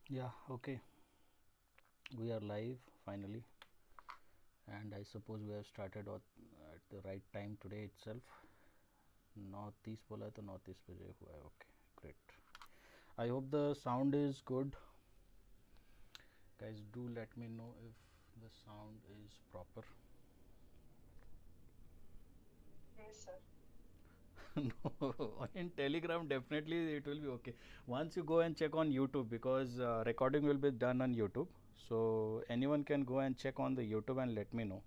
Yeah, okay. We are live finally, and I suppose we have started at the right time today itself. North east बोला तो north east पे हुआ है. Okay, great. I hope the sound is good. Guys, do let me know if the sound is proper. Yes, sir. No, in Telegram definitely it will be okay. Once you go and check on YouTube, because recording will be done on YouTube, so anyone can go and check on the YouTube and let me know.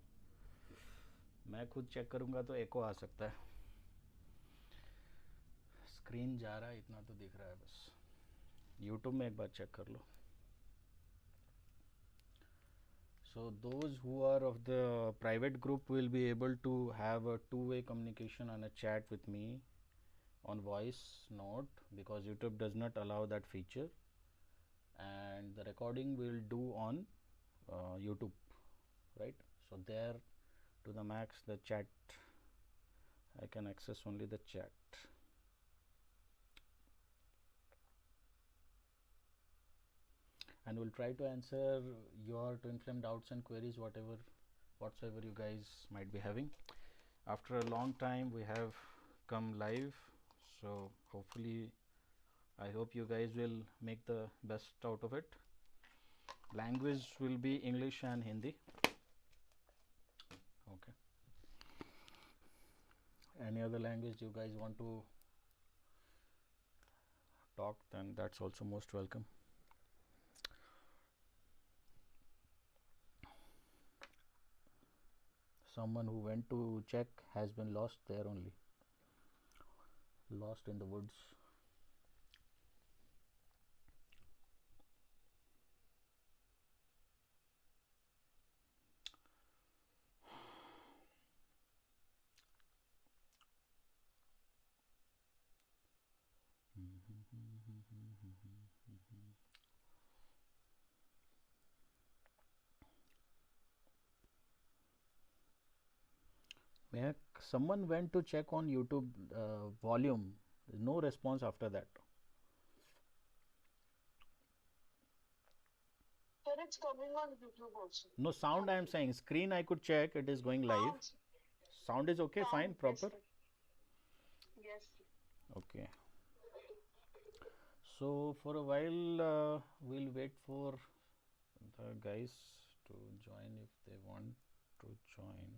मैं खुद check करूँगा तो एको आ सकता है. Screen जा रहा है इतना तो दिख रहा है बस. यूट्यूब में एक बार चेक कर लो. So those who are of the private group will be able to have a two-way communication and a chat with me on voice note, because YouTube does not allow that feature, and the recording will do on YouTube, right? So there, to the max, the chat, I can access only the chat. And we'll try to answer your twin flame doubts and queries, whatsoever you guys might be having. After a long time we have come live, so hopefully I hope you guys will make the best out of it. Language will be English and Hindi. Okay. Any other language you guys want to talk, then that's also most welcome. Someone who went to check has been lost there only. Lost in the woods. Yeah, someone went to check on YouTube volume. There's no response after that. Sir, it's coming on YouTube also. No sound, I am saying. Screen I could check, it is going live. Sounds, Sound is okay, fine, yes, proper. sir. Yes, sir. Okay. So for a while we'll wait for the guys to join if they want to join.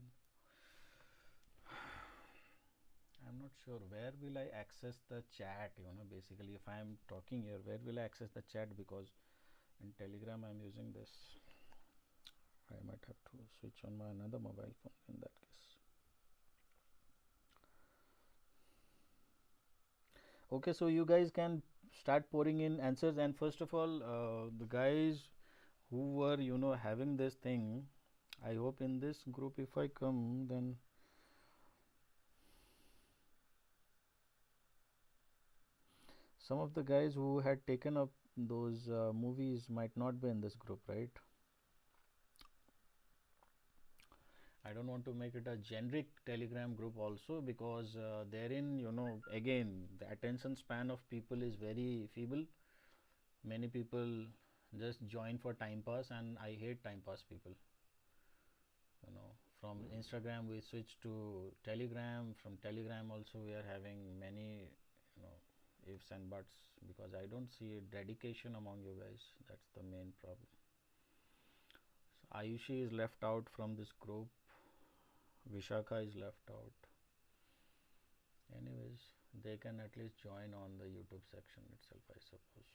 I'm not sure where will I access the chat, basically if I am talking here, where will I access the chat, because in Telegram I'm using this. I might have to switch on my another mobile phone in that case. Okay, so you guys can start pouring in answers, and first of all, the guys who were having this thing, I hope in this group if I come, then some of the guys who had taken up those movies might not be in this group, right? I don't want to make it a generic Telegram group also, because therein, again, the attention span of people is very feeble. Many people just join for time pass, and I hate time pass people. From Instagram we switch to Telegram. From Telegram also we are having many, ifs and buts, because I don't see dedication among you guys. That's the main problem. So Ayushi is left out from this group. Vishaka is left out. Anyways, they can at least join on the YouTube section itself, I suppose.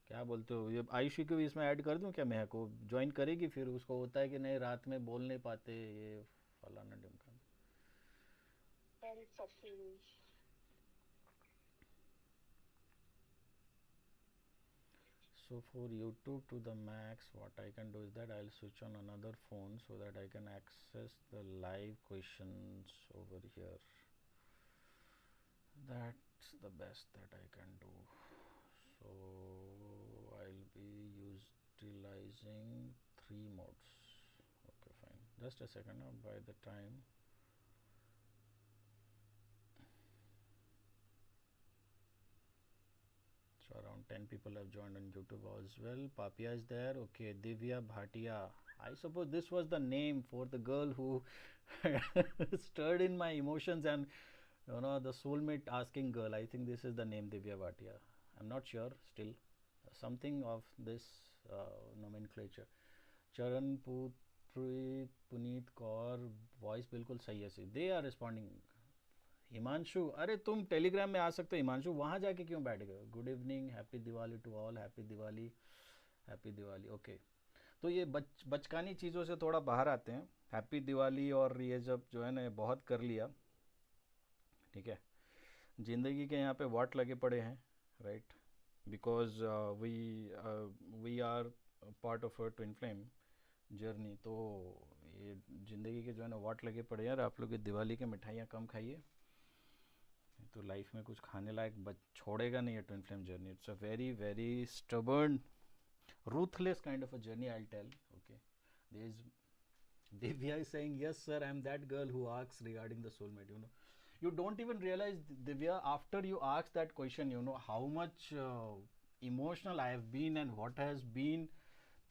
क्या बोलते हो, ये आयुषी को भी इसमें add कर दूं क्या? मैं को ज्वाइन करेगी, फिर उसको होता है कि नहीं रात में बोल नहीं पाते, ये फलाना ढिमकाना. Sir, it's up to you. So for YouTube to the max, what I can do is that I'll switch on another phone so that I can access the live questions over here. That's the best that I can do. So I'll be utilizing three modes. Okay, fine. Just a second now. By the time 10 people have joined on YouTube as well. Papia is there. Okay, Divya Bhatia. I suppose this was the name for the girl who stirred in my emotions, and the soulmate asking girl. I think this is the name, Divya Bhatia. I'm not sure still. Something of this nomenclature. Charan Puneet Kaur, voice बिल्कुल सही है. They are responding. Himanshu, अरे तुम Telegram में आ सकते हो हिमांशु, वहाँ जाके क्यों बैठ गए? Good evening, happy Diwali to all, happy Diwali, happy Diwali. Okay, तो ये बचकानी चीज़ों से थोड़ा बाहर आते हैं. हैप्पी दिवाली और ये जब जो है ना बहुत कर लिया, ठीक है. ज़िंदगी के यहाँ पे वाट लगे पड़े हैं, right, because we are part of a twin flame journey. तो ये ज़िंदगी के जो है ना वाट लगे पड़े हैं. आप लोग दिवाली के मिठाइयाँ कम खाइए, तो लाइफ में कुछ खाने लायक छोड़ेगा नहीं है twin flame journey. It's a very very stubborn, ruthless kind of a journey, I'll tell. Okay, there's Divya is saying, yes sir, I'm that girl who asks regarding the soulmate. You don't even realize, Divya, after you ask that question, how much emotional I have been and what has been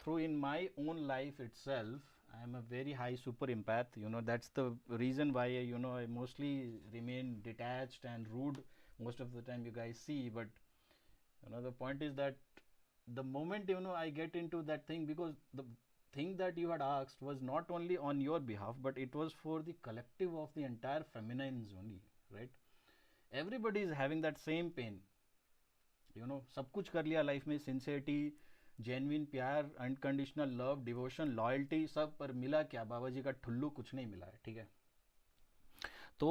through in my own life itself. I am a very high super empath. That's the reason why I mostly remain detached and rude most of the time, you guys see. But the point is that the moment I get into that thing, because the thing that you had asked was not only on your behalf, but it was for the collective of the entire feminines only, right? Everybody is having that same pain. सब कुछ कर लिया life में, sincerity, genuine प्यार, unconditional love, devotion, loyalty, सब, पर मिला क्या? बाबा जी का ठुल्लू, कुछ नहीं मिला है, ठीक है. तो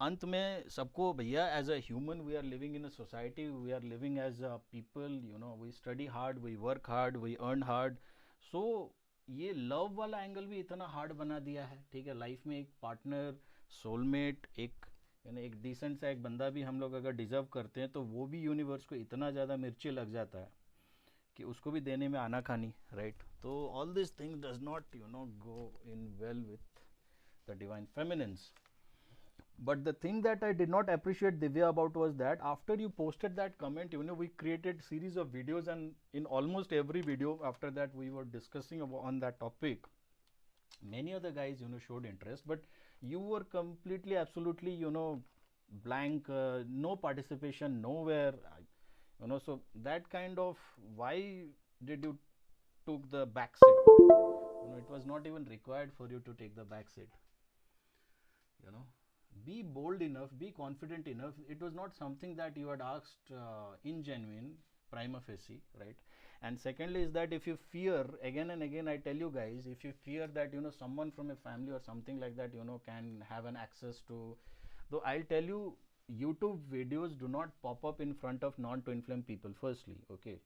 अंत में सबको, भैया, as a human we are living in a society, we are living as a people, we study hard, we work hard, we earn hard. So ये लव वाला एंगल भी इतना हार्ड बना दिया है, ठीक है. लाइफ में एक पार्टनर, सोलमेट, एक डिसेंट सा एक बंदा भी हम लोग अगर डिजर्व करते हैं, तो वो भी यूनिवर्स को इतना ज़्यादा मिर्ची लग जाता है कि उसको भी देने में आना खानी, राइट. तो all this thing does not go in well with the divine feminines. But the thing that I did not appreciate, Divya, about was that after you posted that comment, we created series of videos, and in almost every video after that we were discussing on that topic. Many other guys showed interest, but you were completely, absolutely blank, no participation nowhere. So that kind of, why did you took the back seat? It was not even required for you to take the back seat. Be bold enough, be confident enough. It was not something that you had asked in genuine prima facie, right? And secondly is that if you fear, again and again I tell you guys, if you fear that someone from a family or something like that can have an access to, though I'll tell you, YouTube videos do not pop up in front of non-twin flame people, firstly. Okay,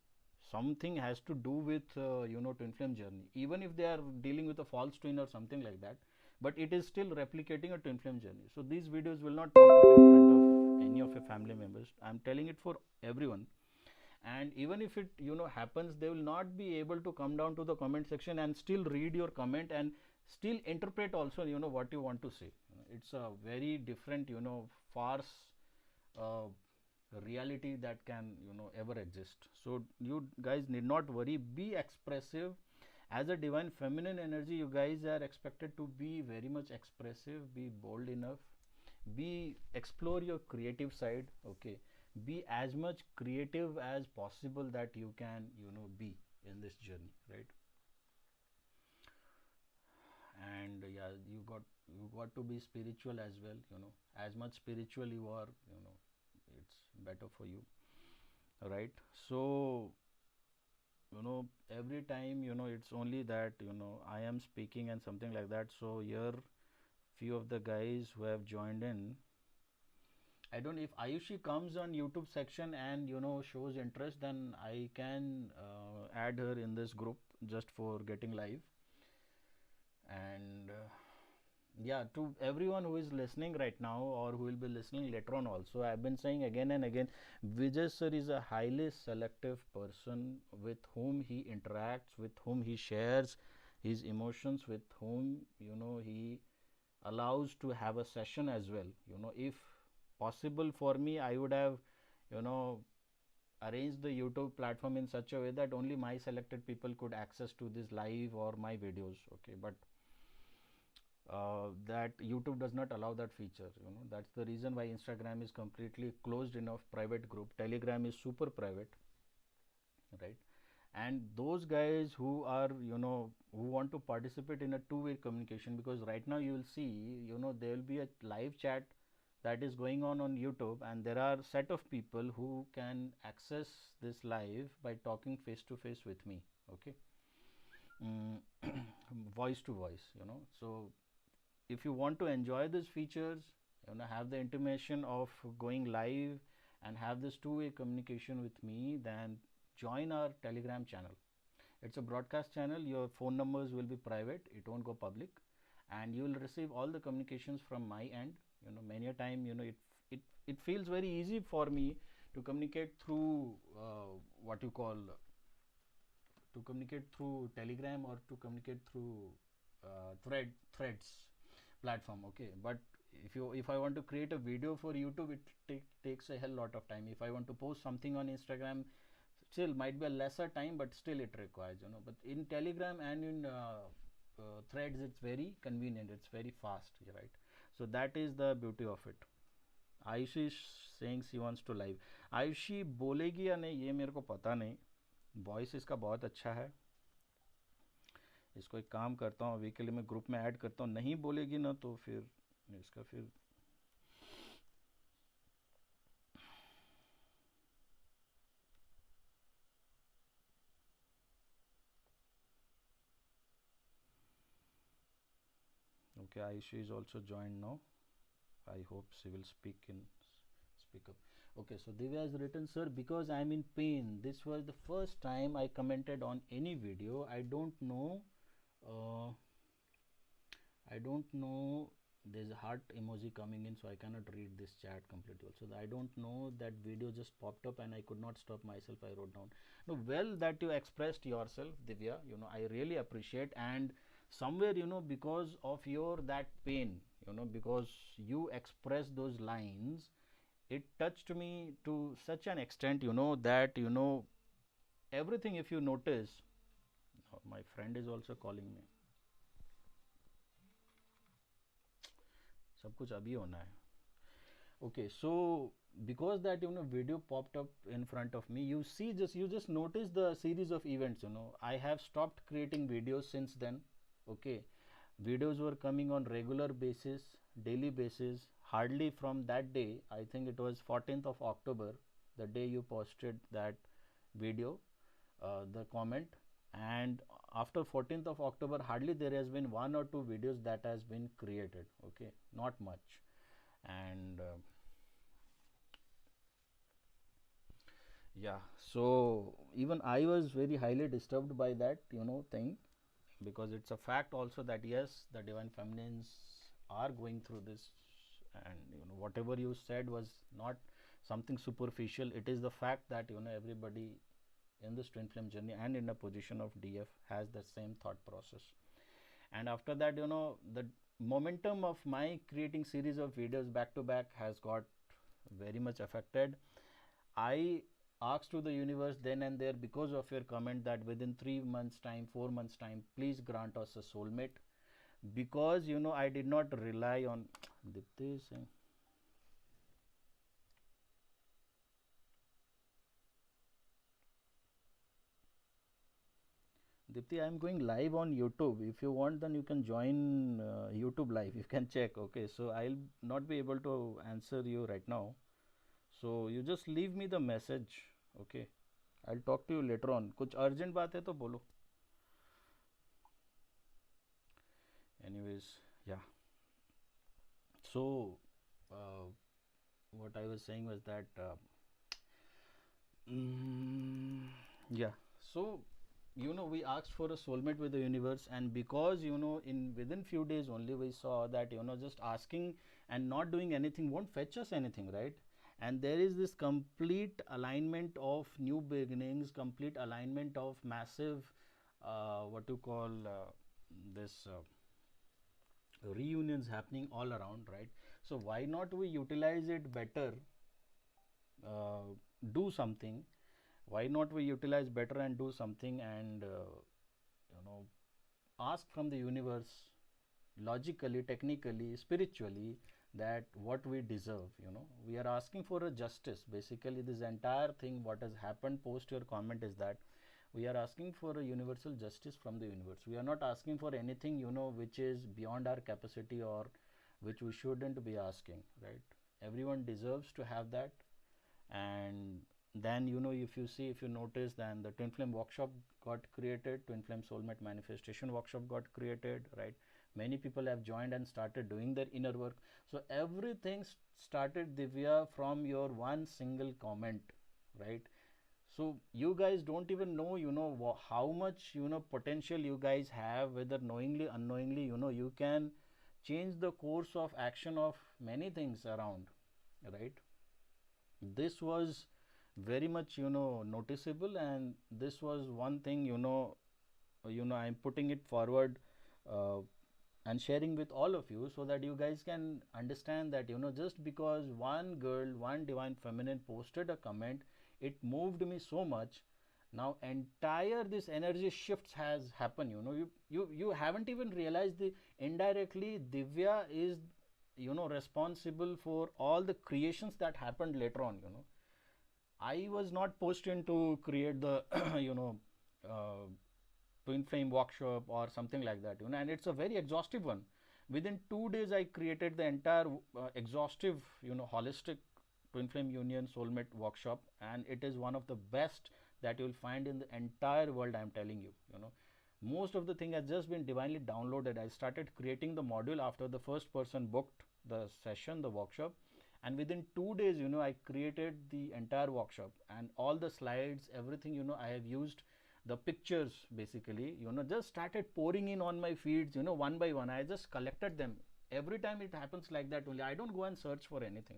something has to do with twin flame journey, even if they are dealing with a false twin or something like that, but it is still replicating a twin flame journey. So these videos will not pop up in front of any of your family members. I'm telling it for everyone. And even if it happens, they will not be able to come down to the comment section and still read your comment and still interpret also what you want to say. It's a very different farce reality that can ever exist. So you guys need not worry, be expressive. As a divine feminine energy, you guys are expected to be very much expressive, be bold enough, explore your creative side. Okay, be as much creative as possible that you can be in this journey, right? And yeah, you got to be spiritual as well. As much spiritual you are, it's better for you, right? So every time it's only that I am speaking and something like that. So here few of the guys who have joined in, I don't know if Ayushi comes on YouTube section and shows interest, then I can add her in this group just for getting live. And yeah, to everyone who is listening right now or who will be listening later on also, I've been saying again and again, Vijay sir is a highly selective person with whom he interacts, with whom he shares his emotions, with whom he allows to have a session as well. If possible for me, I would have arrange the YouTube platform in such a way that only my selected people could access to this live or my videos. Okay, but that YouTube does not allow that feature. That's the reason why Instagram is completely closed enough private group. Telegram is super private, right? And those guys who are who want to participate in a two-way communication, because right now you will see there will be a live chat that is going on YouTube, and there are set of people who can access this live by talking face to face with me. Okay, voice to voice. So if you want to enjoy these features, have the intimation of going live and have this two-way communication with me, then join our Telegram channel. It's a broadcast channel. Your phone numbers will be private, it won't go public, and you will receive all the communications from my end. Many a time it feels very easy for me to communicate through what you call to communicate through Telegram or to communicate through threads platform. Okay, but if I want to create a video for YouTube, it takes a hell lot of time. If I want to post something on Instagram, still might be a lesser time, but still it requires. But in Telegram and in threads, it's very convenient, it's very fast, right? So that is the beauty of it. Ayushi is saying she wants to live. Ayushi बोलेगी या नहीं ये मेरे को पता नहीं. Voice इसका बहुत अच्छा है. इसको एक काम करता हूँ, अभी के लिए मैं ग्रुप में ऐड करता हूँ. नहीं बोलेगी ना तो फिर इसका फिर okay, Ayushi is also joined now. I hope she will speak up. Okay, so Divya has written, sir, because I am in pain. This was the first time I commented on any video. I don't know. There's a heart emoji coming in, so I cannot read this chat completely. Also, I don't know, that video just popped up and I could not stop myself. I wrote down. No, well, that you expressed yourself, Divya. I really appreciate. And somewhere, because of your that pain, because you expressed those lines, it touched me to such an extent, that everything. If you notice, my friend is also calling me. सब कुछ अभी होना है. Okay, so because that video popped up in front of me, you just notice the series of events. I have stopped creating videos since then. Okay, videos were coming on regular basis, daily basis. Hardly from that day, I think it was 14th of October, the day you posted that video, the comment, and after 14th of October, hardly there has been one or two videos that has been created. Okay, not much. And yeah, so even I was very highly disturbed by that thing, because it's a fact also that yes, the divine feminines are going through this, and whatever you said was not something superficial. It is the fact that everybody in this twin flame journey and in a position of DF has the same thought process. And after that, the momentum of my creating series of videos back to back has got very much affected. I asked to the universe then and there, because of your comment, that within 3 months time, 4 months time, please grant us a soulmate, because I did not rely on Dipti saying. Dipti, I am going live on YouTube. If you want, then you can join YouTube live. You can check. Okay, so I'll not be able to answer you right now. So you just leave me the message. Okay, I'll talk to you later on. कुछ urgent बात है तो बोलो. Anyways, yeah. So what I was saying was that yeah. So we asked for a soulmate with the universe, and because in within few days only we saw that just asking and not doing anything won't fetch us anything, right? And there is this complete alignment of new beginnings, complete alignment of massive what you call this reunions happening all around, right? So why not we utilize it better, do something Why not we utilize better and do something and you know ask from the universe logically, technically, spiritually, that what we deserve. We are asking for a justice. Basically, this entire thing what has happened post your comment is that we are asking for a universal justice from the universe. We are not asking for anything which is beyond our capacity or which we shouldn't be asking, right? Everyone deserves to have that. And then if you see, if you notice, then the twin flame workshop got created, twin flame soulmate manifestation workshop got created, right? Many people have joined and started doing their inner work. So everything started, Divya, from your one single comment, right? So you guys don't even know how much potential you guys have, whether knowingly, unknowingly. You can change the course of action of many things around, right? This was very much noticeable, and this was one thing I'm putting it forward uh, and sharing with all of you, so that you guys can understand that just because one girl, one divine feminine posted a comment, it moved me so much. Now entire this energy shifts has happened. You haven't even realized the indirectly Divya is responsible for all the creations that happened later on. I was not posted to create the uh, twin flame workshop or something like that, and it's a very exhaustive one. Within 2 days I created the entire exhaustive holistic twin flame union soulmate workshop, and it is one of the best that you'll find in the entire world. I'm telling you, most of the thing has just been divinely downloaded. I started creating the module after the first person booked the session, the workshop, and within 2 days I created the entire workshop and all the slides, everything. I have used the pictures, basically just started pouring in on my feeds, one by one. I just collected them. Every time it happens like that only. I don't go and search for anything.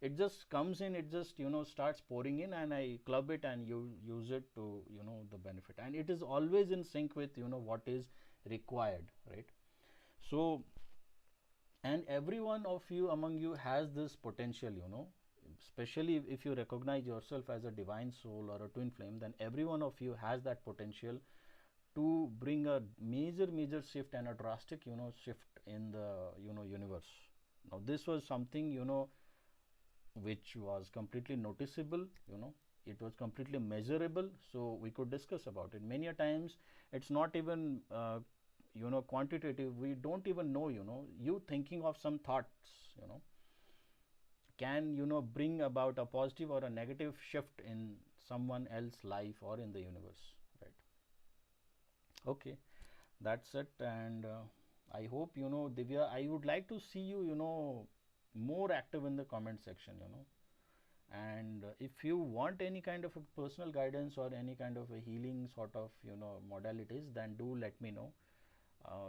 It just comes in, it just starts pouring in, and I club it and you use it to the benefit, and it is always in sync with what is required, right? So, and every one of you among you has this potential, especially if you recognize yourself as a divine soul or a twin flame, then every one of you has that potential to bring a major shift and a drastic shift in the universe. Now this was something which was completely noticeable. It was completely measurable, so we could discuss about it. Many a times it's not even quantitative. We don't even know, you thinking of some thoughts can bring about a positive or a negative shift in someone else's life or in the universe, right? Okay, that's it. And I hope Divya, I would like to see you more active in the comment section. And if you want any kind of a personal guidance or any kind of a healing sort of modalities, then do let me know.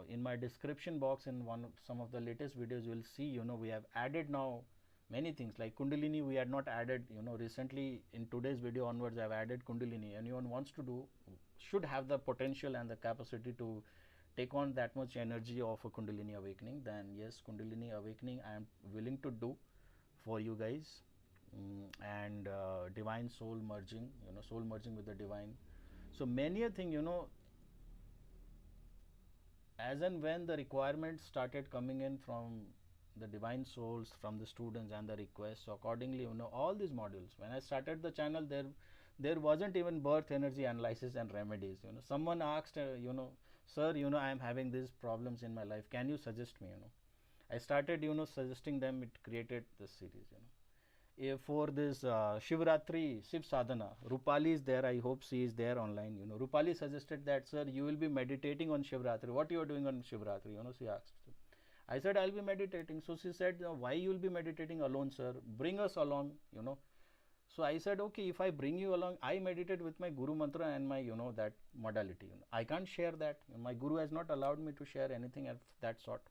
In my description box, in some of the latest videos, you will see we have added now many things like Kundalini. We had not added recently. In today's video onwards, I have added Kundalini. Anyone wants to do should have the potential and the capacity to take on that much energy of a Kundalini awakening. Then yes, Kundalini awakening I am willing to do for you guys. And divine soul merging, soul merging with the divine. So many a thing, as and when the requirements started coming in from the divine souls, from the students and the requests, so accordingly all these modules, when I started the channel, there wasn't even birth energy analysis and remedies. Someone asked sir, I am having these problems in my life, can you suggest me? I started suggesting them. It created this series. For this Shivratri, Shiv Sadhana, Rupali is there. I hope she is there online. Rupali suggested that, sir, you will be meditating on Shivratri. What you are doing on Shivratri? She asked. I said, I'll be meditating. So she said, why you will be meditating alone, sir? Bring us along. So I said, okay, if I bring you along, I meditate with my Guru Mantra and my, that modality. I can't share that. My Guru has not allowed me to share anything of that sort,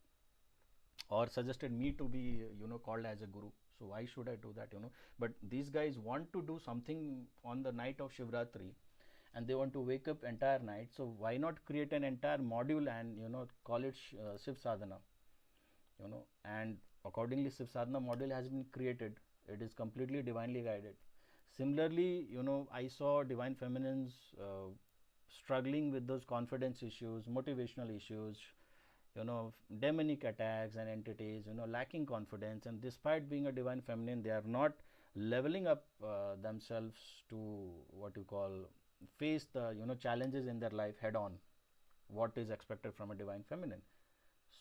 or suggested me to be called as a guru. So why should I do that? But these guys want to do something on the night of Shivratri, and they want to wake up entire night. So why not create an entire module and call it Shiv Sadhana? And accordingly Shiv Sadhana module has been created. It is completely divinely guided. Similarly, I saw divine feminines struggling with those confidence issues, motivational issues, demonic attacks and entities, lacking confidence, and despite being a divine feminine, they are not leveling up themselves to what you call face the challenges in their life head on, what is expected from a divine feminine.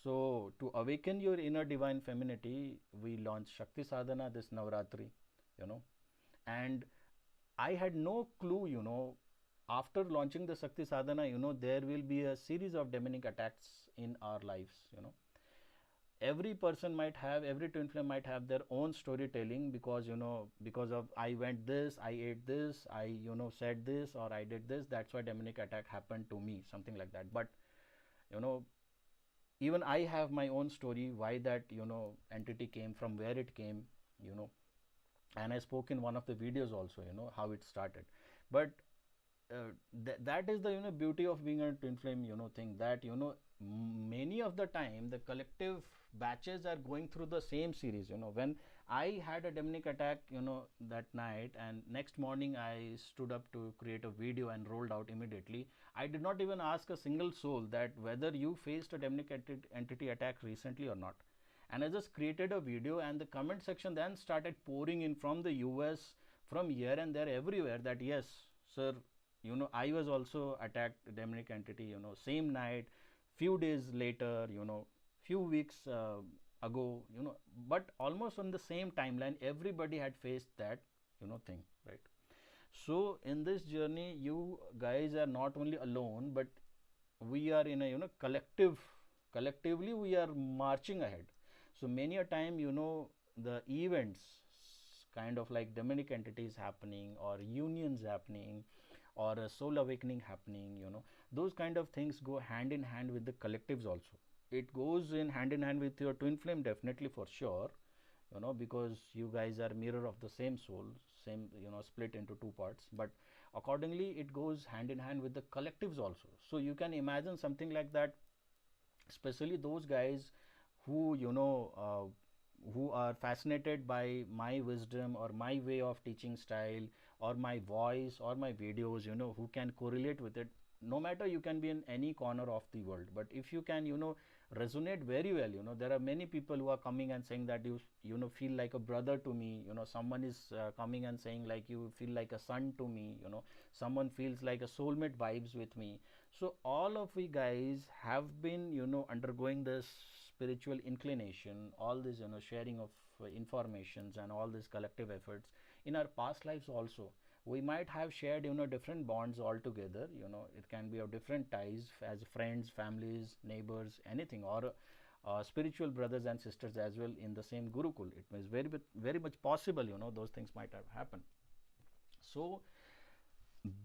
So to awaken your inner divine femininity, we launched Shakti Sadhana this Navratri, you know, and I had no clue, after launching the Shakti Sadhana, there will be a series of demonic attacks in our lives, Every person might have, every twin flame might have their own storytelling, because, because of I went this, I ate this, I, said this, or I did this, that's why demonic attack happened to me, something like that. But, you know, even I have my own story, why that, entity came, from where it came, you know, and I spoke in one of the videos also, how it started. But that is the beauty of being a twin flame thing, that many of the time the collective batches are going through the same series. When I had a demonic attack that night, and next morning I stood up to create a video and rolled out immediately, I did not even ask a single soul that whether you faced a demonic entity attack recently or not, and I just created a video, and the comment section then started pouring in from the US, from here and there, everywhere, that yes sir, I was also attacked demonic entity, same night, few days later, few weeks ago, but almost on the same timeline, everybody had faced that thing, right? So in this journey, you guys are not only alone, but we are in a collectively we are marching ahead. So many a time, the events, kind of like demonic entities happening, or unions happening, or a soul awakening happening, those kind of things go hand in hand with the collectives also. It goes in hand with your twin flame, definitely, for sure, because you guys are mirror of the same soul, same, split into two parts. But accordingly, it goes hand in hand with the collectives also. So you can imagine something like that, especially those guys who who are fascinated by my wisdom, or my way of teaching style, or my voice, or my videos, who can correlate with it. No matter, you can be in any corner of the world, but if you can resonate very well, there are many people who are coming and saying that you feel like a brother to me, someone is coming and saying like you feel like a son to me, someone feels like a soulmate vibes with me. So all of we guys have been undergoing this spiritual inclination, all this sharing of informations, and all these collective efforts in our past lives also. We might have shared different bonds altogether, it can be of different ties, as friends, families, neighbors, anything, or spiritual brothers and sisters as well in the same gurukul. It is very much possible, those things might have happened. So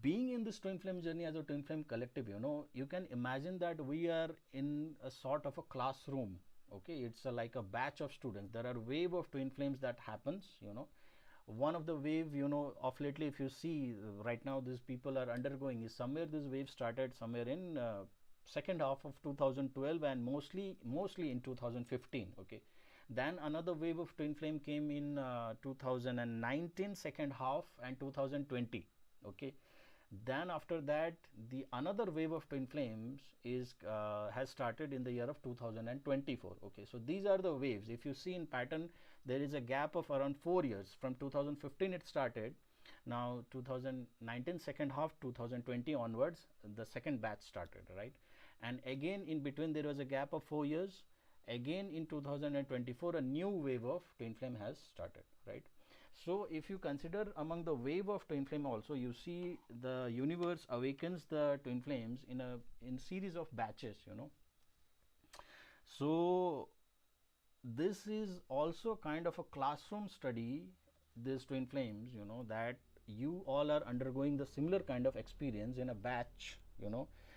being in this twin flame journey as a twin flame collective, you can imagine that we are in a sort of a classroom. Okay, it's like a batch of students. There are wave of twin flames that happens, one of the wave, of lately, if you see right now, these people are undergoing is somewhere this wave started somewhere in second half of 2012, and mostly in 2015. Okay, then another wave of twin flame came in 2019 second half, and 2020. Okay, then after that, the another wave of twin flames is has started in the year of 2024. Okay, so these are the waves. If you see in pattern, there is a gap of around 4 years. From 2015 it started, now 2019 second half, 2020 onwards the second batch started, right? And again in between there was a gap of 4 years. Again in 2024 a new wave of twin flame has started, right? So if you consider among the wave of twin flame also, you see the universe awakens the twin flames in series of batches, So this is also kind of a classroom study, these twin flames, that you all are undergoing the similar kind of experience in a batch,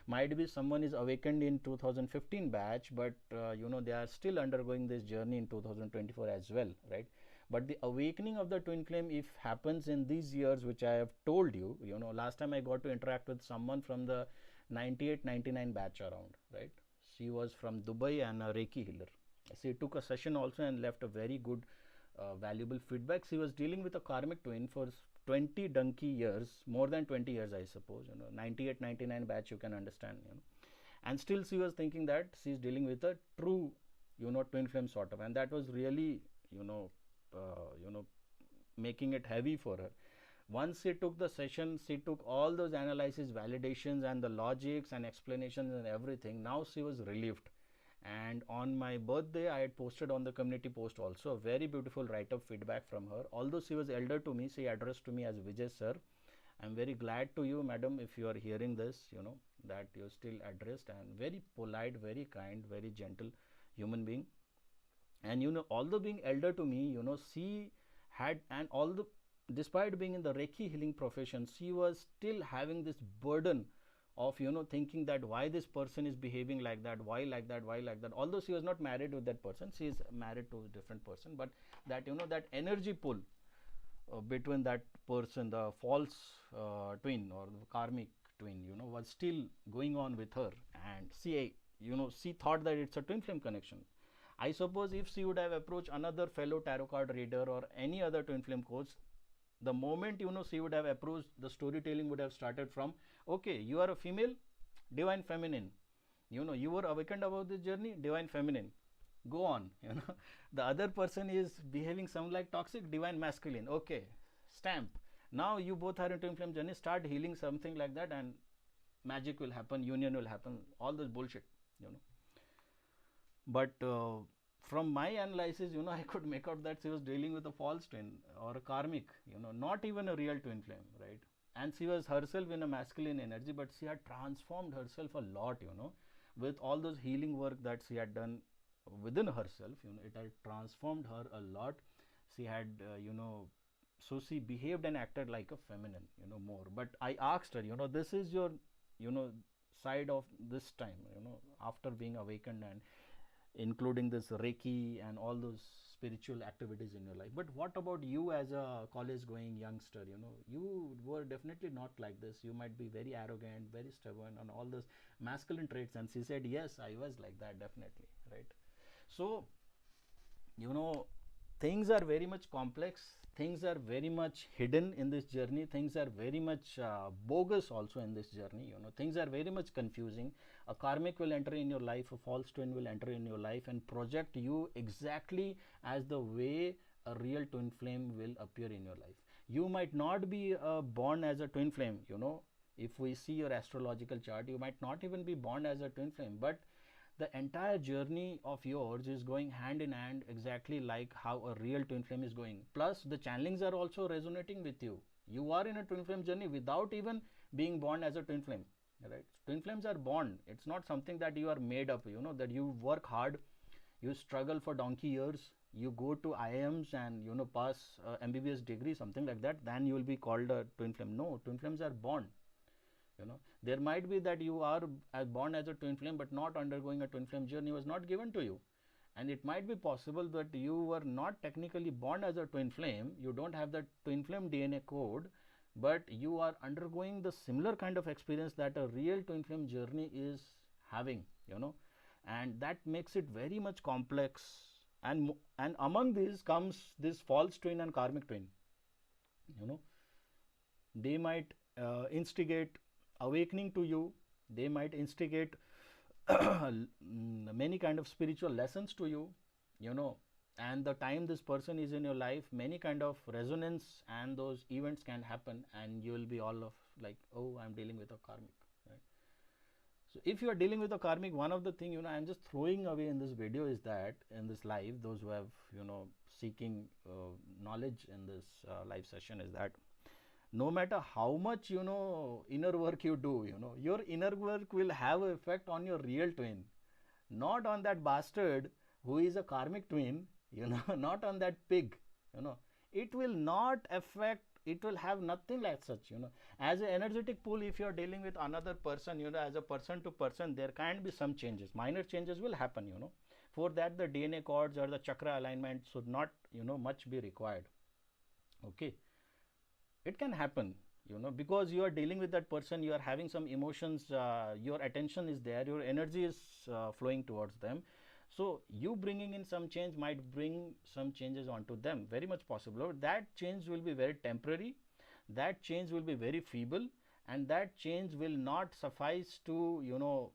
might be someone is awakened in 2015 batch, but they are still undergoing this journey in 2024 as well, right? But the awakening of the twin flame, if happens in these years which I have told you, last time I got to interact with someone from the 98-99 batch around, right? She was from Dubai and a Reiki healer. She took a session also and left a very good valuable feedback. She was dealing with a karmic twin for 20 donkey years, more than 20 years, I suppose, 98, 99 batch, you can understand, and still she was thinking that she's dealing with a true, twin flame sort of, and that was really, making it heavy for her. Once she took the session, she took all those analysis, validations, and the logics and explanations and everything. Now she was relieved. And on my birthday, I had posted on the community post also a very beautiful write-up feedback from her. Although she was elder to me, she addressed to me as Vijay sir. I'm very glad to you, madam, if you are hearing this, that you're still addressed, and very polite, very kind, very gentle human being. And although being elder to me, she had, and although despite being in the Reiki healing profession, she was still having this burden of thinking that why this person is behaving like that, why like that, why like that. Although she was not married with that person, she is married to a different person, but that that energy pull between that person, the false twin or the karmic twin, was still going on with her, and she thought that it's a twin flame connection. I suppose if she would have approached another fellow tarot card reader or any other twin flame coach, the moment she would have approached, the storytelling would have started from, okay, you are a female, divine feminine, you were awakened about this journey, divine feminine, go on. The other person is behaving some like toxic, divine masculine, okay, stamp. Now you both are in twin flame journey, start healing something like that, and magic will happen, union will happen, all this bullshit. But from my analysis, I could make out that she was dealing with a false twin or a karmic, not even a real twin flame, right? And she was herself in a masculine energy, but she had transformed herself a lot, with all those healing work that she had done within herself, it had transformed her a lot. She had, so she behaved and acted like a feminine, more. But I asked her, this is your, side of this time, after being awakened and including this Reiki and all those spiritual activities in your life. But what about you as a college going youngster? You were definitely not like this. You might be very arrogant, very stubborn, and all those masculine traits. And she said, yes, I was like that, definitely, right? So, things are very much complex. Things are very much hidden in this journey. Things are very much bogus also in this journey. Things are very much confusing. A karmic will enter in your life, a false twin will enter in your life and project you exactly as the way a real twin flame will appear in your life. You might not be born as a twin flame, if we see your astrological chart, you might not even be born as a twin flame, but the entire journey of yours is going hand in hand exactly like how a real twin flame is going. Plus, the channelings are also resonating with you. You are in a twin flame journey without even being born as a twin flame, right? Twin flames are born. It's not something that you are made up, that you work hard, you struggle for donkey years, you go to IIMs and, pass MBBS degree, something like that, then you will be called a twin flame. No, twin flames are born. There might be that you are born as a twin flame but not undergoing a twin flame journey was not given to you, and it might be possible that you were not technically born as a twin flame, you don't have that twin flame DNA code, but you are undergoing the similar kind of experience that a real twin flame journey is having, and that makes it very much complex. And among these comes this false twin and karmic twin. They might instigate awakening to you, they might instigate many kind of spiritual lessons to you, and the time this person is in your life, many kind of resonance and those events can happen, and you will be all of like, oh, I'm dealing with a karmic, right? So if you are dealing with a karmic, one of the thing, I'm just throwing away in this video is that in this live, those who have, seeking knowledge in this live session, is that no matter how much inner work you do, your inner work will have an effect on your real twin, not on that bastard who is a karmic twin, not on that pig, it will not affect, it will have nothing like such, as an energetic pool. If you are dealing with another person, as a person to person, there can be some changes, minor changes will happen, for that the DNA codes or the chakra alignment should not much be required. Okay, it can happen, because you are dealing with that person, you are having some emotions, your attention is there, your energy is flowing towards them. So you bringing in some change might bring some changes onto them, very much possible. That change will be very temporary, that change will be very feeble, and that change will not suffice to, you know,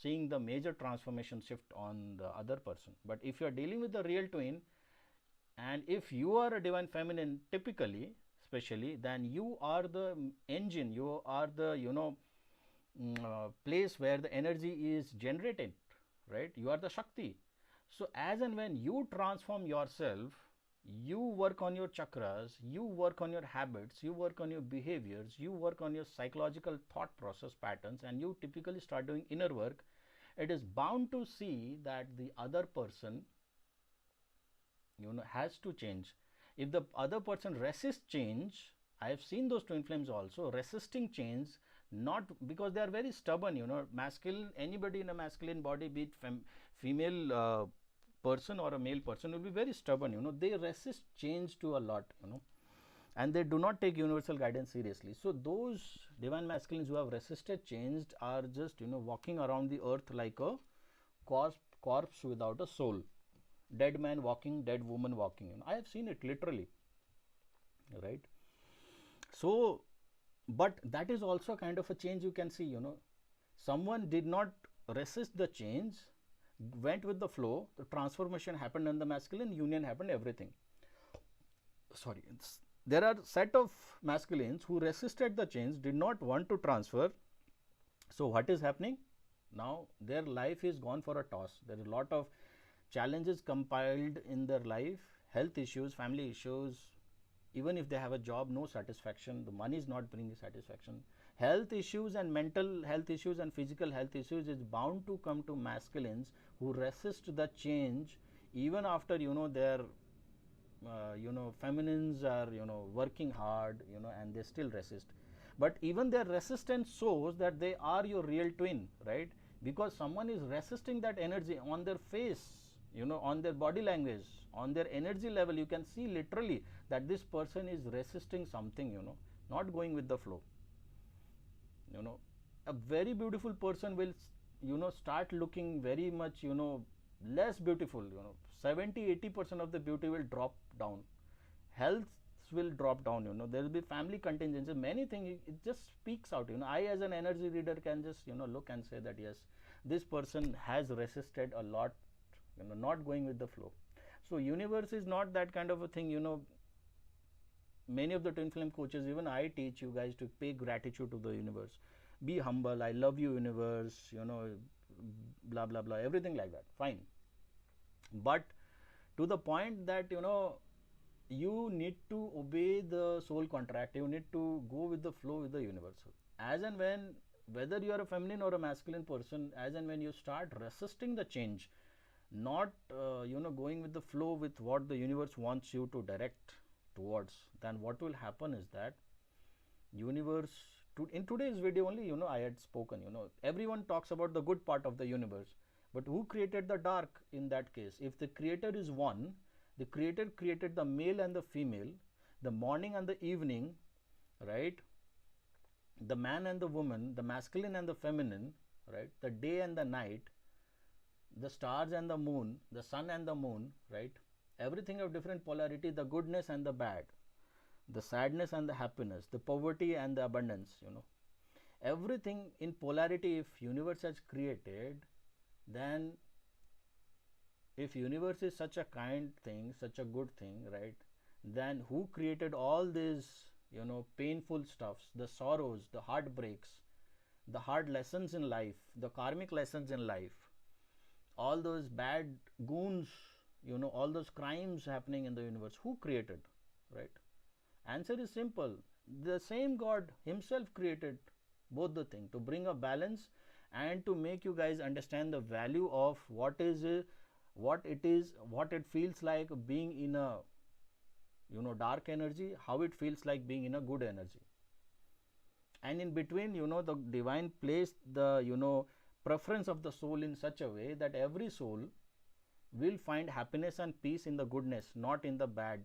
seeing the major transformation shift on the other person. But if you are dealing with the real twin, and if you are a divine feminine typically, especially, then you are the engine, you are the, you know, place where the energy is generated, right? You are the Shakti. So as and when you transform yourself, you work on your chakras, you work on your habits, you work on your behaviors, you work on your psychological thought process patterns, and you typically start doing inner work, it is bound to see that the other person, you know, has to change. If the other person resists change, I have seen those twin flames also resisting change, not because they are very stubborn, you know. Masculine, anybody in a masculine body, be it female person or a male person, will be very stubborn, you know. They resist change to a lot, you know, and they do not take universal guidance seriously. So those divine masculines who have resisted change are just, you know, walking around the earth like a corpse without a soul. Dead man walking, dead woman walking, you know. I have seen it literally, right? So, but that is also kind of a change you can see, you know. Someone did not resist the change, went with the flow, the transformation happened in the masculine, union happened, everything. Sorry, there are set of masculines who resisted the change, did not want to transfer. So what is happening now? Their life is gone for a toss. There is a lot of challenges compiled in their life, health issues, family issues. Even if they have a job, no satisfaction, the money is not bringing satisfaction. Health issues and mental health issues and physical health issues is bound to come to masculines who resist the change, even after, you know, their you know, feminines are, you know, working hard, you know, and they still resist. But even their resistance shows that they are your real twin, right? Because someone is resisting that energy on their face, you know, on their body language, on their energy level. You can see literally that this person is resisting something, you know, not going with the flow. You know, a very beautiful person will, you know, start looking very much, you know, less beautiful, you know. 70-80% of the beauty will drop down, health will drop down, you know. There will be family contingencies, many things. It just speaks out, you know. I as an energy reader can just, you know, look and say that yes, this person has resisted a lot, you know, not going with the flow. So universe is not that kind of a thing, you know. Many of the twin flame coaches, even I teach you guys to pay gratitude to the universe, be humble, I love you universe, you know, blah blah blah, everything like that, fine. But to the point that, you know, you need to obey the soul contract, you need to go with the flow with the universal. As and when, whether you are a feminine or a masculine person, as and when you start resisting the change, not you know, going with the flow with what the universe wants you to direct towards, then what will happen is that universe, in today's video only, you know, I had spoken, you know, everyone talks about the good part of the universe, but who created the dark in that case? If the creator is one, the creator created the male and the female, the morning and the evening, right? The man and the woman, the masculine and the feminine, right? The day and the night, the stars and the moon, the sun and the moon, right? Everything of different polarity, the goodness and the bad, the sadness and the happiness, the poverty and the abundance, you know. Everything in polarity, if universe has created, then if universe is such a kind thing, such a good thing, right, then who created all these, you know, painful stuffs, the sorrows, the heartbreaks, the hard lessons in life, the karmic lessons in life, all those bad goons, you know, all those crimes happening in the universe, who created, right? Answer is simple. The same God himself created both the thing to bring a balance and to make you guys understand the value of what is what it feels like being in a, you know, dark energy, how it feels like being in a good energy. And in between, you know, the divine placed the, you know, preference of the soul in such a way that every soul will find happiness and peace in the goodness, not in the bad.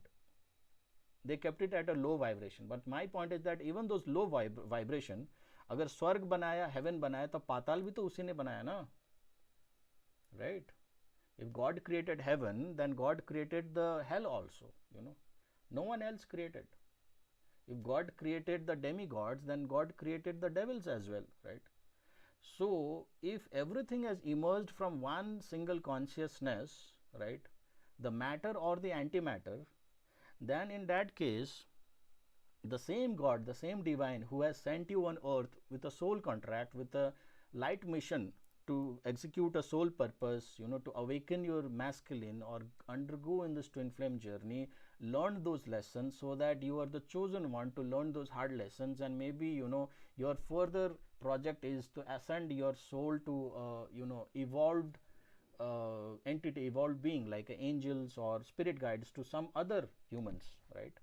They kept it at a low vibration. But my point is that even those low vibration, अगर स्वर्ग बनाया, heaven बनाया, तो पाताल भी तो उसी ने बनाया ना, right? If God created heaven, then God created the hell also, no one else created. If God created the demigods, then God created the devils as well, right? So if everything has emerged from one single consciousness, right, the matter or the antimatter, then in that case the same God, the same divine who has sent you on earth with a soul contract, with a light mission to execute a soul purpose, to awaken your masculine or undergo in this twin flame journey, learn those lessons so that you are the chosen one to learn those hard lessons, and maybe your further project is to ascend your soul to evolved entity, evolved being like angels or spirit guides to some other humans, right?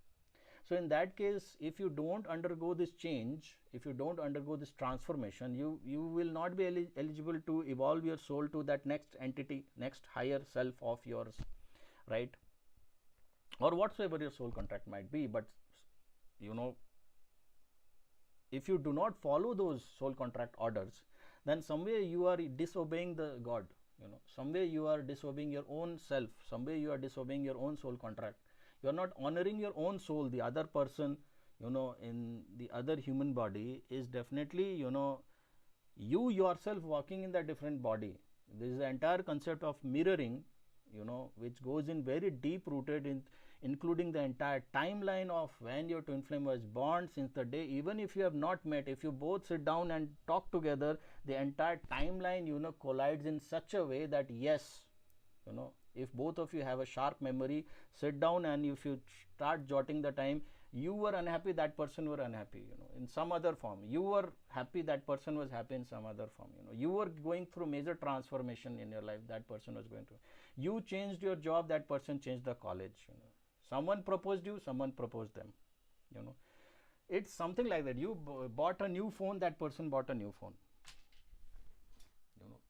So in that case, if you don't undergo this change, if you don't undergo this transformation, you will not be eligible to evolve your soul to that next entity, next higher self of yours, right? Or whatsoever your soul contract might be. But if you do not follow those soul contract orders, then somewhere you are disobeying the God, somewhere you are disobeying your own self, somewhere you are disobeying your own soul contract. You are not honoring your own soul. The other person, in the other human body is definitely, you yourself walking in that different body. This is the entire concept of mirroring, which goes in very deep rooted in, including the entire timeline of when your twin flame was born, since the day, even if you have not met, if you both sit down and talk together, the entire timeline, collides in such a way that yes, if both of you have a sharp memory, sit down and if you start jotting the time, you were unhappy, that person were unhappy, in some other form. You were happy, that person was happy in some other form. You were going through major transformation in your life, that person was going through. You changed your job, that person changed the college. Someone proposed you, someone proposed them. It's something like that. You bought a new phone, that person bought a new phone.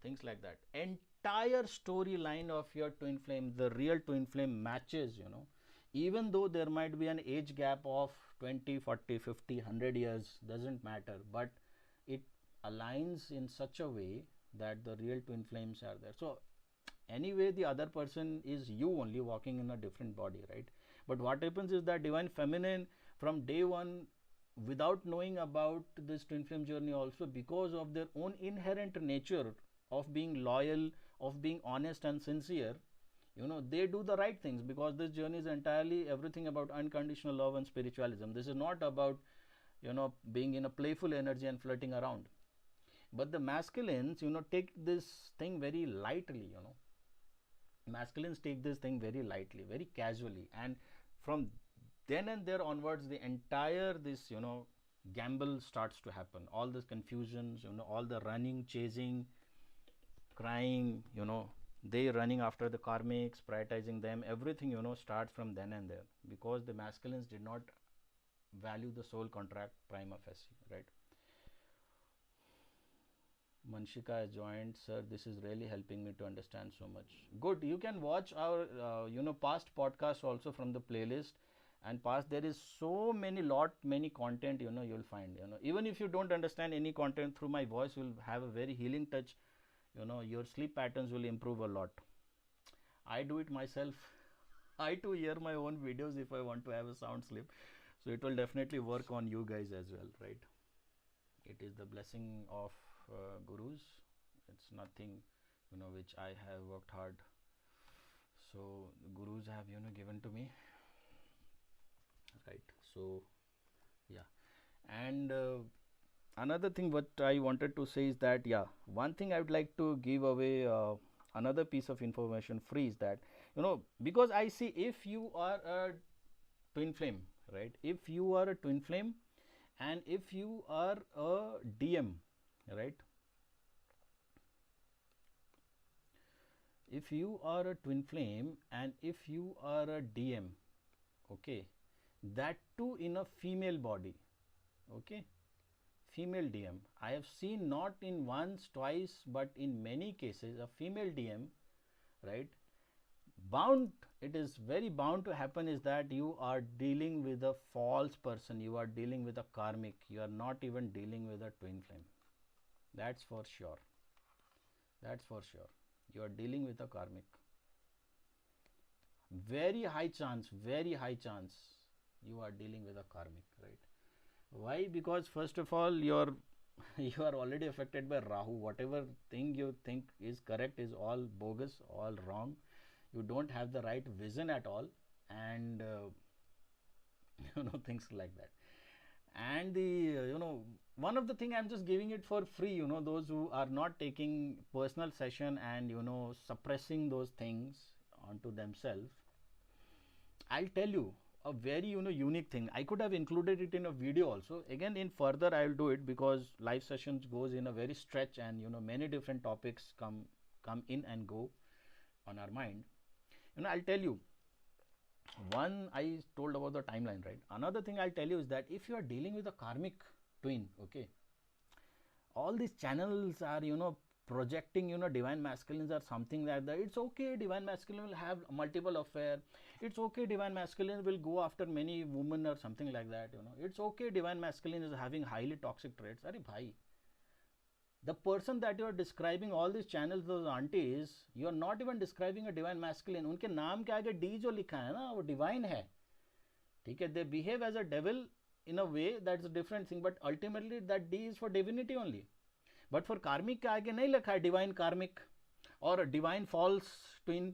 Things like that. Entire storyline of your twin flame, the real twin flame matches, even though there might be an age gap of 20, 40, 50, 100 years, doesn't matter, but it aligns in such a way that the real twin flames are there. So anyway, the other person is you only walking in a different body, right? But what happens is that divine feminine from day one, without knowing about this twin flame journey also, because of their own inherent nature of being loyal, of being honest and sincere, they do the right things, because this journey is entirely everything about unconditional love and spiritualism. This is not about being in a playful energy and flirting around. But the masculines take this thing very lightly. Masculines take this thing very lightly, very casually, and from then and there onwards, the entire this gamble starts to happen. All this confusions, all the running, chasing, crying, they running after the karmics, prioritizing them, everything starts from then and there, because the masculines did not value the soul contract prima facie, right? Manshika has joined. Sir, this is really helping me to understand so much. Good. You can watch our past podcasts also from the playlist, and past there is so many content you'll find. Even if you don't understand any content, through my voice will have a very healing touch. Your sleep patterns will improve a lot. I do it myself. I too hear my own videos if I want to have a sound sleep, so it will definitely work on you guys as well, right? It is the blessing of gurus. It's nothing which I have worked hard. So gurus have given to me, right? So yeah. And another thing what I wanted to say is that, yeah, one thing I would like to give away, another piece of information free, is that because I see, if you are a twin flame, right, if you are a twin flame and if you are a DM, right, if you are a twin flame and if you are a DM, okay, that too in a female body, okay, female DM, I have seen not in once, twice, but in many cases a female DM, right, bound, it is very bound to happen, is that you are dealing with a false person, you are dealing with a karmic, you are not even dealing with a twin flame. That's for sure. That's for sure. You are dealing with a karmic. very high chance you are dealing with a karmic, right? Why? Because first of all, you're you are already affected by Rahu. Whatever thing you think is correct is all bogus, all wrong. You don't have the right vision at all, and things like that. And the one of the thing, I'm just giving it for free. Those who are not taking personal session and suppressing those things onto themselves, I'll tell you a very unique thing. I could have included it in a video also. Again, in further I'll do it, because live sessions goes in a very stretch, and many different topics come in and go on our mind. I'll tell you. One, I told about the timeline, right? Another thing I'll tell you is that if you are dealing with a karmic twin, okay, all these channels are projecting divine masculines or something like that. It's okay, divine masculine will have multiple affair. It's okay, divine masculine will go after many women or something like that. It's okay, divine masculine is having highly toxic traits. Arey bhai, the person that you are describing, all these channels, those aunties, you are not even describing a divine masculine. उनके नाम के आगे D जो लिखा है ना, वो divine है, ठीक है? They behave as a devil in a way, that's a different thing, but ultimately that D is for divinity only. But for karmic के आगे नहीं लिखा है divine karmic or divine false twin.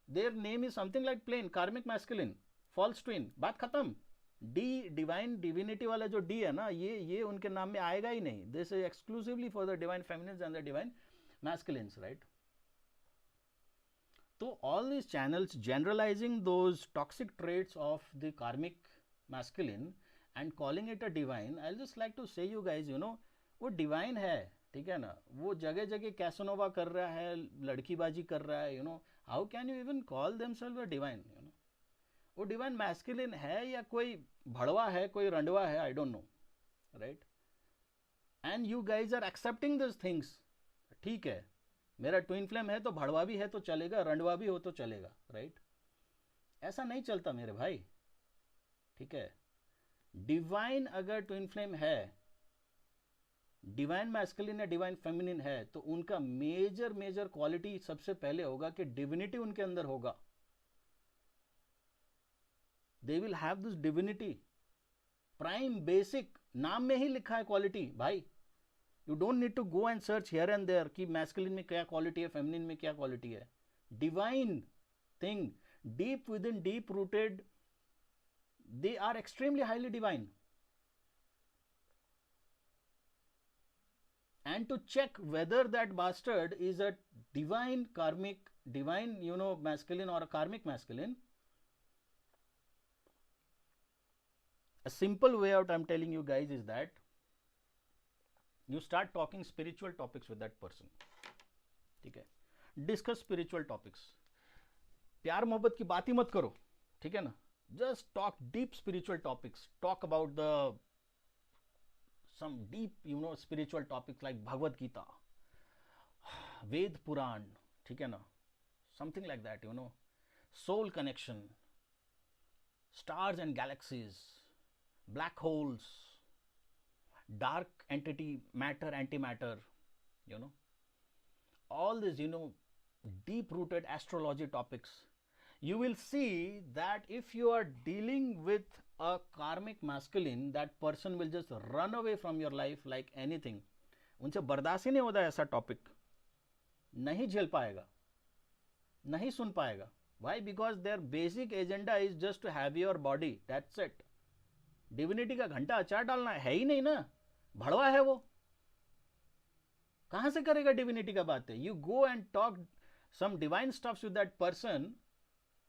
Their name is something like plain karmic masculine, false twin. बात खत्म. D divine divinity वाला जो D है ना, ये उनके नाम में आएगा ही नहीं. This is exclusively for the divine feminines and the divine masculines, right? तो all these channels generalizing those toxic traits of the karmic masculine and calling it a divine. I just like to say you guys, वो divine है, ठीक है ना? वो जगह जगह कैसोनोवा कर रहा है, लड़कीबाजी कर रहा है. How can you even call themselves a divine? वो डिवाइन मैस्कुलिन है या कोई भड़वा है, कोई रंडवा है, I don't know, right? And you guys are accepting this things. ठीक है, मेरा ट्विन फ्लेम है तो भड़वा भी है तो चलेगा, रंडवा भी हो तो चलेगा, राइट? ऐसा नहीं चलता मेरे भाई, ठीक है? डिवाइन अगर ट्विन फ्लेम है, डिवाइन मैस्कुलिन या डिवाइन फेमिनिन है, तो उनका मेजर क्वालिटी सबसे पहले होगा कि डिविनिटी उनके अंदर होगा. They will have this divinity, prime basic, नाम में ही लिखा है क्वालिटी भाई. You don't need to go and search here and there कि masculine में क्या क्वालिटी है, feminine में क्या क्वालिटी है. Divine thing, deep within, deep rooted, they are extremely highly divine. And to check whether that bastard is a divine karmic, divine masculine or a karmic masculine, a simple way out I'm telling you guys is that you start talking spiritual topics with that person. ठीक है? Discuss spiritual topics. प्यार मोहब्बत की बात ही मत करो, ठीक है ना? Just talk deep spiritual topics. Talk about some deep spiritual topics like Bhagavad Gita, Ved Puran, ठीक है ना? Something like that, soul connection, stars and galaxies, black holes, dark entity, matter, antimatter, all these deep rooted astrology topics. You will see that if you are dealing with a karmic masculine, that person will just run away from your life like anything. उनसे बर्दाश्त ही नहीं होता ऐसा topic, नहीं झेल पाएगा, नहीं सुन पाएगा. Why? Because their basic agenda is just to have your body, that's it. Divinity का घंटा अचार डालना है ही नहीं ना, भड़वा है वो, कहां से करेगा डिविनिटी का बात है? You go and talk some divine stuffs with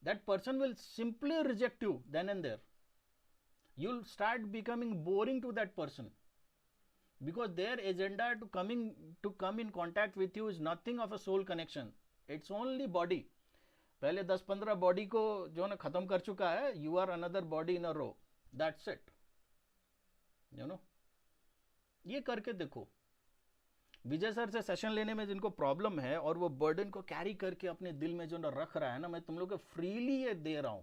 that person will simply reject you then and there. You'll start becoming boring to that person, because their agenda to come in contact with you is nothing of a soul connection. It's only body. पहले 10-15 body को जो ना खत्म कर चुका है, you are another body in a row. That's it. ये करके देखो. विजय सर से सेशन लेने में जिनको प्रॉब्लम है और वो बर्डन को कैरी करके अपने दिल में जो ना रख रहा है ना, मैं तुम लोग को फ्रीली ये दे रहा हूं,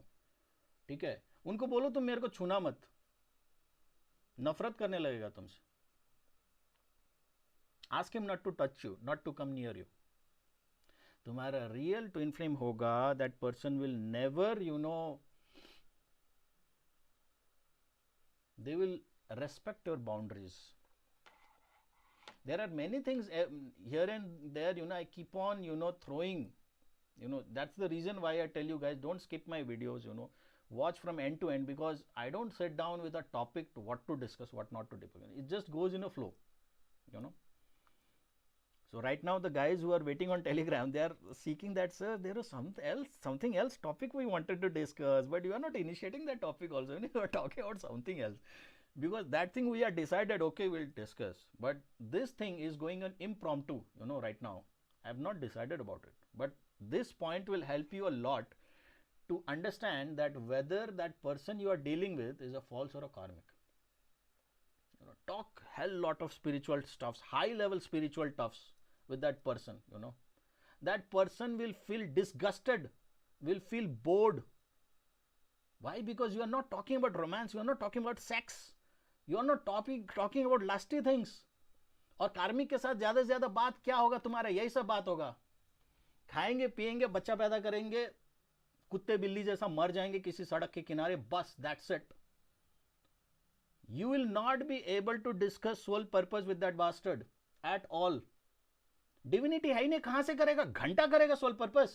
ठीक है? उनको बोलो तुम मेरे को छूना मत, नफरत करने लगेगा तुमसे. Ask him not to touch you, not to come near you. तुम्हारा रियल ट्विन फ्लेम होगा, that person will never, they will respect your boundaries. There are many things here and there, I keep on, throwing, that's the reason why I tell you guys, don't skip my videos, watch from end to end, because I don't sit down with a topic to what to discuss, what not to discuss. It just goes in a flow, So right now the guys who are waiting on Telegram, they are seeking that, sir, there is something else topic we wanted to discuss, but you are not initiating that topic also. You are talking about something else, because that thing we are decided, okay, we'll discuss. But this thing is going on impromptu, right now. I have not decided about it. But this point will help you a lot to understand that whether that person you are dealing with is a false or a karmic. Talk hell lot of spiritual stuffs, high level spiritual stuffs with that person, That person will feel disgusted, will feel bored. Why? Because you are not talking about romance, you are not talking about sex, you are not talking about lusty things. और कार्मिक के साथ ज्यादा से ज्यादा बात क्या होगा तुम्हारा? यही सब बात होगा. खाएंगे पिएंगे, बच्चा पैदा करेंगे, कुत्ते बिल्ली जैसा मर जाएंगे किसी सड़क के किनारे, बस, that's it. You will not be able to discuss soul purpose with that bastard at all. Divinity है ही नहीं, कहां से करेगा? घंटा करेगा सोल पर्पस.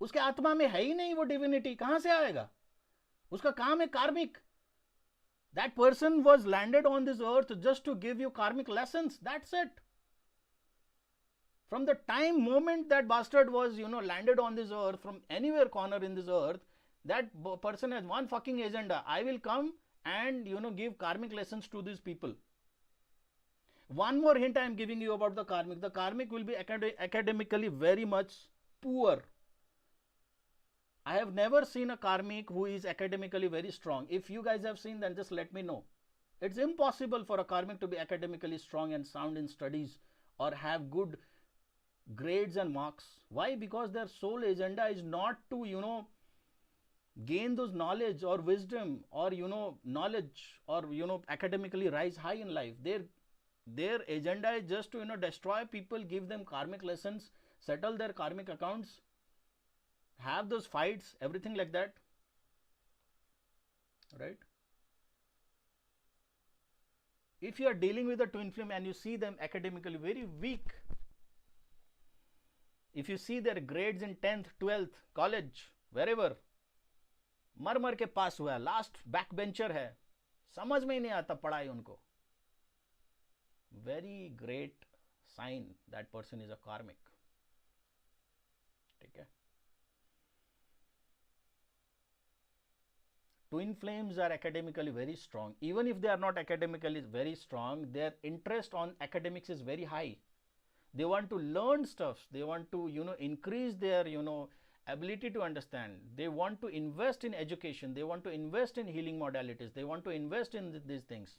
उसके आत्मा में है ही नहीं वो डिविनिटी, कहां से आएगा? उसका काम है कार्मिक. That person was landed on this earth just to give you karmic lessons. That's it. From the moment that bastard was, landed on this earth, from anywhere corner in this earth, that person has one fucking agenda. I will come and, give karmic lessons to these people. One more hint I am giving you about the karmic. The karmic will be academically very much poor. I have never seen a karmic who is academically very strong. If you guys have seen, then just let me know. It's impossible for a karmic to be academically strong and sound in studies or have good grades and marks. Why? Because their sole agenda is not to, gain those knowledge or wisdom or, knowledge or, academically rise high in life. Their agenda is just to, destroy people, give them karmic lessons, settle their karmic accounts, have those fights, everything like that, right? If you are dealing with a twin flame and you see them academically very weak, if you see their grades in 10th, 12th, college, wherever, मर के पास हुआ है, last back bencher है, समझ में ही नहीं आता पढ़ाई उनको, very great sign that person is a karmic. ठीक है? Twin flames are academically very strong. Even if they are not academically very strong, their interest on academics is very high. They want to learn stuff. They want to, increase their, ability to understand. They want to invest in education. They want to invest in healing modalities. They want to invest in these things.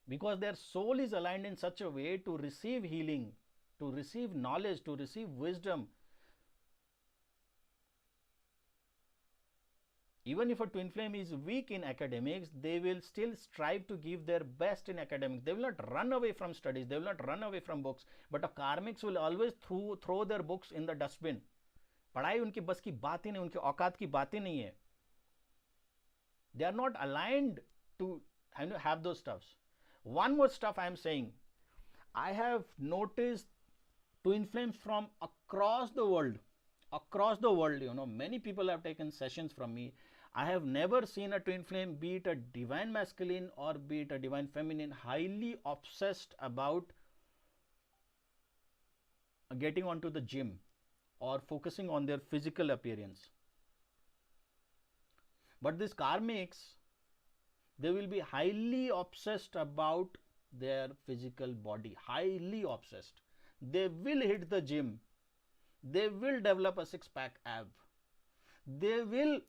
Because their soul is aligned in such a way to receive healing, to receive knowledge, to receive wisdom. Even if a twin flame is weak in academics, they will still strive to give their best in academics. They will not run away from studies. They will not run away from books. But a karmics will always throw their books in the dustbin. पढ़ाई उनकी बस की बात ही नहीं, उनके औकात की बात ही नहीं है. They are not aligned to have those stuffs. One more stuff I am saying. I have noticed twin flames from across the world. Across the world, many people have taken sessions from me. I have never seen a twin flame, be it a divine masculine or be it a divine feminine, highly obsessed about getting onto the gym or focusing on their physical appearance. But these karmics, they will be highly obsessed about their physical body, highly obsessed. They will hit the gym. They will develop a six-pack ab. They will,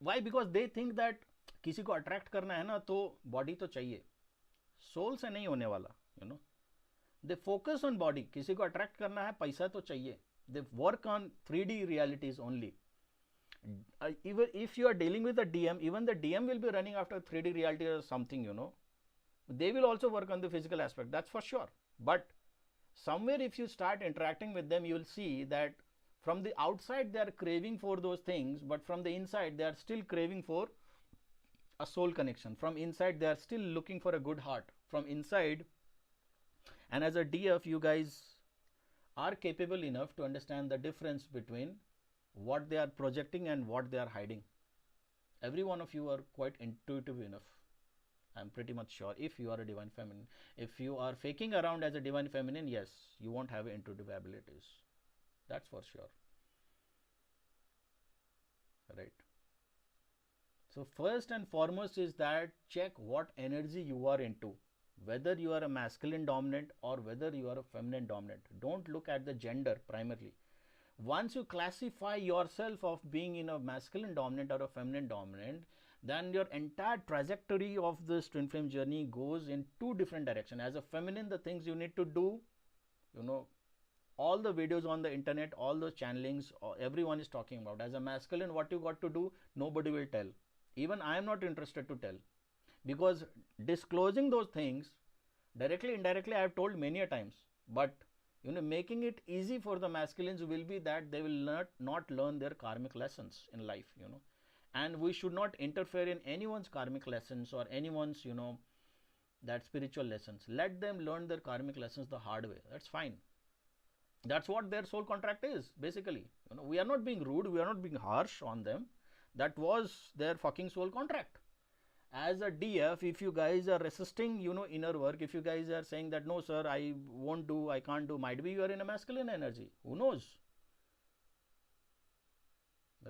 why? Because they think that किसी को attract करना है ना तो body तो चाहिए, soul से नहीं होने वाला, They focus on body. किसी को attract करना है, पैसा तो चाहिए. They work on 3D realities only. Even if you are dealing with a DM, even the DM will be running after 3D reality or something, they will also work on the physical aspect, that's for sure. But somewhere if you start interacting with them, you will see that from the outside they are craving for those things, but from the inside they are still craving for a soul connection. From inside they are still looking for a good heart from inside. And as a DF, you guys are capable enough to understand the difference between what they are projecting and what they are hiding. Every one of you are quite intuitive enough, I'm pretty much sure. If you are a divine feminine, if you are faking around as a divine feminine, yes, you won't have intuitive abilities, that's for sure, right? So first and foremost is that check what energy you are into, whether you are a masculine dominant or whether you are a feminine dominant. Don't look at the gender primarily. Once you classify yourself of being in a masculine dominant or a feminine dominant, then your entire trajectory of this twin flame journey goes in two different directions. As a feminine, the things you need to do, all the videos on the internet, all those channelings, everyone is talking about. As a masculine, what you got to do, nobody will tell. Even I am not interested to tell, because disclosing those things directly, indirectly, I have told many a times. But making it easy for the masculines will be that they will not learn their karmic lessons in life, and we should not interfere in anyone's karmic lessons or anyone's that spiritual lessons. Let them learn their karmic lessons the hard way, that's fine. That's what their soul contract is, basically. We are not being rude, we are not being harsh on them. That was their fucking soul contract. As a DF, if you guys are resisting inner work, if you guys are saying that no sir, I won't do, I can't do, might be you are in a masculine energy, who knows,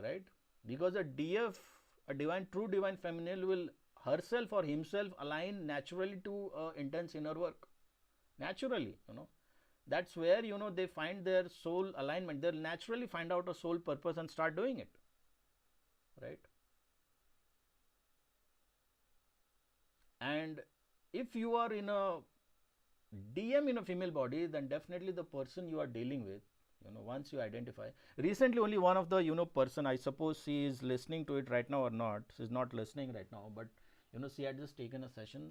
right? Because a DF, a true divine feminine, will herself or himself align naturally to intense inner work, naturally. That's where they find their soul alignment. They'll naturally find out a soul purpose and start doing it, right? And if you are in a DM in a female body, then definitely the person you are dealing with, once you identify. Recently, only one of the person, I suppose she is listening to it right now or not. She's not listening right now, but she had just taken a session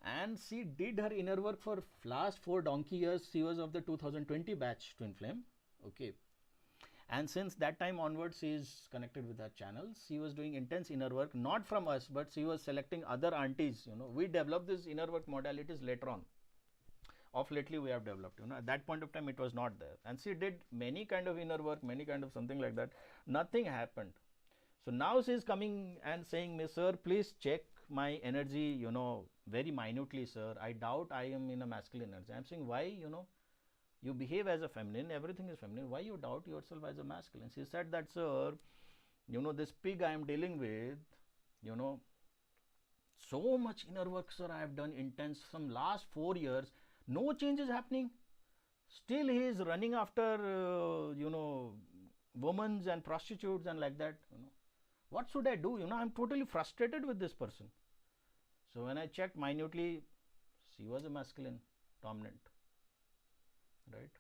and she did her inner work for last 4 donkey years. She was of the 2020 batch twin flame, okay. And since that time onwards, she is connected with her channels. She was doing intense inner work, not from us, but she was selecting other aunties. We developed this inner work modalities later on. Of lately, we have developed. At that point of time, it was not there. And she did many kind of inner work, many kind of something like that. Nothing happened. So now she is coming and saying, "Miss sir, please check my energy, very minutely, sir. I doubt I am in a masculine energy." I'm saying, why, you behave as a feminine, everything is feminine, why you doubt yourself as a masculine? She said that, sir, this pig I am dealing with, so much inner work, sir, I have done intense some last 4 years, no change is happening. Still he is running after, women and prostitutes and like that. What should I do? I'm totally frustrated with this person. So when I checked minutely, she was a masculine dominant, right?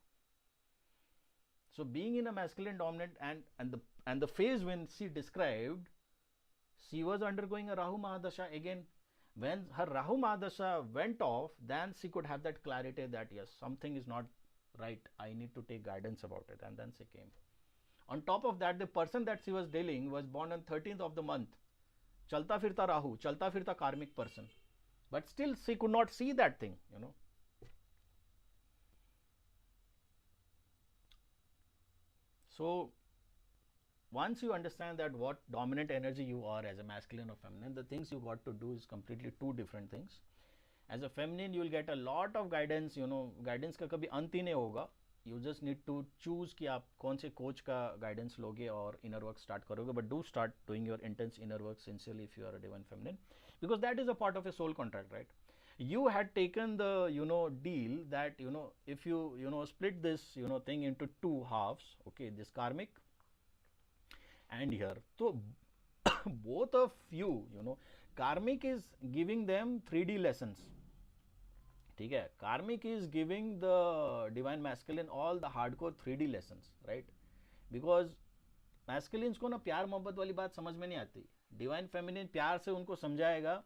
So being in a masculine dominant, and the phase when she described, she was undergoing a Rahu Mahadasha again. When her Rahu Mahadasha went off, then she could have that clarity that yes, something is not right, I need to take guidance about it, and then she came. On top of that, the person that she was dealing was born on 13th of the month. Chalta firta Rahu, chalta firta karmic person. But still she could not see that thing, So once you understand that what dominant energy you are as a masculine or feminine, the things you got to do is completely two different things. As a feminine, you will get a lot of guidance, guidance का कभी अंत ही नहीं होगा. You just need to choose कि आप कौन से coach का guidance लोगे और inner work start करोगे. But do start doing your intense inner work sincerely if you are a divine feminine, because that is a part of a soul contract, right? You had taken the deal that if you split this thing into two halves, okay, this karmic and here, so both of you karmic is giving them 3D lessons. ठीक है, karmic is giving the divine masculine all the hardcore 3D lessons, right? Because masculines को ना प्यार मोहब्बत वाली बात समझ में नहीं आती. Divine feminine प्यार से उनको समझाएगा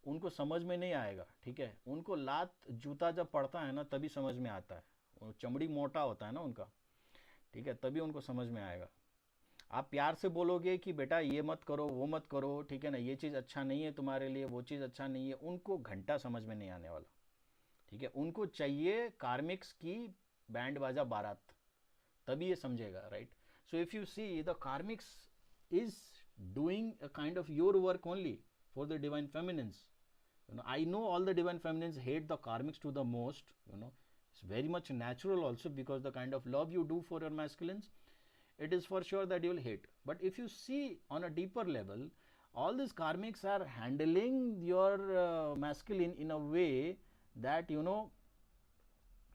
उनको समझ में नहीं आएगा, ठीक है। उनको लात जूता जब पड़ता है ना तभी समझ में आता है, वो चमड़ी मोटा होता है ना उनका, ठीक है, तभी उनको समझ में आएगा। आप प्यार से बोलोगे कि बेटा ये मत करो वो मत करो, ठीक है ना, ये चीज़ अच्छा नहीं है तुम्हारे लिए, वो चीज़ अच्छा नहीं है, उनको घंटा समझ में नहीं आने वाला, ठीक है। उनको चाहिए कार्मिक्स की बैंड बाजा बारात, तभी ये समझेगा, right. So if you see the karmics is doing a kind of your work only for the divine feminines. You know, I know all the divine feminines hate the karmics to the most, you know. It's very much natural also, because the kind of love you do for your masculines, it is for sure that you will hate. But if you see on a deeper level, all these karmics are handling your masculine in a way that, you know,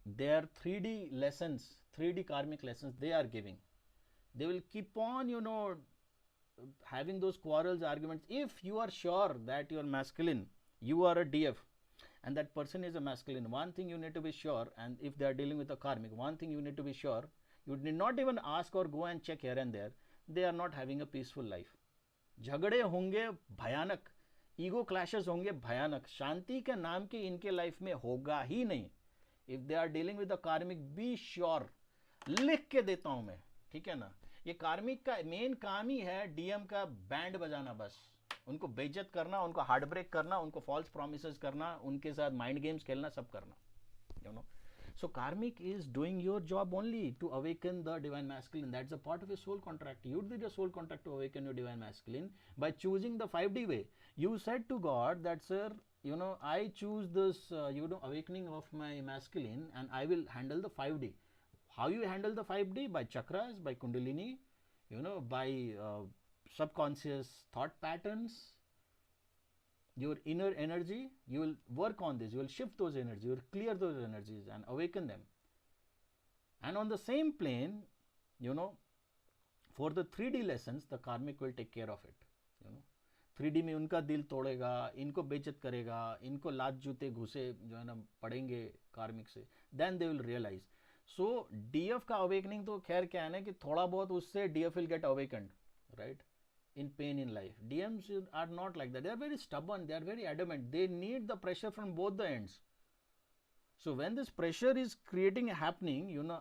their 3D lessons, 3D karmic lessons they are giving. They will keep on, you know, having those quarrels, arguments. If you are sure that you are masculine, you are a DF, and that person is a masculine, one thing you need to be sure, and if they are dealing with a karmic, one thing you need to be sure, you need not even ask or go and check here and there, they are not having a peaceful life. झगड़े होंगे भयानक, ego clashes होंगे भयानक, शांति के नाम की इनके life में होगा ही नहीं। If they are dealing with the karmic, be sure, लिख के देता हूं मैं, ठीक है ना। ये कार्मिक का मेन काम ही है डीएम का बैंड बजाना, बस उनको बेइज्जत करना, उनको हार्ट ब्रेक करना, उनको फॉल्स प्रॉमिसेस करना, उनके साथ माइंड गेम्स खेलना, सब करना, you know. So karmic is doing your job only to awaken the divine masculine. That's a part of your soul contract. You did your soul contract to awaken your divine masculine by choosing the 5D way. You said to God that, sir, you know, I choose this, you know, awakening of my masculine, and I will handle the 5D. How you handle the 5D? By chakras, by kundalini, you know, by subconscious thought patterns, your inner energy. You will work on this, you will shift those energies, you will clear those energies and awaken them. And on the same plane, you know, for the 3D lessons, the karmic will take care of it, you know. 3D में उनका दिल तोड़ेगा, इनको बेइज्जत करेगा, इनको लात जूते घुसे जो है ना पड़ेंगे कार्मिक से, then they will realize. So DF का awakening तो खैर क्या है ना कि थोड़ा बहुत उससे DF will get awakened, right, in pain in life. DMs are not like that. They are very stubborn, they are very adamant, they need the pressure from both the ends. So when this pressure is creating happening, you know,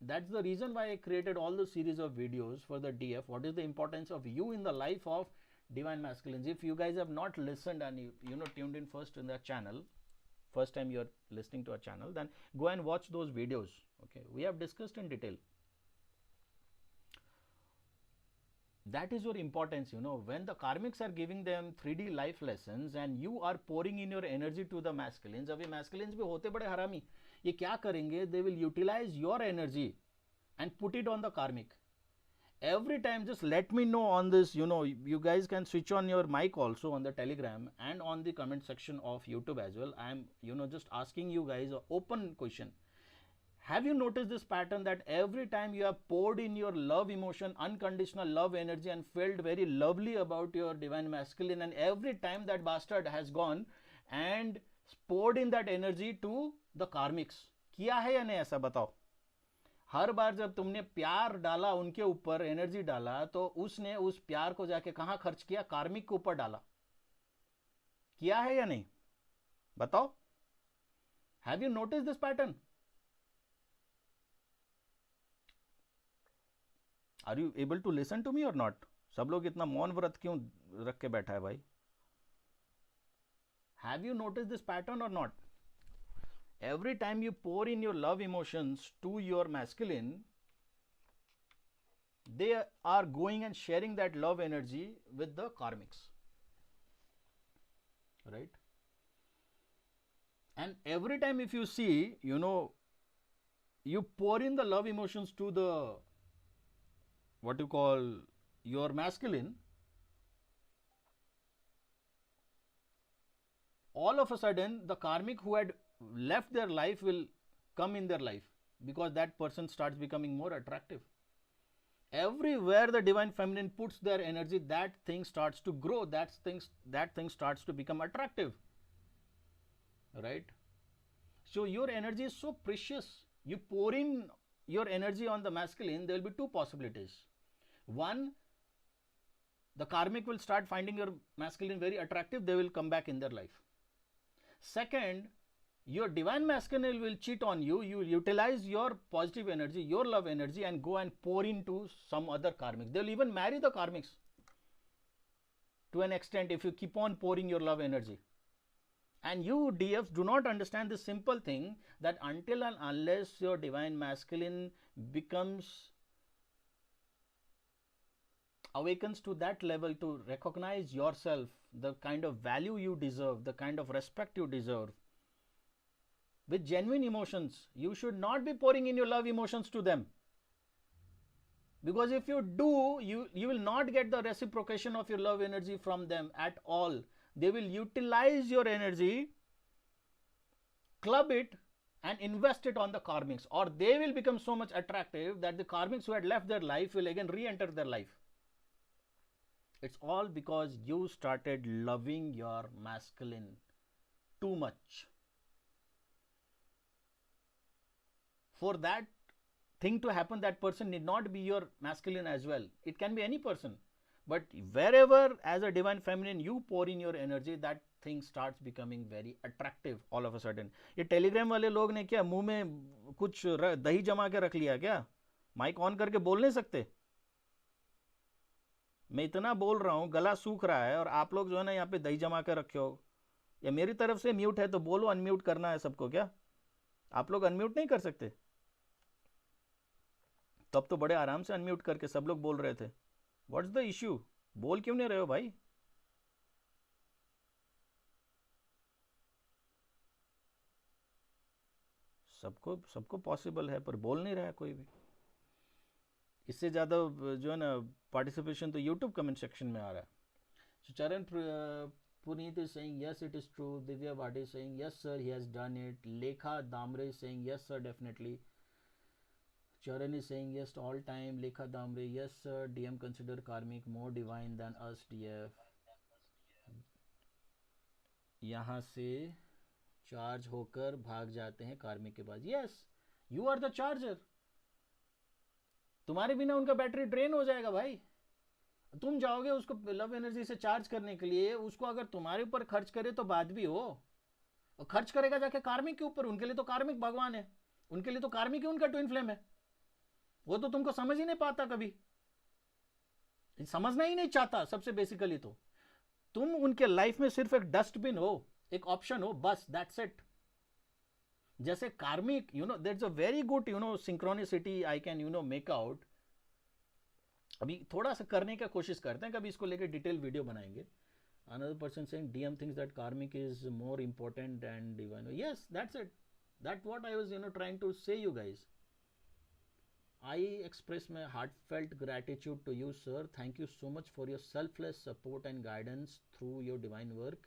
that's the reason why I created all the series of videos for the DF. What is the importance of you in the life of divine masculines? If you guys have not listened and you know tuned in first in the channel, first time you are listening to a channel, then go and watch those videos. Okay, we have discussed in detail. That is your importance, you know. When the karmics are giving them 3D life lessons and you are pouring in your energy to the masculines, अब ये masculines भी होते बड़े हरामी, ये क्या करेंगे? They will utilize your energy and put it on the karmic. Every time, just let me know on this, you know, you guys can switch on your mic also on the Telegram and on the comment section of YouTube as well. I am, you know, just asking you guys an open question. Have you noticed this pattern that every time you have poured in your love emotion, unconditional love energy, and felt very lovely about your divine masculine, and every time that bastard has gone and poured in that energy to the karmics? किया है या नहीं ऐसा बताओ? हर बार जब तुमने प्यार डाला उनके ऊपर, एनर्जी डाला, तो उसने उस प्यार को जाके कहां खर्च किया? कार्मिक के ऊपर डाला। किया है या नहीं बताओ? Have you noticed this pattern? Are you able to listen to me or not? सब लोग इतना मौन व्रत क्यों रख के बैठा है भाई? Have you noticed this pattern or not? Every time you pour in your love emotions to your masculine, they are going and sharing that love energy with the karmics, right? And every time if you see, you know, you pour in the love emotions to the what you call your masculine, all of a sudden the karmic who had left their life will come in their life, because that person starts becoming more attractive. Everywhere the divine feminine puts their energy, that thing starts to grow, that thing starts to become attractive, right? So your energy is so precious. You pour in your energy on the masculine, there will be two possibilities. One, The karmic will start finding your masculine very attractive. They will come back in their life. Second, your divine masculine will cheat on you. You utilize your positive energy, your love energy, and go and pour into some other karmics. They'll even marry the karmics to an extent if you keep on pouring your love energy. And you DFs do not understand this simple thing, that until and unless your divine masculine awakens to that level to recognize yourself, the kind of value you deserve, the kind of respect you deserve, with genuine emotions, you should not be pouring in your love emotions to them. Because if you do, you will not get the reciprocation of your love energy from them at all. They will utilize your energy, club it, and invest it on the karmics, or they will become so much attractive that the karmics who had left their life will again re-enter their life. It's all because you started loving your masculine too much. For that thing to happen, that person need not be your masculine as well. It can be any person. But wherever as a divine feminine you pour in your energy, that thing starts becoming very attractive all of a sudden. ये Telegram वाले लोग ने क्या मुंह में कुछ दही जमा के रख लिया क्या? माइक ऑन करके बोल नहीं सकते? मैं इतना बोल रहा हूँ, गला सूख रहा है, और आप लोग जो है ना यहाँ पे दही जमा के रखे हो, या मेरी तरफ से म्यूट है तो बोलो, अनम्यूट करना है सबको क्या? आप लोग अनम्यूट नहीं कर सकते? तब तो बड़े आराम से अनम्यूट करके सब लोग बोल रहे थे. What's the issue? बोल क्यों नहीं रहे हो भाई? सबको पॉसिबल है, पर बोल नहीं रहा है कोई भी. इससे ज़्यादा जो है ना पार्टिसिपेशन तो यूट्यूब कमेंट सेक्शन में आ रहा है. So Charan Puneet is saying yes, it is true. Divya Bhatt is saying yes sir, he has done it. Lekha Damre is saying yes sir, definitely. Charan is saying yes to all time. Lekha Damre, yes sir. DM consider karmic more divine than us DF. यहाँ से charge होकर भाग जाते हैं karmic के पास. Yes, you are the charger. तुम्हारे बिना उनका बैटरी ड्रेन हो जाएगा भाई. तुम जाओगे उसको लव एनर्जी से चार्ज करने के लिए, उसको अगर तुम्हारे ऊपर खर्च करे तो बात भी हो, और खर्च करेगा जाके कार्मिक के ऊपर. उनके लिए तो कार्मिक भगवान है, उनके लिए तो कार्मिक ही उनका ट्विन फ्लेम है. वो तो तुमको समझ ही नहीं पाता, कभी समझना ही नहीं चाहता. सबसे बेसिकली तो तुम उनके लाइफ में सिर्फ एक डस्टबिन हो, एक ऑप्शन हो, बस. That's it. जैसे कार्मिक, you know, that's a very good, you know, synchronicity I can, you know, make out. अभी थोड़ा सा करने का कोशिश करते हैं, कभी इसको लेकर डिटेल वीडियो बनाएंगे. Another person saying DM thinks that karmic is more important and divine. Yes, that's it. That what I was, you know, trying to say you guys. I express my heartfelt gratitude to you, sir. Thank you so much for your selfless support and guidance through your divine work.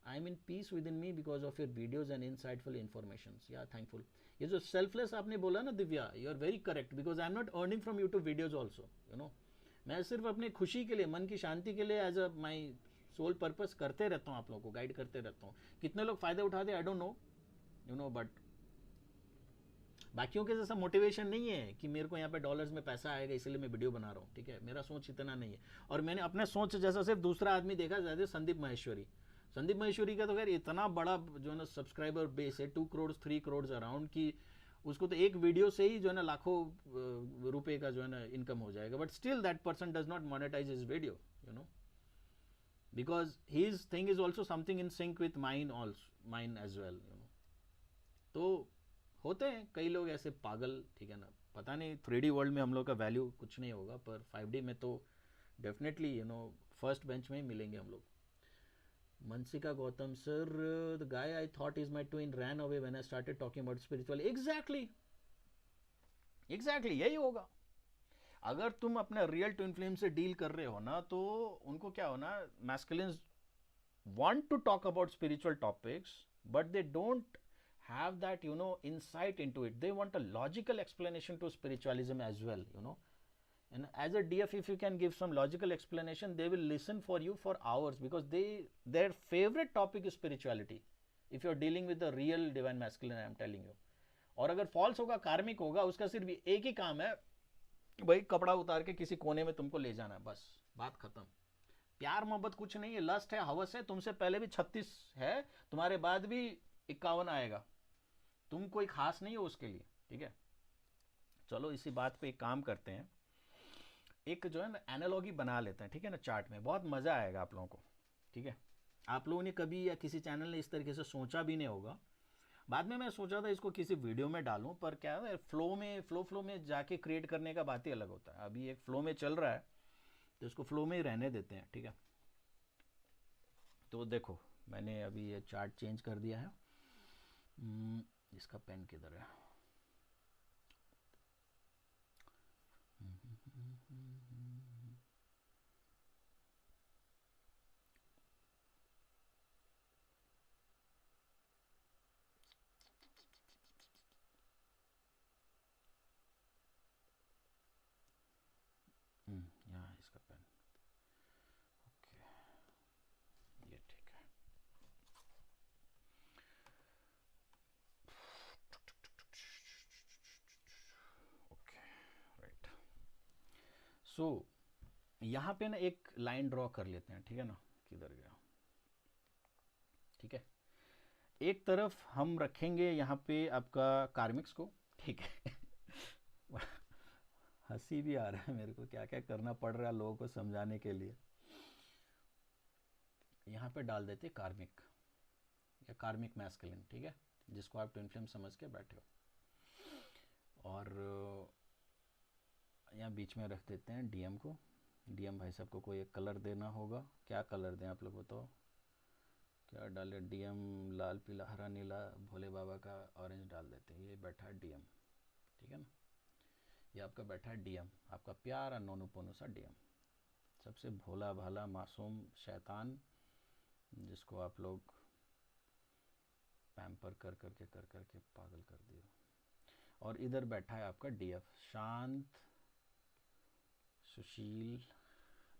I am in peace within me because of your videos and insightful informations. Yeah, thankful. ये जो selfless आपने बोला ना Divya, you are very correct because I am not earning from YouTube videos also. You know, मैं सिर्फ अपनी खुशी के लिए, मन की शांति के लिए as a my soul purpose करते रहता हूँ, आप लोगों को गाइड करते रहता हूँ. कितने लोग फायदे उठाते आई don't no, you know, but बाकियों के जैसा मोटिवेशन नहीं है कि मेरे को यहाँ पे डॉलर्स में पैसा आएगा इसलिए मैं वीडियो बना रहा हूँ. ठीक है, मेरा सोच इतना नहीं है. और मैंने अपने सोच जैसा सिर्फ दूसरा आदमी देखा जाता, संदीप माहेश्वरी. संदीप माहेश्वरी का तो खैर इतना बड़ा जो है ना सब्सक्राइबर बेस है, 2 करोड़ 3 करोड़ अराउंड, की उसको तो एक वीडियो से ही जो है ना लाखों रुपए का जो है ना इनकम हो जाएगा. But still that person does not monetize his video, you know, because his thing is also something in sync with mine as well, you know. तो होते हैं कई लोग ऐसे पागल, ठीक है ना. पता नहीं 3D वर्ल्ड में हम लोग का वैल्यू कुछ नहीं होगा, पर 5D में तो definitely, you know, first bench में ही मिलेंगे हम लोग. Manasika Gautam sir, the guy I thought is my twin ran away when I started talking about spiritual. Exactly यही होगा. अगर तुम अपने रियल ट्विन फ्लेम से डील कर रहे हो ना, तो उनको क्या हो ना, masculines want to talk about spiritual topics but they don't have that, you know, insight into it. They want a logical explanation to spiritualism as well, you know. And as a DF, if you can give some logical explanation, they will listen for you for hours, because their favorite topic is spirituality. If you're dealing with the real divine masculine, I am telling you. और अगर false होगा, कार्मिक होगा, उसका सिर्फ एक ही काम है, भाई कपड़ा उतार के किसी कोने में तुमको ले जाना, बस बात खत्म. प्यार मोहब्बत कुछ नहीं है, लस्ट है, हवस है। तुमसे पहले भी 36 है, तुम्हारे बाद भी 51 आएगा। तुम कोई खास नहीं हो उसके लिए, ठीक है। चलो इसी बात पे एक काम करते हैं, एक जो है ना एनालॉगी बना लेते हैं, ठीक है ना, चार्ट में। बहुत मज़ा आएगा आप लोगों को, ठीक है। आप लोगों ने कभी या किसी चैनल ने इस तरीके से सोचा भी नहीं होगा। बाद में मैं सोचा था इसको किसी वीडियो में डालूं, पर क्या है, फ्लो में जाके क्रिएट करने का बात ही अलग होता है। अभी एक फ्लो में चल रहा है, तो इसको फ्लो में ही रहने देते हैं, ठीक है। तो देखो, मैंने अभी ये चार्ट चेंज कर दिया है। इसका पेन किधर है? यहाँ इसका पेन, ओके, ये ठीक है। Okay, right. सो यहाँ पे ना एक लाइन ड्रॉ कर लेते हैं, ठीक है ना। किधर गया? ठीक है, एक तरफ हम रखेंगे यहाँ पे आपका कार्मिक्स को, ठीक है। हंसी भी आ रहा है मेरे को, क्या क्या करना पड़ रहा है लोगों को समझाने के लिए। यहाँ पे डाल देते कार्मिक या कार्मिक मैस्कुलिन, ठीक है, जिसको आप ट्विन फ्लेम समझ के बैठे हो। और यहाँ बीच में रख देते हैं डीएम को। डीएम भाई साहब को कोई एक कलर देना होगा, क्या कलर दें आप लोग बताओ, क्या डाले? डीएम लाल पीला हरा नीला, भोले बाबा का ऑरेंज डाल देते हैं। ये बैठा है डीएम, ठीक है ना। ये आपका बैठा है डीएम, आपका प्यारा नोनू पोनू सा डीएम, सबसे भोला भाला मासूम शैतान, जिसको आप लोग पैम्पर कर करके पागल कर दिए। और इधर बैठा है आपका डीएफ, शांत सुशील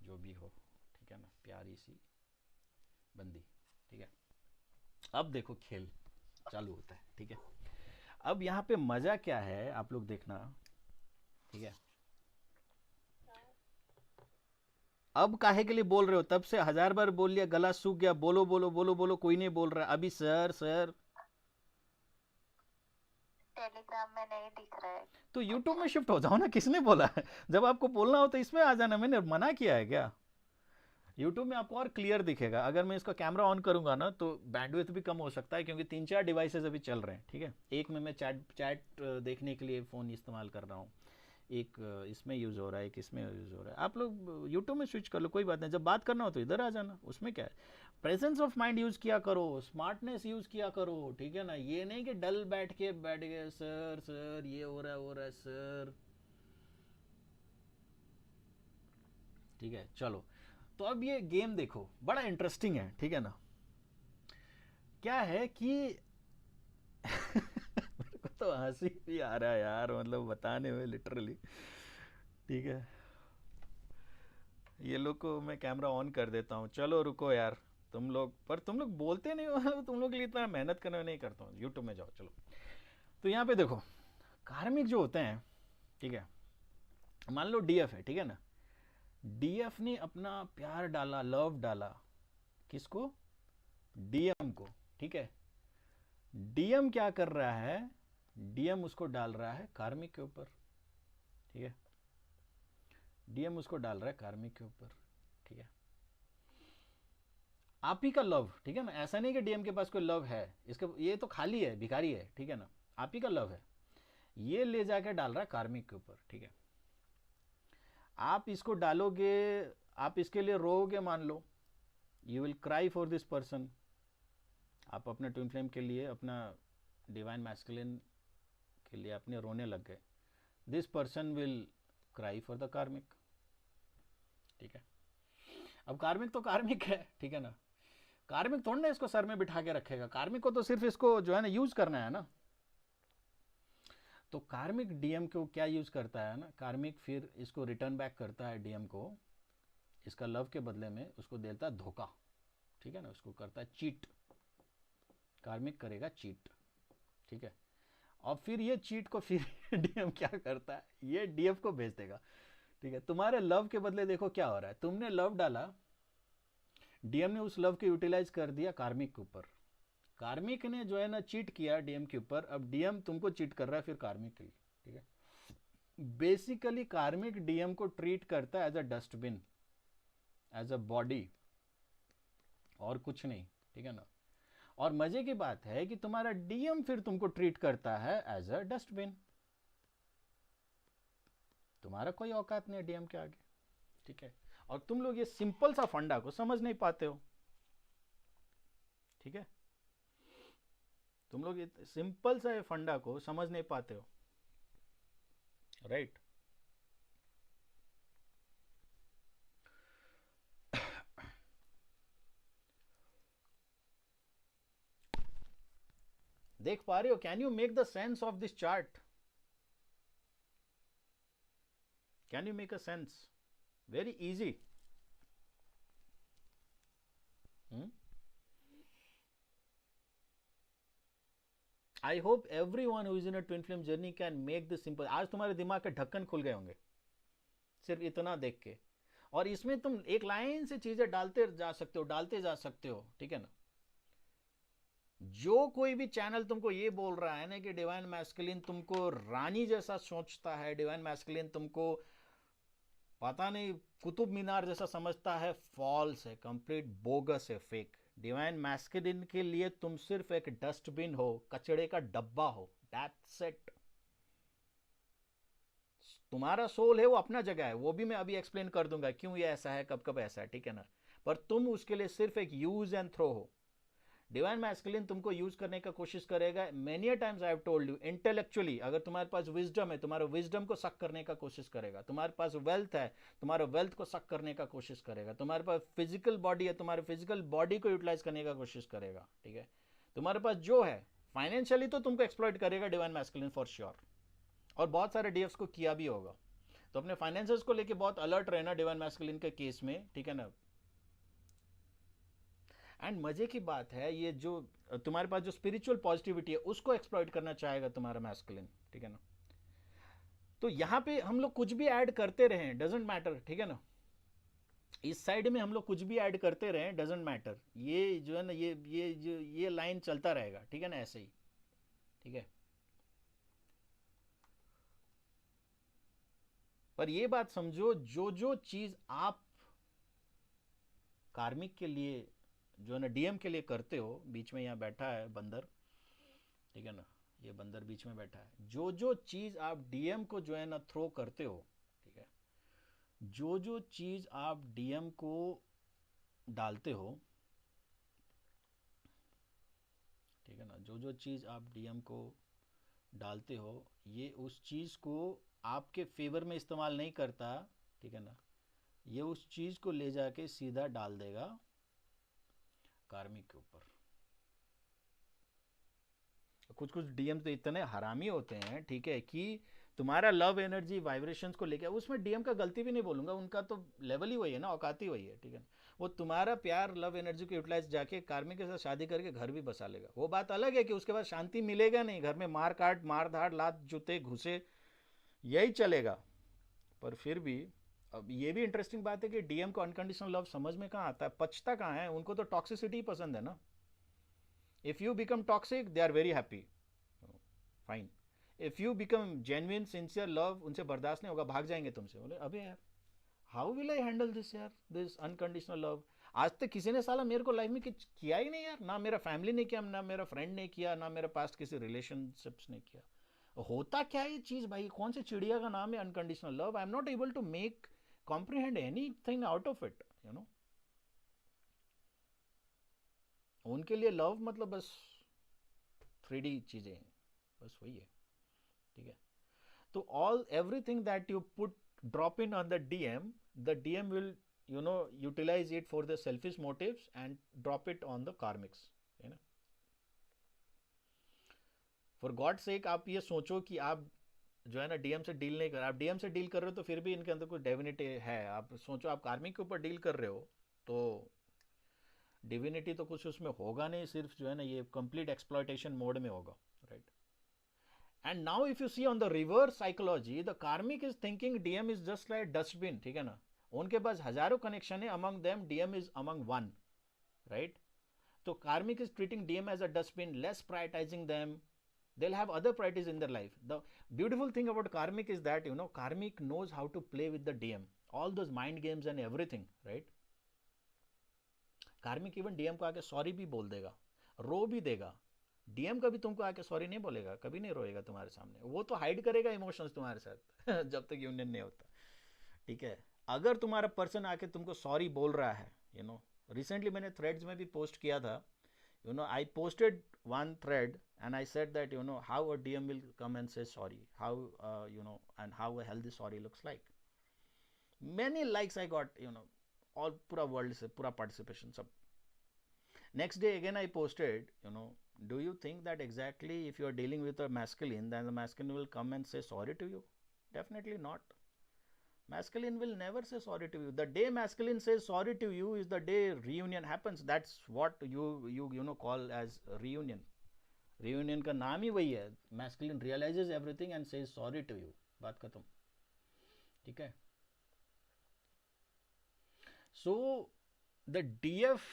जो भी हो, ठीक है ना, प्यारी सी बंदी, ठीक है। अब देखो खेल चालू होता है, ठीक है। अब यहाँ पे मजा क्या है आप लोग देखना, ठीक है। अब काहे के लिए बोल रहे हो? तब से 1000 बार बोल लिया, गला सूख गया, बोलो बोलो बोलो बोलो, कोई नहीं बोल रहा अभी। सर सर टेलीग्राम में नहीं दिख रहा है। तो यूट्यूब में शिफ्ट हो जाओ ना, किसने बोला है? जब आपको बोलना हो तो इसमें आ जाना, मैंने मना किया है क्या? यूट्यूब में आपको और क्लियर दिखेगा। अगर मैं इसका कैमरा ऑन करूंगा ना तो बैंडविड्थ भी कम हो सकता है, क्योंकि 3-4 डिवाइसेस अभी चल रहे हैं, ठीक है। एक में मैं चैट चैट देखने के लिए फ़ोन इस्तेमाल कर रहा हूँ, एक इसमें यूज़ हो रहा है, एक इसमें यूज़ हो रहा है। आप लोग यूट्यूब में स्विच कर लो, कोई बात नहीं। जब बात करना हो तो इधर आ जाना, उसमें क्या है। प्रेजेंस ऑफ माइंड यूज़ किया करो, स्मार्टनेस यूज़ किया करो, ठीक है ना। ये नहीं कि डल बैठ गए, सर सर ये हो रहा है सर, ठीक है। चलो, तो अब ये गेम देखो, बड़ा इंटरेस्टिंग है, ठीक है ना। क्या है कि मेरे को तो हंसी भी आ रहा है यार, मतलब बताने में लिटरली, ठीक है। ये लोग को मैं कैमरा ऑन कर देता हूँ। चलो रुको यार, तुम लोग, पर तुम लोग बोलते नहीं हो। तुम लोग के लिए इतना मेहनत करने में नहीं करता हूँ। यूट्यूब में जाओ, चलो। तो यहाँ पे देखो, कार्मिक जो होते हैं, ठीक है, मान लो डीएफ है, ठीक है ना। डीएफ ने अपना प्यार डाला, लव डाला, किसको? डीएम को, ठीक है। डीएम क्या कर रहा है? डीएम उसको डाल रहा है कार्मिक के ऊपर, ठीक है। डीएम उसको डाल रहा है कार्मिक के ऊपर, ठीक है। आप ही का लव, ठीक है ना। ऐसा नहीं कि डीएम के पास कोई लव है, इसका ये तो खाली है, भिखारी है, ठीक है ना। आप ही का लव है, ये ले जाके डाल रहा है कार्मिक के ऊपर, ठीक है। आप इसको डालोगे, आप इसके लिए रोओगे, मान लो you will cry for this person. आप अपने ट्विन फ्लेम के लिए, अपना डिवाइन मैस्कुलिन के लिए अपने रोने लग गए। This person will cry for the कार्मिक, ठीक है। अब कार्मिक तो कार्मिक है, ठीक है ना। कार्मिक थोड़ा ना इसको सर में बिठा के रखेगा, कार्मिक को तो सिर्फ इसको जो है ना यूज करना है ना। तो कार्मिक डीएम को क्या यूज करता है ना, कार्मिक फिर इसको रिटर्न बैक करता है डीएम को, इसका लव के बदले में उसको देता है धोखा, ठीक है ना। उसको करता है चीट, कार्मिक करेगा चीट, ठीक है। और फिर ये चीट को फिर डीएम क्या करता है, ये डीएफ को भेज देगा, ठीक है। तुम्हारे लव के बदले देखो क्या हो रहा है, तुमने लव डाला, डीएम ने उस लव को यूटिलाइज कर दिया कार्मिक के ऊपर, कार्मिक ने जो है ना चीट किया डीएम के ऊपर, अब डीएम तुमको चीट कर रहा है फिर कार्मिक के लिए, ठीक है। बेसिकली कार्मिक डीएम को ट्रीट करता है as a dustbin, as a body, और कुछ नहीं, ठीक है ना। और मजे की बात है कि तुम्हारा डीएम फिर तुमको ट्रीट करता है एज अ डस्टबिन, तुम्हारा कोई औकात नहीं है डीएम के आगे, ठीक है। और तुम लोग ये सिंपल सा फंडा को समझ नहीं पाते हो, ठीक है। तुम लोग ये सिंपल सा फंडा को समझ नहीं पाते हो, राइट। देख पा रहे हो? Can you make the sense of this chart? Can you make a sense? Very easy. I hope every one who is in a twin flame journey can make this simple. आज तुम्हारे दिमाग के ढक्कन खुल गए होंगे सिर्फ इतना देख के, और इसमें तुम एक लाइन से चीजें डालते जा सकते हो, डालते जा सकते हो, ठीक है ना। जो कोई भी चैनल तुमको ये बोल रहा है ना कि डिवाइन मैस्कुलिन तुमको रानी जैसा सोचता है, डिवाइन मैस्कुलिन तुमको पता नहीं कुतुब मीनार जैसा समझता है, फॉल्स है, कंप्लीट बोगस है, फेक। डिवाइन मैस्कुलिन के लिए तुम सिर्फ एक डस्टबिन हो, कचड़े का डब्बा हो, दैट्स इट। तुम्हारा सोल है वो अपना जगह है, वो भी मैं अभी एक्सप्लेन कर दूंगा क्यों ये ऐसा है, कब कब ऐसा है, ठीक है ना। पर तुम उसके लिए सिर्फ एक यूज एंड थ्रो हो। डिवाइन मैस्कुलिन तुमको यूज करने का कोशिश करेगा, many times I have told you, intellectually. अगर तुम्हारे पास विजडम है, तुम्हारे विजडम को सक करने का कोशिश करेगा। तुम्हारे पास वेल्थ है, तुम्हारे वेल्थ को सक करने का कोशिश करेगा। तुम्हारे पास फिजिकल बॉडी है, तुम्हारे फिजिकल बॉडी को यूटिलाइज करने का कोशिश करेगा, ठीक है। तुम्हारे पास जो है फाइनेंशियली तो तुमको एक्सप्लॉइट करेगा डिवाइन मैस्कुलिन फॉर श्योर, और बहुत सारे डीएफ्स को किया भी होगा। तो अपने फाइनेंसेस को लेके बहुत अलर्ट रहना डिवाइन मैस्कुलिन के केस में, ठीक है ना। एंड मजे की बात है, ये जो तुम्हारे पास जो स्पिरिचुअल पॉजिटिविटी है उसको एक्सप्लॉइट करना चाहेगा तुम्हारा मैस्कुलिन, ठीक है ना। तो यहां पे हम लोग कुछ भी ऐड करते रहे, डजेंट मैटर, ठीक है ना। इस साइड में हम लोग कुछ भी ऐड करते रहे, डजेंट मैटर, ये जो है ना, ये लाइन चलता रहेगा, ठीक है ना, ऐसे ही, ठीक है। पर ये बात समझो, जो जो चीज आप कार्मिक के लिए जो है ना डीएम के लिए करते हो, बीच में यहाँ बैठा है बंदर, ठीक है ना, ये बंदर बीच में बैठा है, जो जो चीज आप डीएम को जो है ना थ्रो करते हो, ठीक है, जो जो चीज आप डीएम को डालते हो, ठीक है ना, जो जो चीज आप डीएम को डालते हो, ये उस चीज को आपके फेवर में इस्तेमाल नहीं करता, ठीक है ना। ये उस चीज को ले जाके सीधा डाल देगा कार्मिक के ऊपर। कुछ कुछ डीएम तो इतने हरामी होते हैं, ठीक है, कि तुम्हारा लव एनर्जी वाइब्रेशंस को लेकर, उसमें डीएम का गलती भी नहीं बोलूंगा, उनका तो लेवल ही वही है ना, औकात ही वही है, ठीक है। वो तुम्हारा प्यार लव एनर्जी को यूटिलाइज जाके कार्मिक के साथ शादी करके घर भी बसा लेगा। वो बात अलग है कि उसके बाद शांति मिलेगा नहीं, घर में मार काट, मार धाड़, लात जूते घुसे, यही चलेगा। पर फिर भी अब ये भी इंटरेस्टिंग बात है कि डीएम को अनकंडीशनल लव समझ में कहाँ आता है, पचता कहाँ है, उनको तो टॉक्सिसिटी पसंद है ना। If you become toxic they are very happy, fine. If you become genuine sincere love, उनसे बर्दाश्त नहीं होगा, भाग जाएंगे तुमसे, बोले अबे यार how will I handle this यार, दिस अनकंडीशनल लव। आज तक किसी ने साला मेरे को लाइफ में कुछ किया ही नहीं यार, ना मेरा फैमिली ने किया, ना मेरा फ्रेंड ने किया, ना मेरा पास्ट किसी रिलेशनशिप्स ने किया। होता क्या है ये चीज भाई, कौन सी चिड़िया का नाम है unconditional love? I am not able to make comprehend anything out of it, you know. उनके लिए लव मतलब बस 3D चीजें हैं, बस वही है, ठीक है। तो all everything that you put drop in on the DM will utilize it for the selfish motives and drop it on the karmics, है ना। फॉर गॉड सेक आप ये सोचो कि आप जो है ना डीएम से डील नहीं कर, आप डीएम से डील कर रहे हो तो फिर भी इनके अंदर कुछ डिविनिटी है। आप सोचो आप कार्मिक के ऊपर डील कर रहे हो तो डिविनिटी तो कुछ उसमें होगा नहीं, सिर्फ जो है ना ये कंप्लीट एक्सप्लॉयटेशन मोड में होगा, right. And now if you see on the reverse psychology, the karmic is thinking DM is just like dustbin, ठीक है ना। उनके पास हजारों कनेक्शन है, among them DM is among one, right? So karmic is treating DM as a dustbin, less prioritizing them. They'll have other priorities in their life. The beautiful thing about karmic is that karmic knows how to play with the DM, all those mind games and everything, right? कार्मिक even DM को आके sorry भी बोल देगा, रो भी देगा. DM कभी तुमको आके सॉरी नहीं बोलेगा, कभी नहीं रोएगा तुम्हारे सामने, वो तो हाइड करेगा इमोशंस तुम्हारे साथ जब तक यूनियन नहीं होता. ठीक है, अगर तुम्हारा पर्सन आके तुमको सॉरी बोल रहा है, रिसेंटली मैंने थ्रेड्स में भी पोस्ट किया था, I posted one thread and I said that how a DM will come and say sorry, how and how a healthy sorry looks like. Many likes I got, all pura world se pura participation sab. Next day again I posted, do you think that exactly if you are dealing with a masculine, then the masculine will come and say sorry to you? Definitely not. Masculine will never say sorry to you. The day masculine says sorry to you is the day reunion happens. That's what you call as reunion. Reunion का नाम ही वही है. Masculine realizes everything and says sorry to you. बात खत्म. ठीक है. So the DF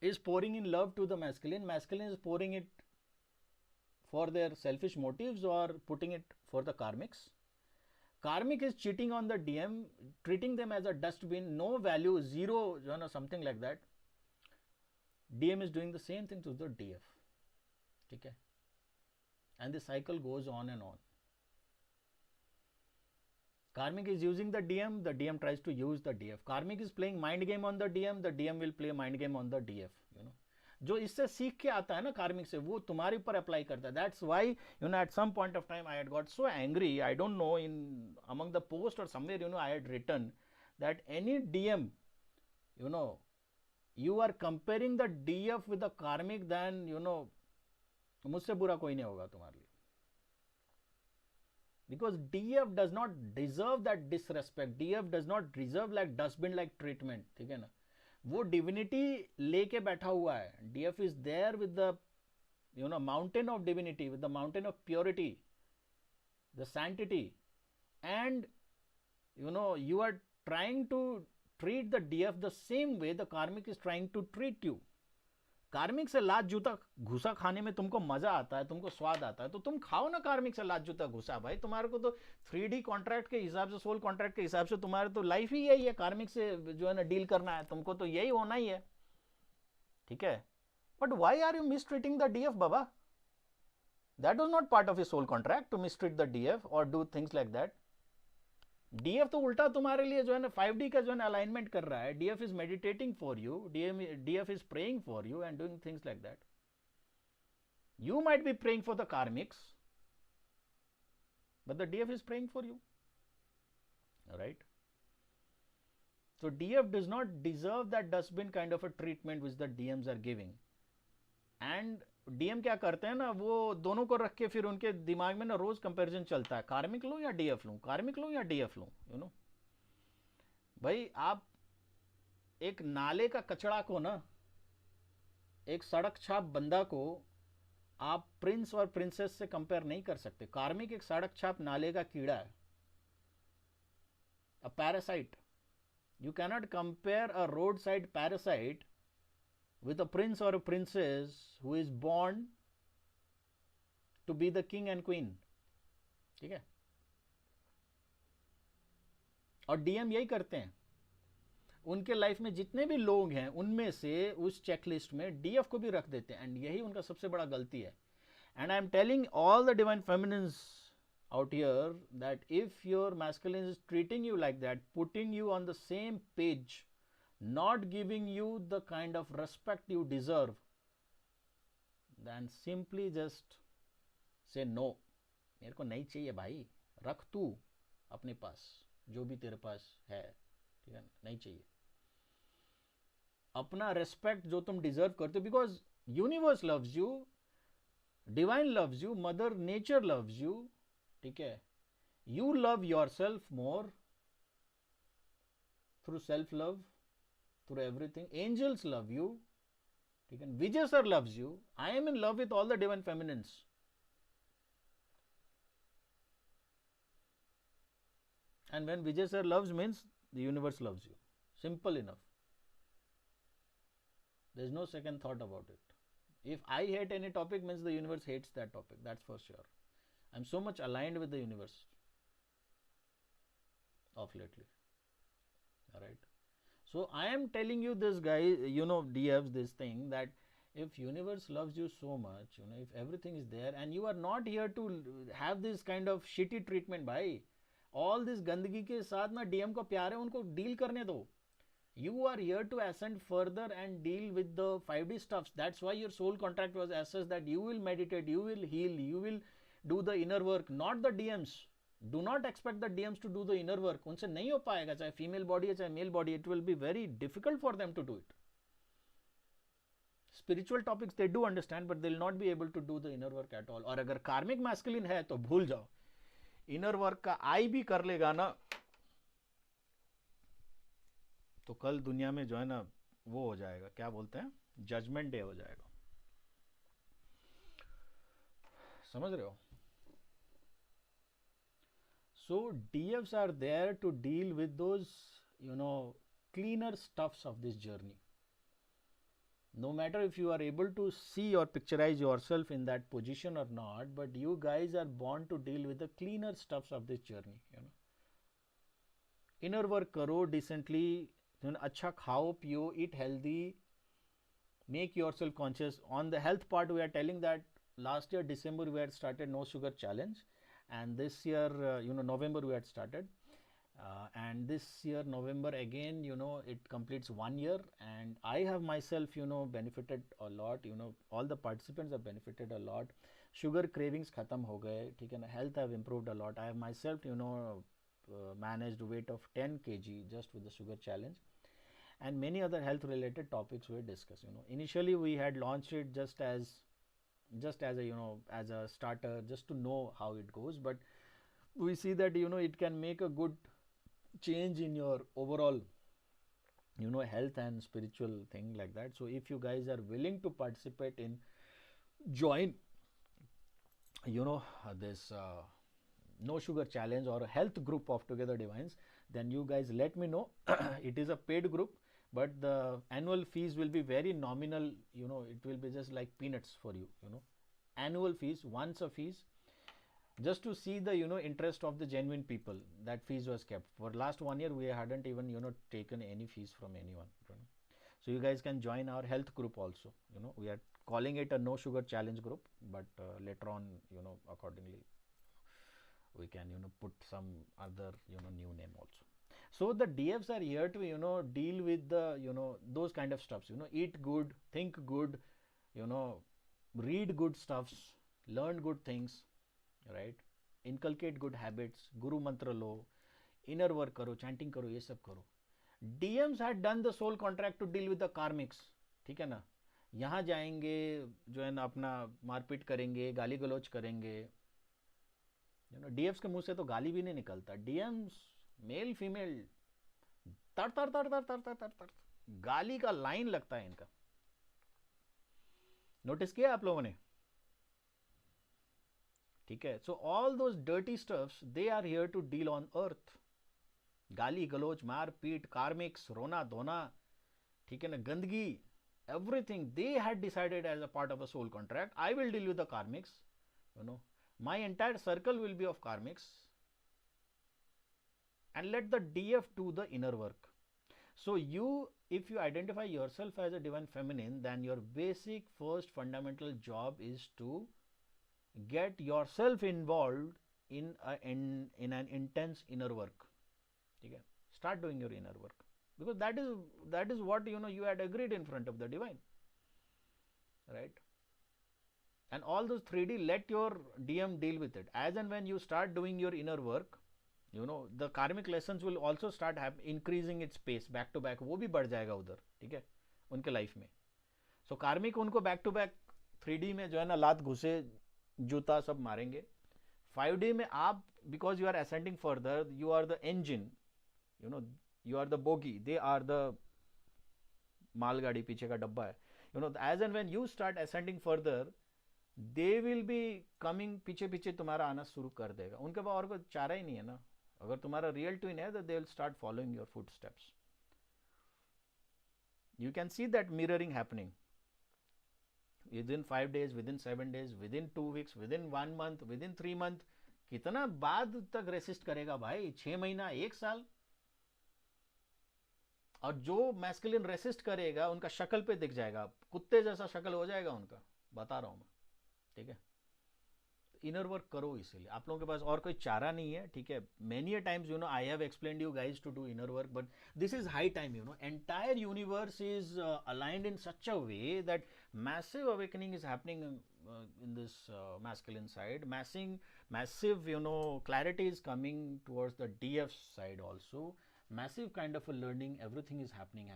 is pouring in love to the masculine. Masculine is pouring it for their selfish motives or putting it for the karmics. Karmic is cheating on the DM, treating them as a dustbin, no value, zero, something like that. DM is doing the same thing to the DF. Okay? And the cycle goes on and on. Karmic is using the DM tries to use the DF. Karmic is playing mind game on the DM will play mind game on the DF. जो इससे सीख के आता है ना कार्मिक से, वो तुम्हारे ऊपर अप्लाई करता है. That's why at some point of time I had got so angry. I don't know, in among the post और somewhere I had written that any DM you are comparing the DF with the karmic, then मुझसे बुरा कोई नहीं होगा तुम्हारे लिए. Because DF does not deserve that disrespect. DF does not deserve like dustbin like treatment. ठीक है ना, वो डिविनिटी लेके बैठा हुआ है. DF is there with the mountain of divinity, with the mountain of purity, the sanctity, and you are trying to treat the DF the same way the karmic is trying to treat you. कार्मिक से लात जूता घुसा खाने में तुमको मजा आता है, तुमको स्वाद आता है, तो तुम खाओ ना कार्मिक से लात जूता घुसा. भाई तुम्हारे को तो 3D कॉन्ट्रैक्ट के हिसाब से, सोल कॉन्ट्रैक्ट के हिसाब से तुम्हारे तो लाइफ ही यही है, कार्मिक से जो है ना डील करना है, तुमको तो यही होना ही है. ठीक है, but why are you mistreating the DF बाबा? That was not part of a soul contract to mistreat the DF और do things like that. DF तो उल्टा तुम्हारे लिए जो है ना 5D का जो है ना अलाइनमेंट कर रहा है. DF is meditating for you, DF is praying for you and doing things like that. You might be praying for the karmics, but the DF is praying for you. Alright? So DF does not deserve that dustbin kind of a treatment which the DMs are giving. And DM क्या करते हैं ना, वो दोनों को रख के फिर उनके दिमाग में ना रोज कंपैरिजन चलता है, कार्मिक लूं या डीएफ लूं, कार्मिक लूं या डीएफ लूं. भाई आप एक नाले का कचड़ा को ना, एक सड़क छाप बंदा को आप प्रिंस और प्रिंसेस से कंपेयर नहीं कर सकते. कार्मिक एक सड़क छाप नाले का कीड़ा है, a parasite. You cannot compare a road side parasite with a prince or a princess who is born to be the king and queen. ठीक है, और डीएम यही करते हैं. उनके लाइफ में जितने भी लोग हैं उनमें से उस चेकलिस्ट में डीएफ को भी रख देते हैं, एंड यही उनका सबसे बड़ा गलती है. And I am telling all the divine feminines out here that if your masculine is treating you like that, putting you on the same page, not giving you the kind of respect you deserve, then simply just say no. मेरे को नहीं चाहिए भाई, रख तू अपने पास जो भी तेरे पास है. ठीक है, नहीं चाहिए. अपना रेस्पेक्ट जो तुम डिजर्व करते हो, because universe loves you, divine loves you, mother nature loves you. ठीक है, you love your self more through self love, through everything. Angels love you. Vijay sir loves you. I am in love with all the divine feminines. And when Vijay sir loves means the universe loves you. Simple enough. There's no second thought about it. If I hate any topic, means the universe hates that topic. That's for sure. I'm so much aligned with the universe of lately. All right. So I am telling you this, guy, DFs, this thing, that if universe loves you so much, if everything is there, and you are not here to have this kind of shitty treatment, bhai. All this गंदगी के साथ ना DM को प्यार है, उनको deal करने दो. You are here to ascend further and deal with the 5D stuffs. That's why your soul contract was assessed, that you will meditate, you will heal, you will do the inner work, not the DMs. Do not expect the DMs to do the inner work. उनसे नहीं हो पाएगा, चाहे female body है चाहे male body. It will be very difficult for them to do it. Spiritual topics they do understand, but they'll not be able to do the inner work at all. और अगर कार्मिक masculine है तो भूल जाओ, inner work का आई भी कर लेगा ना, तो कल दुनिया में जो है ना वो हो जाएगा, क्या बोलते हैं, जजमेंट डे हो जाएगा. समझ रहे हो? So DFs are there to deal with those, cleaner stuffs of this journey. No matter if you are able to see or picturize yourself in that position or not, but you guys are born to deal with the cleaner stuffs of this journey. Inner work करो decently, अच्छा खाओ पियो, eat healthy, make yourself conscious. On the health part, we are telling that last year December we had started no sugar challenge, and this year November we had started, and this year November again, it completes 1 year, and I have myself benefited a lot. All the participants have benefited a lot. Sugar cravings khatam ho gaye, theek hai na, health have improved a lot. I have myself managed weight of 10 kg just with the sugar challenge, and many other health related topics were discussed. Initially we had launched it just as a as a starter, just to know how it goes, but we see that it can make a good change in your overall health and spiritual thing like that. So if you guys are willing to participate in, join this no sugar challenge or a health group of Together Divines, then you guys let me know. It is a paid group, but the annual fees will be very nominal. It will be just like peanuts for you. Annual fees, once a fees, just to see the interest of the genuine people. That fees was kept for last 1 year. We hadn't even taken any fees from anyone. So you guys can join our health group also. We are calling it a no sugar challenge group, but later on accordingly we can put some other new name also. So the DFs are here to deal with the those kind of stuffs. Eat good, think good, read good stuffs, learn good things, right? Inculcate good habits, guru mantra low, inner work करो, chanting करो, ये सब करो. DMs had done the soul contract to deal with the karmics. ठीक है ना? यहाँ जाएंगे जो है ना अपना मारपीट करेंगे, गाली गलौज करेंगे. DFs के मुंह से तो गाली भी नहीं निकलता. DMs मेल फीमेल तर तर तर तर तर तर तर तर गाली का लाइन लगता है इनका. नोटिस किया आप लोगों ने? ठीक है. So all those dirty stuffs they are here to deal on earth. गाली गलोच, मार पीट, कार्मिक्स, रोना धोना, ठीक है ना, गंदगी, everything they had decided as a part of a soul contract. I will deal with the karmics. My entire circle will be of karmics, and let the DF do the inner work. So if you identify yourself as a divine feminine, then your basic first fundamental job is to get yourself involved in an intense inner work. Okay? Start doing your inner work, because that is what you had agreed in front of the divine, right? And all those 3D, let your DM deal with it. As and when you start doing your inner work, the karmic lessons will also start increasing its pace back to back. वो भी बढ़ जाएगा उधर, ठीक है, उनके life में. So कार्मिक उनको back to back 3D में जो है ना लात घुसे जूता सब मारेंगे. 5D में आप, because you are ascending further, you are the engine, you are the bogie, they are the मालगाड़ी, पीछे का डब्बा है. As and when you start ascending further, they will be coming, पीछे पीछे तुम्हारा आना शुरू कर देगा. उनके पास और कोई चारा ही नहीं है ना. अगर तुम्हारा रियल ट्विन है तो they will start following your footsteps. You can see that mirroring happening within 5 days, within 7 days, within 2 weeks, within 1 month, within 3 month. कितना बाद तक रेसिस्ट करेगा भाई? 6 महीना, 1 साल. और जो मैस्कुलिन रेसिस्ट करेगा उनका शक्ल पे दिख जाएगा, कुत्ते जैसा शक्ल हो जाएगा उनका, बता रहा हूं मैं. ठीक है, इनर वर्क करो, इसीलिए आप लोगों के पास और कोई चारा नहीं है. ठीक है, many a times I have explained you guys to do inner work, but this is high time. Entire universe is aligned in such a way that massive awakening is happening in this masculine side. Massive clarity is coming towards the DF side also. Massive kind of a learning, everything is happening,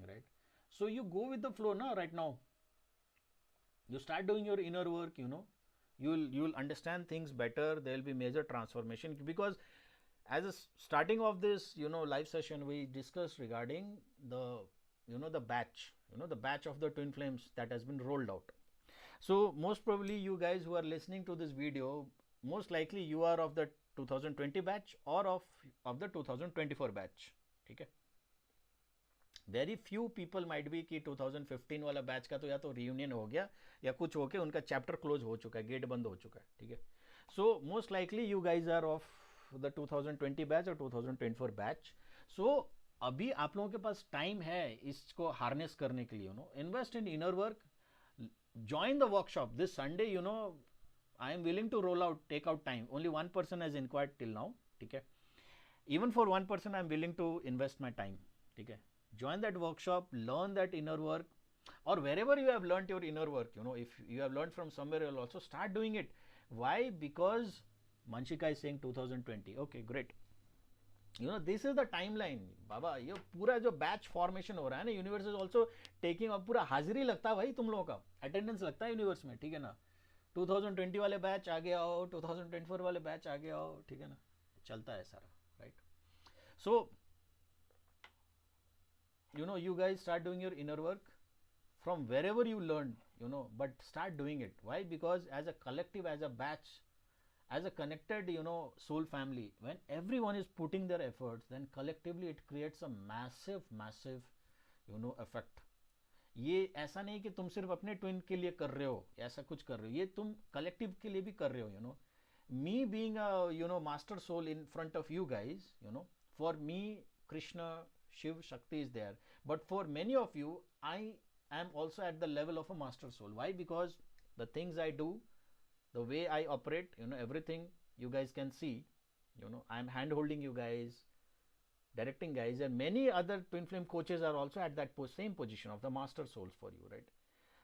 right? So you go with the flow now. Right now you start doing your inner work. You'll understand things better. There will be major transformation, because as a starting of this live session, we discussed regarding the the batch, the batch of the Twinflames that has been rolled out. So most probably you guys who are listening to this video, most likely you are of the 2020 batch or of the 2024 batch. ठीक है, very few people might be कि 2015 वाला batch का तो या तो reunion हो गया या कुछ होके उनका चैप्टर क्लोज हो चुका है, गेट बंद हो चुका है. ठीक है, so most likely you guys are of the 2020 batch और 2024 बैच. सो अभी आप लोगों के पास टाइम है इसको हार्नेस करने के लिए. Invest in inner work, join the workshop this Sunday. I am willing to roll out, take out time. Only one person has inquired till now. Okay, even for one person I am willing to invest my time. Okay, join that workshop, learn that inner work, or wherever you have learned your inner work, if you have learned from somewhere, you'll also start doing it. Why? Because Manshika is saying 2020. Okay, great. This is the timeline बाबा. ये पूरा जो batch formation हो रहा है ना, universe is also taking up. पूरा हाजिरी लगता है भाई, तुम लोगों का अटेंडेंस लगता है यूनिवर्स में. ठीक है ना, 2020 वाले बैच आगे आओ, 2024 वाले बैच आगे आओ. ठीक है ना, चलता है सारा, right? So you guys start doing your inner work from wherever you learned, but start doing it. Why? Because as a collective, as a batch, as a connected soul family, when everyone is putting their efforts, then collectively it creates a massive effect. ये ऐसा नहीं कि तुम सिर्फ अपने twin के लिए कर रहे हो, ऐसा कुछ कर रहे हो, ये तुम कलेक्टिव के लिए भी कर रहे हो. Me being a master soul in front of you guys, for me Krishna, Shiv, Shakti is there, but for many of you I am also at the level of a master soul. Why? Because the things I do, the way I operate, everything you guys can see, I'm hand holding you guys, directing guys, and many other twin flame coaches are also at that same position of the master souls for you, right?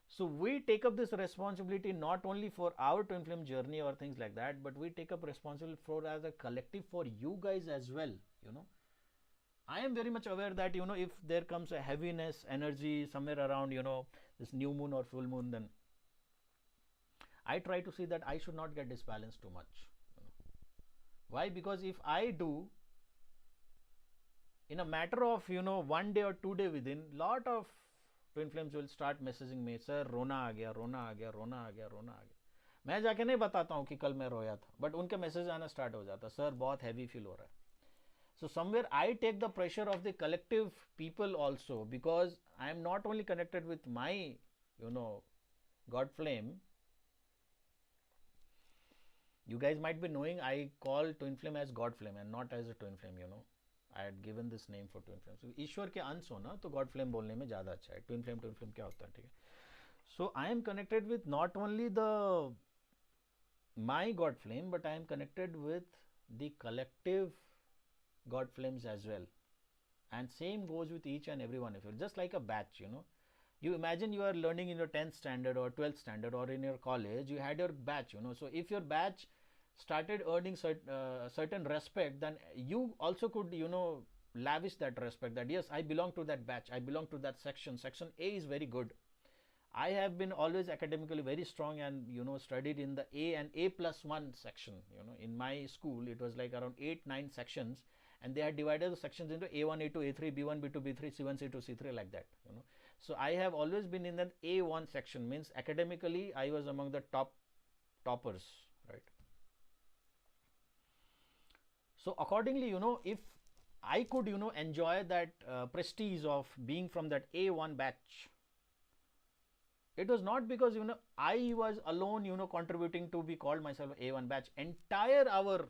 So we take up this responsibility not only for our twin flame journey or things like that, but we take up responsibility for as a collective for you guys as well. I am very much aware that if there comes a heaviness energy somewhere around this new moon or full moon, then I try to see that I should not get disbalanced too much. Why? Because if I do, in a matter of 1 day or 2 day within, lot of twin flames will start messaging me, sir रोना आ गया, रोना आ गया, रोना आ गया, रोना आ गया. मैं जाके नहीं बताता हूँ कि कल मैं रोया था, बट उनके मैसेज आना स्टार्ट हो जाता, सर बहुत हैवी फील हो रहा है. So somewhere I take the pressure of the collective people also, because I am not only connected with my God flame. You guys might be knowing I call twin flame as God flame and not as a twin flame. I had given this name for twin flame. So ईश्वर के अंश हो ना, तो God flame बोलने में ज़्यादा अच्छा है. Twin flame क्या होता है? ठीक है. So I am connected with not only my God flame, but I am connected with the collective God flames as well. And same goes with each and every one of you. Just like a batch, You imagine you are learning in your 10th standard or 12th standard or in your college, you had your batch, So if your batch started earning certain respect, then you also could, lavish that respect, that yes, I belong to that batch, I belong to that section. Section A is very good. I have been always academically very strong and, studied in the A and A+1 section. In my school, it was like around 8-9 sections, and they had divided the sections into A1, A2, A3, B1, B2, B3, C1, C2, C3, like that, So I have always been in that A1 section, means academically I was among the toppers, right? So accordingly, if I could, enjoy that prestige of being from that A1 batch. It was not because, I was alone, contributing to be called myself A1 batch. Entire our,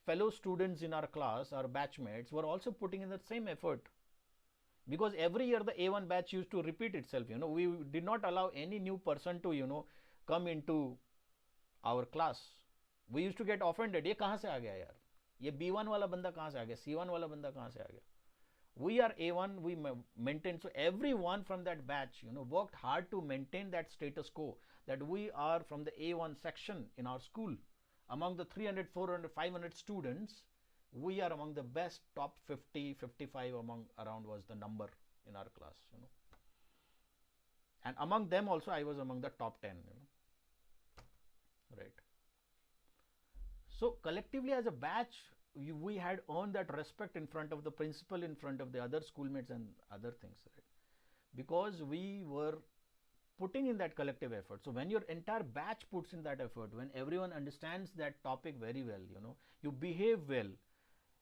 fellow students in our class, our batchmates, were also putting in the same effort. Because every year the A1 batch used to repeat itself. We did not allow any new person to, come into our class. We used to get offended. ये कहाँ से आ गया यार? ये B1 वाला बंदा कहाँ से आ गया? C1 वाला बंदा कहाँ से आ गया? We are A1, we maintain. So everyone from that batch, worked hard to maintain that status quo, that we are from the A1 section in our school. Among the 300, 400, 500 students, we are among the best, top 50, 55 among around was the number in our class, And among them also, I was among the top 10, Right. So collectively as a batch, we had earned that respect in front of the principal, in front of the other schoolmates and other things, right? Because we were putting in that collective effort. So when your entire batch puts in that effort, when everyone understands that topic very well, you behave well,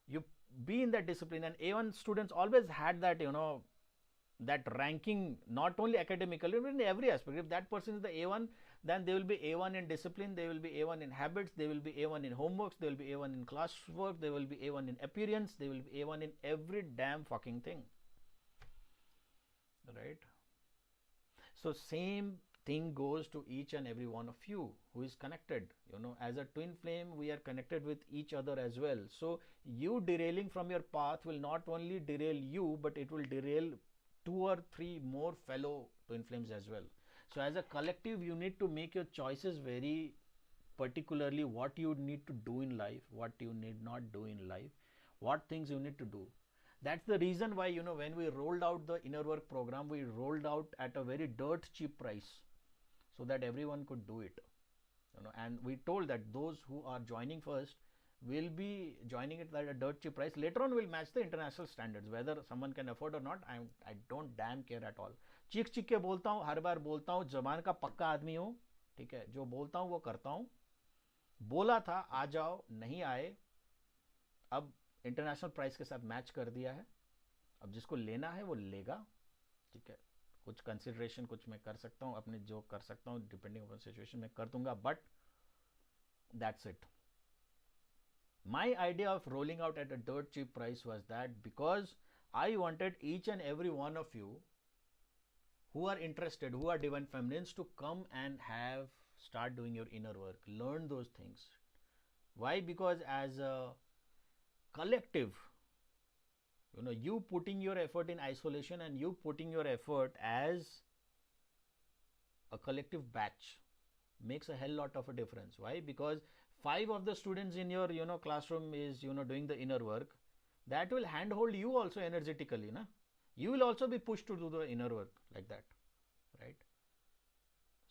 you be in that discipline. And A1 students always had that, that ranking, not only academically, but in every aspect. If that person is the A1, then they will be A1 in discipline, they will be A1 in habits, they will be A1 in homeworks, they will be A1 in classwork, they will be A1 in appearance, they will be A1 in every damn fucking thing. Right? So same thing goes to each and every one of you who is connected. As a twin flame, we are connected with each other as well. So you derailing from your path will not only derail you, but it will derail 2 or 3 more fellow twin flames as well. So as a collective, you need to make your choices very particularly, what you need to do in life, what you need not do in life, what things you need to do. That's the reason why, when we rolled out the inner work program, we rolled out at a very dirt cheap price so that everyone could do it. And we told that those who are joining first will be joining it at a dirt cheap price. Later on, we'll match the international standards. Whether someone can afford or not, I don't damn care at all. चीख चीख के बोलता हूँ, हर बार बोलता हूँ, जबान का पक्का आदमी हूँ, ठीक है, जो बोलता हूँ वो करता हूँ. बोला था आ जाओ, नहीं आए, अब इंटरनेशनल प्राइस के साथ मैच कर दिया है. अब जिसको लेना है वो लेगा, ठीक है. कुछ कंसिडरेशन कुछ मैं कर सकता हूँ, अपने जो कर सकता हूँ डिपेंडिंग ऑन सिचुएशन में कर दूंगा, but that's it. My idea of rolling out at a dirt cheap price was that because I wanted each and every one of you who are interested, who are divine feminines, to come and start doing your inner work, learn those things. Why? Because as a collective, you putting your effort in isolation and you putting your effort as a collective batch makes a hell lot of a difference. Why? Because 5 of the students in your classroom is doing the inner work, that will handhold you also energetically, na? You will also be pushed to do the inner work like that, right?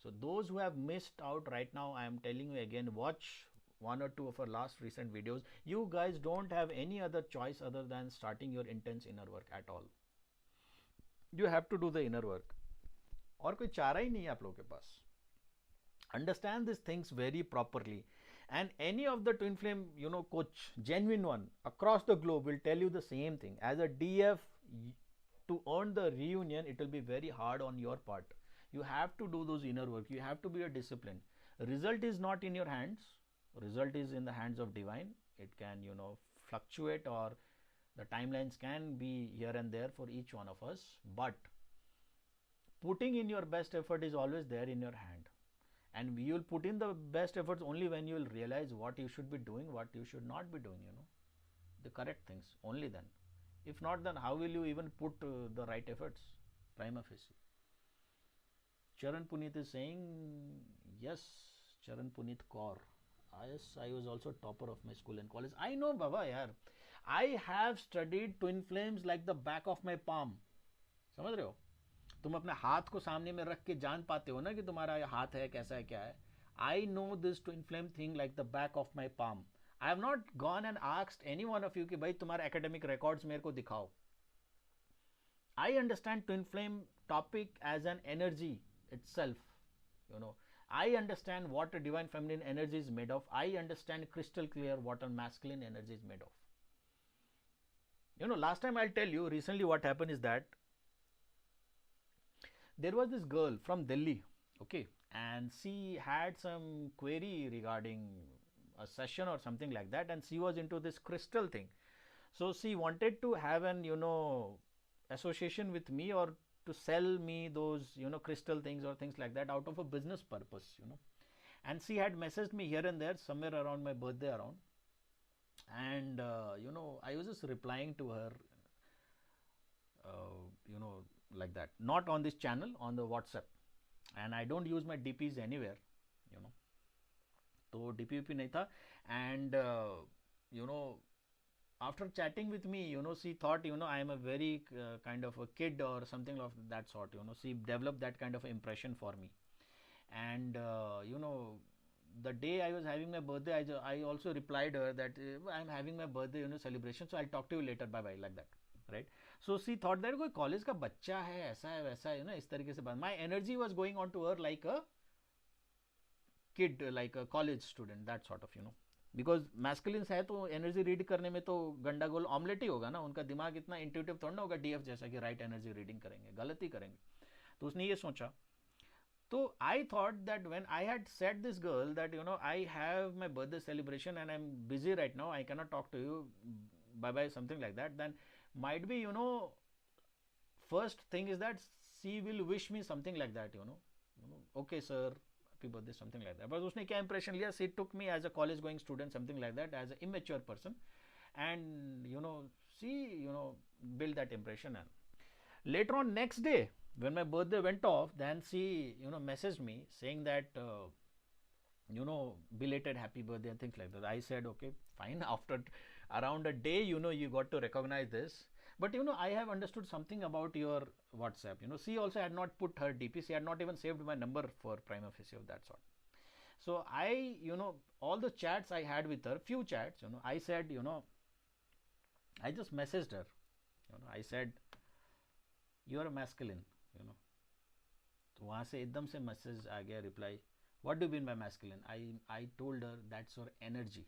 So those who have missed out right now, I am telling you again, watch 1 or 2 of our last recent videos. You guys don't have any other choice other than starting your intense inner work at all. You have to do the inner work. और कोई चारा ही नहीं है आप लोगों के पास. Understand these things very properly. And any of the twin flame, coach, genuine one across the globe will tell you the same thing. As a DF, to earn the reunion, it will be very hard on your part. You have to do those inner work. You have to be a discipline. Result is not in your hands. Result is in the hands of divine. It can, fluctuate, or the timelines can be here and there for each one of us. But putting in your best effort is always there in your hand. And you will put in the best efforts only when you will realize what you should be doing, what you should not be doing, the correct things, only then. If not, then how will you even put the right efforts? Prima facie. Charan Puneet is saying, yes, Charan Puneet Kaur. Yes, I was also topper of my school and college. I know, Baba, yaar. I have studied twin flames like the back of my palm. समझ रहे हो? तुम अपने हाथ को सामने में रख के जान पाते हो ना कि तुम्हारा हाथ है, कैसा है, क्या है. I know this twin flame thing like the back of my palm. I have not gone and asked any one of you कि भाई तुम्हारा academic records मेरे को दिखाओ. I understand twin flame topic as an energy itself. I understand what a divine feminine energy is made of. I understand crystal clear what a masculine energy is made of. Last time I'll tell you, recently what happened is that there was this girl from Delhi, okay, and she had some query regarding a session or something like that, and she was into this crystal thing. So she wanted to have an association with me, or to sell me those crystal things or things like that out of a business purpose. And she had messaged me here and there somewhere around my birthday around, and I was just replying to her, uh, you know like that, not on this channel, on the WhatsApp. And I don't use my DPs anywhere, you know तो DP भी नहीं था. And you know after chatting with me, she thought, I am a very kind of a kid or something of that sort. She developed that kind of impression for me. And the day I was having my birthday, I also replied her that I'm having my birthday celebration, so I'll talk to you later, bye bye, like that, right? So she thought that कोई college का बच्चा है, ऐसा है वैसा है, इस तरीके से बात. My energy was going on to her like a kid, like a college student, that sort of, because masculines है तो एनर्जी रीड करने में तो गंडागोल ऑमलेट ही होगा ना. उनका दिमाग इतना इंट्यूटिव थोड़ा ना होगा डीएफ जैसा कि राइट एनर्जी रीडिंग करेंगे, गलत ही करेंगे. तो उसने ये सोचा. तो I thought that when I had said this girl that I have my birthday celebration and I am busy right now, I can not talk to you, bye bye, something like that, then might be first thing is that she will wish me something like that, okay sir, happy birthday, something like that. But उसने क्या impression लिया, she took me as a college going student, something like that, as an immature person. And she built that impression. And later on, next day when my birthday went off, then she messaged me saying that belated happy birthday and things like that. I said okay, fine. After around a day, you got to recognize this. But I have understood something about your WhatsApp. She also had not put her DP. She had not even saved my number for prima facie of that sort. So I, all the chats I had with her, few chats, I said, I just messaged her. I said, you are a masculine. तो वहाँ से एकदम से message आ गया, reply, what do you mean by masculine? I told her that's your energy.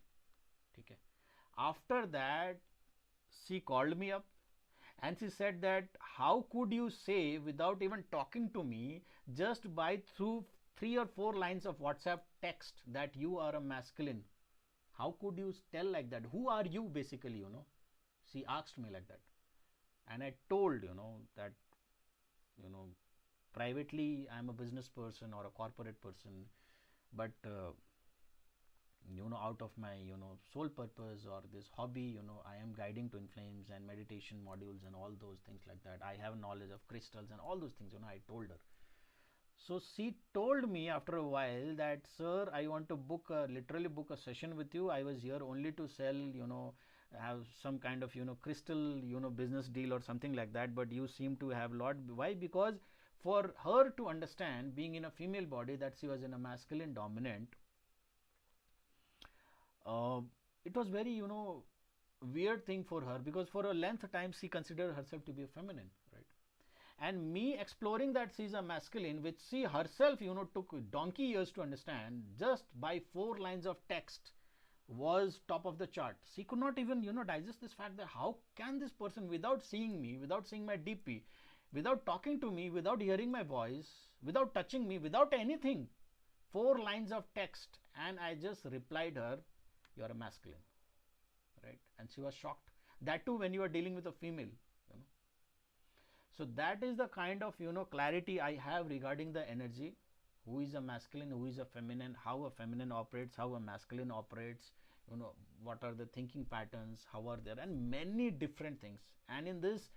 ठीक है. After that, she called me up. And she said that how could you say without even talking to me, just by through 3 or 4 lines of WhatsApp text, that you are a masculine? How could you tell like that? Who are you basically, She asked me like that. And I told, that, privately I'm a business person or a corporate person, but out of my sole purpose or this hobby, I am guiding Twinflames and meditation modules and all those things like that. I have knowledge of crystals and all those things, I told her. So she told me after a while that, sir, I want to literally book a session with you. I was here only to sell, have some kind of crystal business deal or something like that, but you seem to have lot. Why? Because for her to understand, being in a female body, that she was in a masculine dominant, it was very weird thing for her, because for a length of time she considered herself to be a feminine, right? And me exploring that she's a masculine, which she herself took donkey years to understand, just by 4 lines of text was top of the chart. She could not even digest this fact that how can this person, without seeing me, without seeing my DP, without talking to me, without hearing my voice, without touching me, without anything, 4 lines of text, and I just replied her, you are a masculine, right? And she was shocked. That too when you are dealing with a female, So that is the kind of clarity I have regarding the energy. Who is a masculine, who is a feminine, how a feminine operates, how a masculine operates, what are the thinking patterns, how are there, and many different things. And in this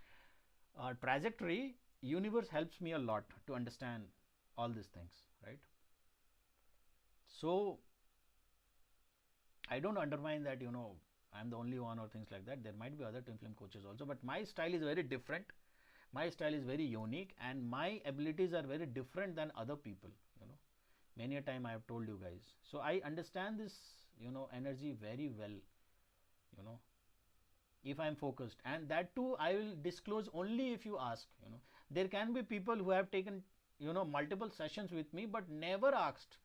trajectory, universe helps me a lot to understand all these things, right? So I don't undermine that I'm the only one or things like that. There might be other twin flame coaches also, but my style is very different. My style is very unique, and my abilities are very different than other people. Many a time I have told you guys. So I understand this energy very well. If I'm focused, and that too I will disclose only if you ask. There can be people who have taken multiple sessions with me, but never asked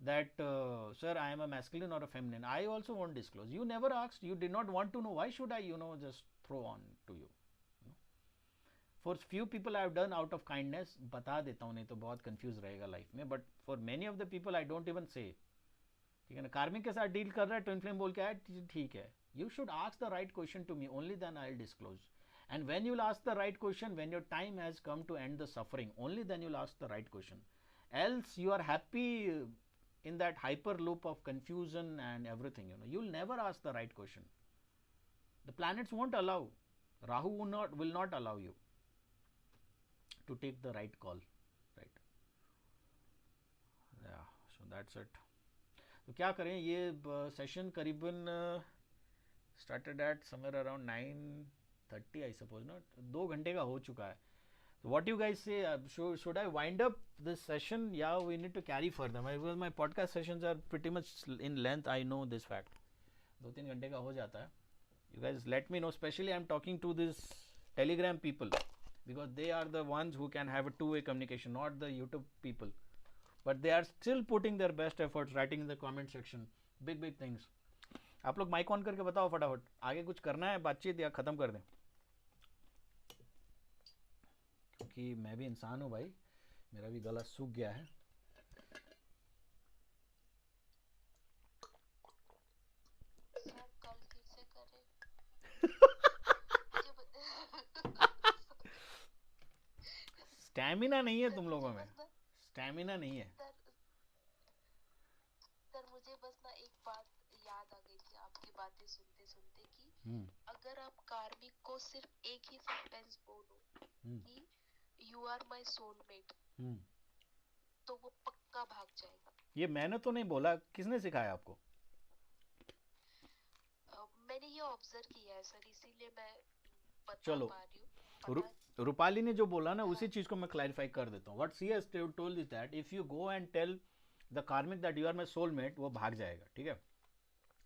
that sir, I am a masculine or a feminine. I also won't disclose. You never asked, you did not want to know. Why should I just throw on to you. For few people I have done out of kindness, बता देता हूँ, नहीं तो बहुत confuse रहेगा life में. But for many of the people I don't even say. ठीक है ना, कार्मिक के साथ डील कर रहा है, ट्विन फ्लेम बोल के आया, ठीक है. You should ask the right question to me, only then I'll disclose. And when you'll ask the right question, when your time has come to end the suffering, only then you'll ask the right question. Else you are happy in that hyper loop of confusion and everything, you'll never ask the right question. The planets won't allow. Rahu will not allow you to take the right call, right? Yeah, so that's it. तो क्या करें, ये session करीबन started at somewhere around 9:30 I suppose, not 2 घंटे का हो चुका है. So what do you guys say? Should I wind up this session? Yeah, we need to carry further. Because my podcast sessions are pretty much in length. I know this fact. 2-3 घंटे का हो जाता है. You guys let me know. Especially I'm talking to this Telegram people, because they are the ones who can have a two-way communication, not the YouTube people. But they are still putting their best efforts, writing in the comment section big things. आप लोग mic on करके बताओ फटाफट, आगे कुछ करना है बातचीत या खत्म कर दें? क्योंकि मैं भी इंसान हूँ भाई, मेरा भी गला सूख गया है. कल फिर से करें. स्टैमिना नहीं है तुम लोगों में, स्टैमिना नहीं है. सर मुझे बस ना एक बात याद आ गई थी आपकी बातें सुनते सुनते कि अगर आप कार्मिक को सिर्फ एक ही सेंटेंस बोलो कि यू आर माय सोलमेट, तो वो पक्का भाग जाएगा. ये मैंने तो नहीं बोला, किसने सिखाया आपको? मैंने ये ऑब्जर्व किया है सर, इसीलिए मैं बता चलो, पा रही हूँ. रूपाली ने जो बोला ना, उसी चीज को मैं क्लैरिफाई कर देता हूँ. What she has told is that if you go and tell the karmic that you are my soulmate, वो भाग जाएगा. ठीक है,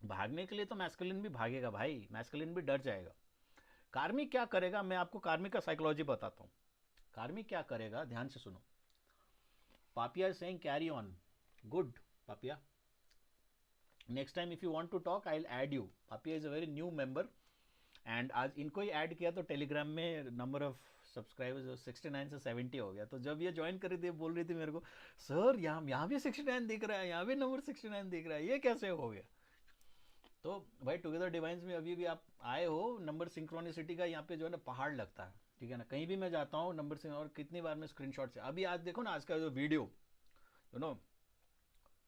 भागने के लिए तो मैस्कुलिन भी भागेगा भाई, मैस्कुलिन भी डर जाएगा. कार्मिक क्या करेगा, मैं आपको कार्मिक का साइकोलॉजी बताता हूँ. कार्मिक क्या करेगा, ध्यान से सुनो. Papiya is saying carry on. Good Papiya, next time if you want to talk I will add you. Papiya is a very new member and आज इनको ही ऐड किया तो टेलीग्राम में नंबर ऑफ सब्सक्राइबर्स 69 से 70 हो गया. तो जब ये ज्वाइन कर रही थी, बोल रही थी मेरे को, सर यहाँ भी 69 दिख रहा है, यहाँ भी नंबर 69 दिख रहा है, ये कैसे हो गया? तो भाई टुगेदर डिवाइन्स में अभी भी आप आए हो, नंबर सिंक्रोनिसिटी का यहाँ पे जो है ना पहाड़ लगता है. ठीक है ना, कहीं भी मैं जाता हूँ नंबर से, और कितनी बार मैं स्क्रीनशॉट से, अभी आज देखो ना, आज का जो video, you no,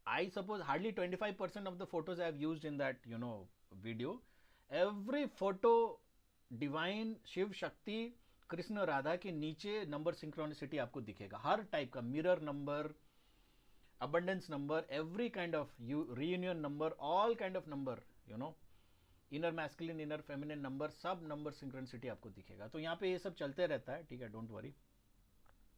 I suppose hardly 25% of the photos I have used in that, video. Every photo divine, Shiva, Shakti, Krishna, Radha के नीचे नंबर सिंक्रोनिसिटी आपको दिखेगा. हर टाइप का mirror number, abundance number, every kind of reunion number, all kind of number, inner masculine, inner feminine number, सब number synchronicity आपको दिखेगा. तो यहाँ पे ये सब चलते रहता है. ठीक है, don't worry.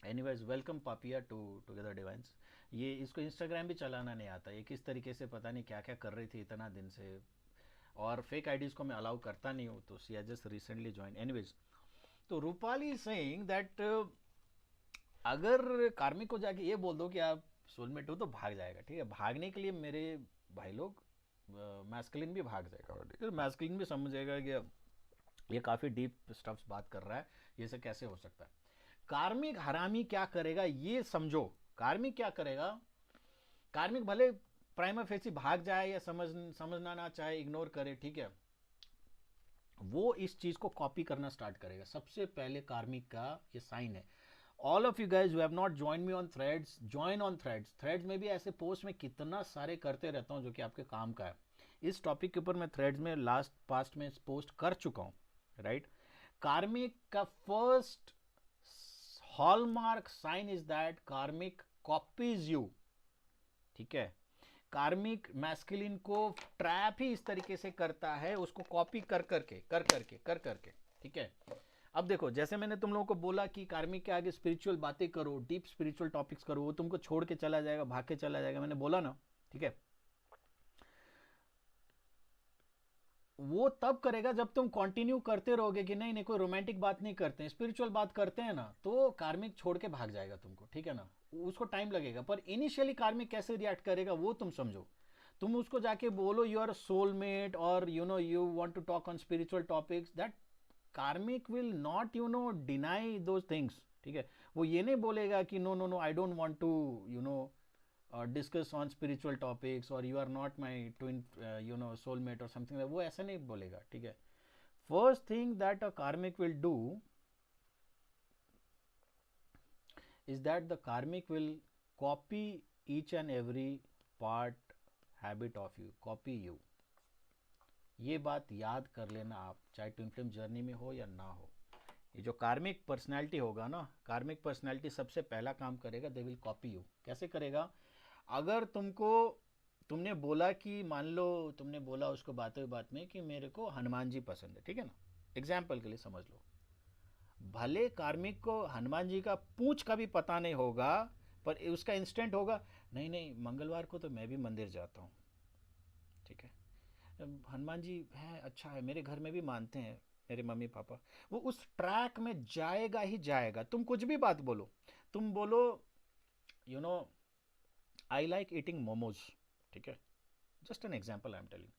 Anyways, welcome Papiya to together divines. ये इसको इंस्टाग्राम भी चलाना नहीं आता, ये किस तरीके से पता नहीं क्या क्या कर रही थी इतना दिन से, और फेक आईडीज को मैं अलाउ करता नहीं हूँ, तो she has just recently join. Anyways, तो रूपाली सेइंग दैट अगर कार्मिक को जाके ये बोल दो कि आप सोलमेट हो तो भाग जाएगा. ठीक है, भागने के लिए मेरे भाई लोग, मैस्कुलिन भी भाग जाएगा. मैस्कुलिन भी समझेगा कि ये काफ़ी डीप स्टफ्स बात कर रहा है, ये सब कैसे हो सकता है. कार्मिक हरामी क्या करेगा ये समझो. कार्मिक क्या करेगा, कार्मिक भले प्राइमा फेसी भाग जाए या समझना ना चाहे, इग्नोर करे, ठीक है, वो इस चीज को कॉपी करना स्टार्ट करेगा. सबसे पहले कार्मिक का ये साइन है. All of you guys who have not join me on threads, join on threads. Threads में भी ऐसे पोस्ट में कितना सारे करते रहता हूँ जो कि आपके काम का है. इस टॉपिक के ऊपर मैं थ्रेड्स में पास्ट में पोस्ट कर चुका हूँ, राइट. कार्मिक का first hallmark sign is that karmic copies you. ठीक है, कार्मिक मैस्कुलिन को ट्रैप ही इस तरीके से करता है, उसको कॉपी कर करके. ठीक है, अब देखो, जैसे मैंने तुम लोगों को बोला कि कार्मिक के आगे स्पिरिचुअल बातें करो, डीप स्पिरिचुअल टॉपिक्स करो, वो तुमको छोड़ के चला जाएगा, भाग के चला जाएगा, मैंने बोला ना. ठीक है, वो तब करेगा जब तुम कंटिन्यू करते रहोगे कि नहीं कोई रोमांटिक बात नहीं करते हैं, स्पिरिचुअल बात करते हैं ना, तो कार्मिक छोड़ के भाग जाएगा तुमको. ठीक है ना, उसको टाइम लगेगा, पर इनिशियली कार्मिक कैसे रिएक्ट करेगा वो तुम समझो. तुम उसको जाके बोलो यू आर अ सोलमेट और you want to talk on spiritual topics, that karmic will not deny those things, ठीक है. वो ये नहीं बोलेगा कि no no no I don't want to discuss on spiritual topics और you are not my twin soulmate और something, वो ऐसा नहीं बोलेगा, ठीक है. फर्स्ट थिंग दैट अ कार्मिक will do is that the karmic will copy each and every part habit of you, copy you. ये बात याद कर लेना आप, चाहे ट्विन फ्लेम जर्नी में हो या ना हो. ये जो कार्मिक पर्सनालिटी होगा ना, कार्मिक पर्सनालिटी सबसे पहला काम करेगा, दे विल कॉपी यू. कैसे करेगा? अगर तुमने बोला कि मान लो तुमने बोला उसको बात में कि मेरे को हनुमान जी पसंद है, ठीक है ना, एग्जाम्पल के लिए समझ लो. भले कार्मिक को हनुमान जी का पूंछ का भी पता नहीं होगा, पर उसका इंस्टेंट होगा, नहीं नहीं मंगलवार को तो मैं भी मंदिर जाता हूँ, ठीक है, हनुमान जी है, अच्छा है, मेरे घर में भी मानते हैं मेरे मम्मी पापा. वो उस ट्रैक में जाएगा ही जाएगा. तुम कुछ भी बात बोलो, तुम बोलो आई लाइक ईटिंग मोमोज, ठीक है, just an example I am telling.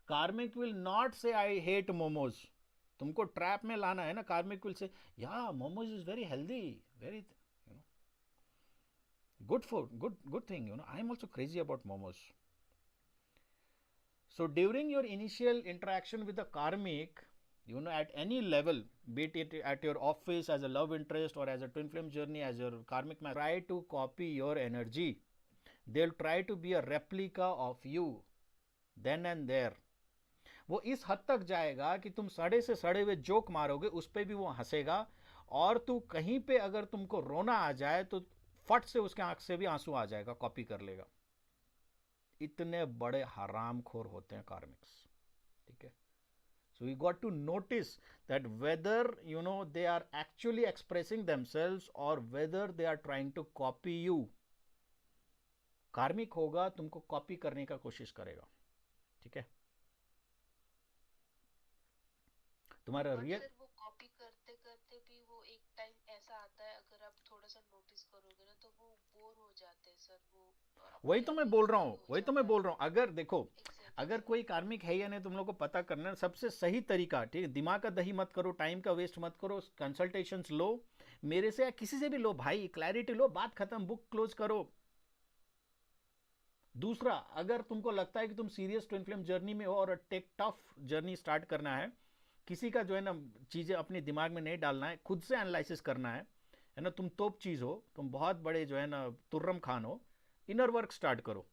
कार्मिक विल नॉट से आई हेट मोमोज. तुमको ट्रैप में लाना है ना. कार्मिक विल से या momos is very healthy, very good food, good thing, I am also crazy about momos. So during your initial interaction with the karmic, at any level, be it at your office as a love interest or as a twin flame journey, as your karmic master, try to copy your energy. They'll try to be a replica of you then and there. वो इस हद तक जाएगा कि तुम सड़े से सड़े हुए जोक मारोगे, उस पर भी वो हंसेगा, और तू कहीं पे अगर तुमको रोना आ जाए तो फट से उसके आंख से भी आंसू आ जाएगा, कॉपी कर लेगा. इतने बड़े हरामखोर होते हैं कार्मिक्स, ठीक है. So you got to notice that whether they are actually expressing themselves और whether they are trying to copy you. Karmic होगा तुमको कॉपी करने का कोशिश करेगा, ठीक है. तुम्हारा रियल वो कॉपी करते करते भी वो एक टाइम ऐसा आता है, अगर आप थोड़ा सा नोटिस करोगे ना, तो वो बोर हो जाते हैं सर. वो वही तो मैं बोल रहा हूँ. अगर देखो, अगर कोई कार्मिक है या नहीं तुम लोग को पता करना है, सबसे सही तरीका, ठीक है, दिमाग का दही मत करो, टाइम का वेस्ट मत करो, कंसल्टेशंस लो मेरे से या किसी से भी लो भाई, क्लैरिटी लो, बात खत्म, बुक क्लोज करो. दूसरा, अगर तुमको लगता है कि तुम सीरियस ट्विन फ्लेम जर्नी में हो और टेक टफ जर्नी स्टार्ट करना है, किसी का जो है ना चीजें अपने दिमाग में नहीं डालना है, खुद से एनालिसिस करना है ना, तुम तोप चीज हो, तुम बहुत बड़े जो है ना तुर्रम खान हो, इनर वर्क स्टार्ट करो.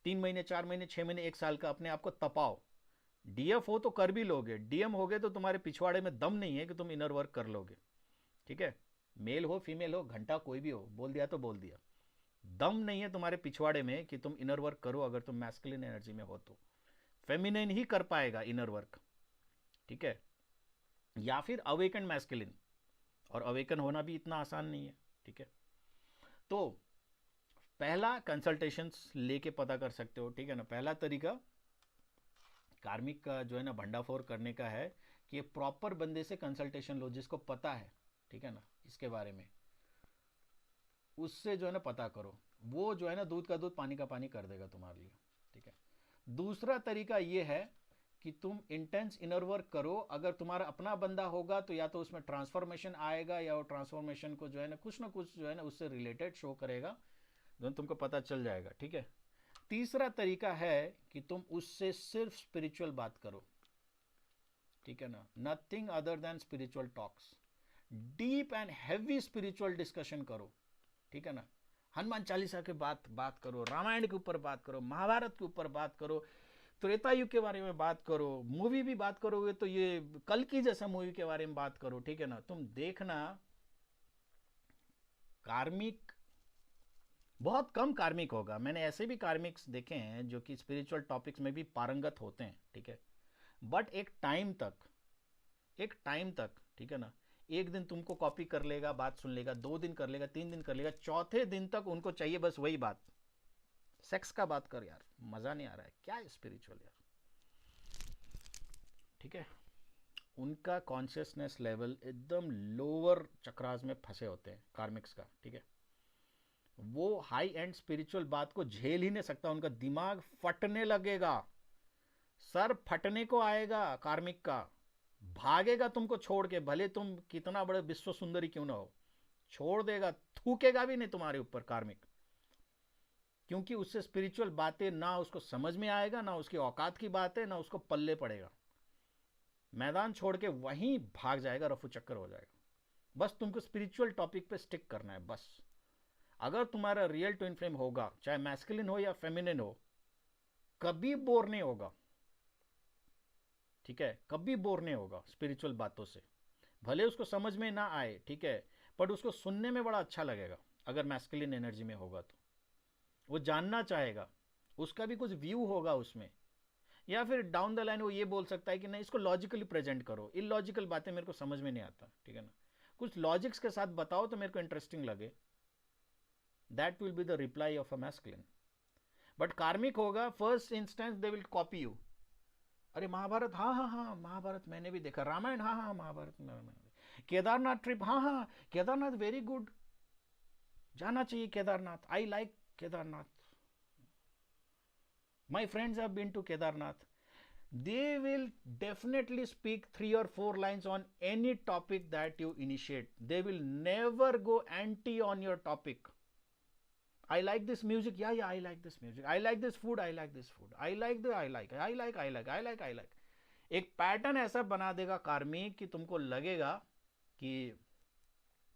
3 महीने 4 महीने 6 महीने 1 साल का अपने आप को तपाओ. डीएफ हो तो कर भी लोगे, डीएम हो गए तो तुम्हारे पिछवाड़े में दम नहीं है कि तुम इनर वर्क कर लोगे, ठीक है. मेल हो फीमेल हो, घंटा कोई भी हो, बोल दिया तो बोल दिया. दम नहीं है तुम्हारे पिछवाड़े में कि तुम इनर वर्क करो. अगर तुम मैस्कुलिन एनर्जी में हो तो फेमिनिन ही कर पाएगा इनर वर्क, ठीक है, या फिर अवेकन मैस्कुलिन. और अवेकन होना भी इतना आसान नहीं है, ठीक है. तो पहला कंसल्टेशंस लेके पता कर सकते हो, ठीक है ना. पहला तरीका कार्मिक का जो है ना भंडाफोड़ करने का है कि प्रॉपर बंदे से कंसल्टेशन लो, जिसको पता है, ठीक है ना, इसके बारे में, उससे जो है ना पता करो. वो जो है ना दूध का दूध पानी का पानी कर देगा तुम्हारे लिए, ठीक है. दूसरा तरीका ये है कि तुम इंटेंस इनर वर्क करो. अगर तुम्हारा अपना बंदा होगा तो या तो उसमें ट्रांसफॉर्मेशन आएगा, या वो ट्रांसफॉर्मेशन को जो है ना कुछ जो है ना उससे रिलेटेड शो करेगा, जो तुमको पता चल जाएगा, ठीक है. तीसरा तरीका है कि तुम उससे सिर्फ स्पिरिचुअल बात करो, ठीक है ना, nothing other than spiritual talks. Deep and heavy spiritual discussion करो, ठीक है ना. हनुमान चालीसा के बात करो, रामायण के ऊपर बात करो, महाभारत के ऊपर बात करो, त्रेता युग के बारे में बात करो. मूवी भी बात करोगे तो ये कल की जैसा मूवी के बारे में बात करो, ठीक है ना. तुम देखना, कार्मिक बहुत कम कार्मिक होगा. मैंने ऐसे भी कार्मिक्स देखे हैं जो कि स्पिरिचुअल टॉपिक्स में भी पारंगत होते हैं, ठीक है, बट एक टाइम तक, ठीक है ना. एक दिन तुमको कॉपी कर लेगा, बात सुन लेगा, 2 दिन कर लेगा, 3 दिन कर लेगा, चौथे दिन तक उनको चाहिए बस वही बात, सेक्स का बात कर यार, मजा नहीं आ रहा है, क्या है स्पिरिचुअल यार, ठीक है. उनका कॉन्शियसनेस लेवल एकदम लोअर चक्रास में फंसे होते हैं कार्मिक्स का, ठीक है. वो हाई एंड स्पिरिचुअल बात को झेल ही नहीं सकता, उनका दिमाग फटने लगेगा, सर फटने को आएगा कार्मिक का. भागेगा तुमको छोड़ के, भले तुम कितना बड़े विश्व सुंदरी क्यों ना हो, छोड़ देगा, थूकेगा भी नहीं तुम्हारे ऊपर कार्मिक, क्योंकि उससे स्पिरिचुअल बातें ना उसको समझ में आएगा, ना उसकी औकात की बात है, ना उसको पल्ले पड़ेगा, मैदान छोड़ के वहीं भाग जाएगा, रफू चक्कर हो जाएगा। बस तुमको स्पिरिचुअल टॉपिक पे स्टिक करना है बस। अगर तुम्हारा रियल ट्विन फ्लेम होगा, चाहे मैस्कुलिन हो या फेमिनिन हो, कभी बोर नहीं होगा, ठीक है, कभी बोर नहीं होगा स्पिरिचुअल बातों से, भले उसको समझ में ना आए, ठीक है, पर उसको सुनने में बड़ा अच्छा लगेगा। अगर मैस्कुलिन एनर्जी में होगा तो वो जानना चाहेगा, उसका भी कुछ व्यू होगा उसमें, या फिर डाउन द लाइन वो ये बोल सकता है कि नहीं इसको लॉजिकली प्रेजेंट करो, इलॉजिकल बातें मेरे को समझ में नहीं आता, ठीक है ना, कुछ लॉजिक्स के साथ बताओ तो मेरे को इंटरेस्टिंग लगे। That will be the reply off a masculine. But कार्मिक होगा, first instance they will copy you. अरे महाभारत, हाँ हाँ हाँ महाभारत मैंने भी देखा, रामायण हाँ हाँ महाभारत में, केदारनाथ ट्रिप, हाँ हाँ केदारनाथ वेरी गुड, जाना चाहिए Kedarnath, I like Kedarnath, my friends have been to Kedarnath. They will definitely speak 3 or 4 lines on any topic that you initiate. They will never go anti on your topic. I like this music, yeah yeah I like this music, I like this food, I like this food, I like the I like I like I like I like I like। एक pattern ऐसा बना देगा कार्मिक कि तुमको लगेगा कि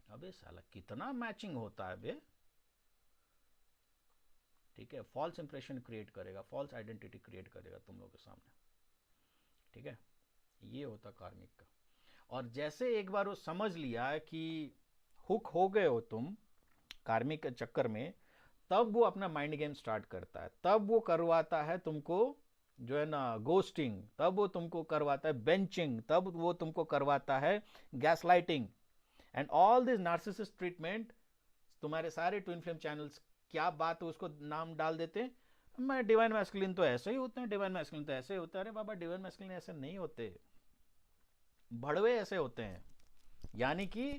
अबे साला कितना मैचिंग होता है बे, ठीक है, फॉल्स इंप्रेशन क्रिएट करेगा, फॉल्स आइडेंटिटी क्रिएट करेगा तुम लोगों के सामने, ठीक है, ये होता कार्मिक का। और जैसे एक बार वो समझ लिया कि हुक हो गए हो तुम कार्मिक के चक्कर में, तब वो अपना माइंड गेम स्टार्ट करता है, तब वो करवाता है तुमको जो है ना गोस्टिंग, तब वो तुमको करवाता है बेंचिंग, तब वो तुमको करवाता है gas lighting and all this narcissist treatment. तुम्हारे सारे ट्विन फ्लेम चैनल्स क्या बात है उसको नाम डाल देते हैं, मैं डिवाइन मैस्कुलिन तो ऐसे ही होते हैं, डिवाइन मैस्कुलिन तो ऐसे ही होता है। अरे बाबा डिवाइन मैस्कुलिन ऐसे नहीं होते, भड़वे ऐसे होते हैं, यानी कि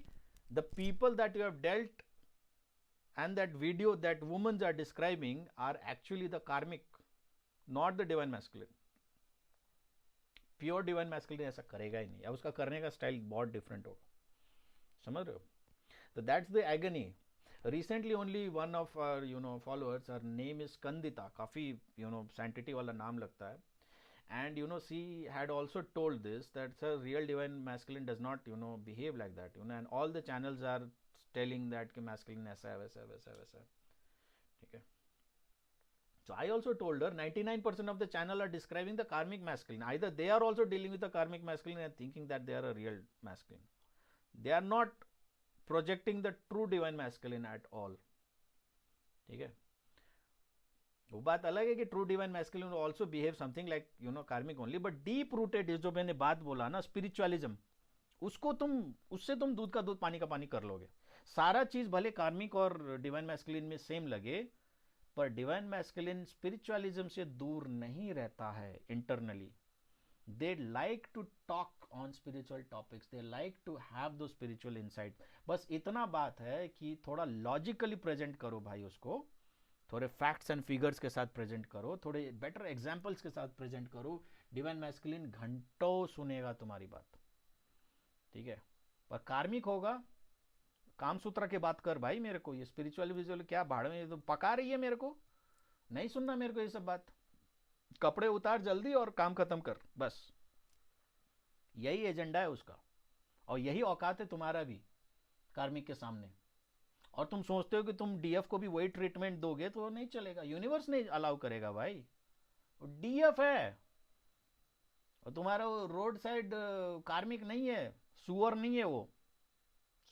the people that you have dealt and that video that women are describing are actually the karmic, not the divine masculine। Pure divine masculine ऐसा करेगा ही नहीं, या उसका करने का स्टाइल बहुत डिफरेंट होगा, समझ रहे हो। तो that's the agony. Recently only one of our followers, her name is Kandita, काफ़ी सैंटिटी वाला नाम लगता है, and she had also told this that sir real divine masculine does not behave like that, and all the channels are telling that कि masculine ऐसा है वैसा है वैसा है वैसा है, ठीक है। So I also told her 99% of the channel are describing the karmic masculine, either they are also dealing with the karmic masculine and thinking that they are a real masculine, they are not projecting the true divine masculine at all, ठीक है। वो बात अलग है कि true divine masculine also behave something like कार्मिक only, but deep rooted जो मैंने बात बोला ना स्पिरिचुअलिज्म, उसको उससे तुम दूध का दूध पानी का पानी कर लोगे। सारा चीज भले कार्मिक और डिवाइन मैस्कुलिन में सेम लगे, पर डिवाइन मैस्कुलिन स्पिरिचुअलिज्म से दूर नहीं रहता है internally. They like to talk on spiritual topics, they like to have those spiritual insight. बस इतना बात है कि थोड़ा लॉजिकली प्रेजेंट करो भाई उसको, थोड़े फैक्ट्स एंड फिगर्स के साथ प्रेजेंट करो, थोड़े बेटर एग्जाम्पल्स के साथ प्रेजेंट करो, डिवाइन मैस्कुलिन घंटों सुनेगा तुम्हारी बात, ठीक है। पर कार्मिक होगा, काम सूत्र की बात कर भाई, मेरे को ये स्पिरिचुअल विजुअल क्या भाड़ में तो पका रही है, मेरे को नहीं सुनना, मेरे को ये सब बात, कपड़े उतार जल्दी और काम खत्म कर, बस यही एजेंडा है उसका, और यही औकात है तुम्हारा भी कार्मिक के सामने। और तुम सोचते हो कि तुम डीएफ को भी वही ट्रीटमेंट दोगे तो नहीं चलेगा, यूनिवर्स नहीं अलाउ करेगा भाई, डीएफ है, और तुम्हारा वो रोड साइड कार्मिक नहीं है, सुअर नहीं है, वो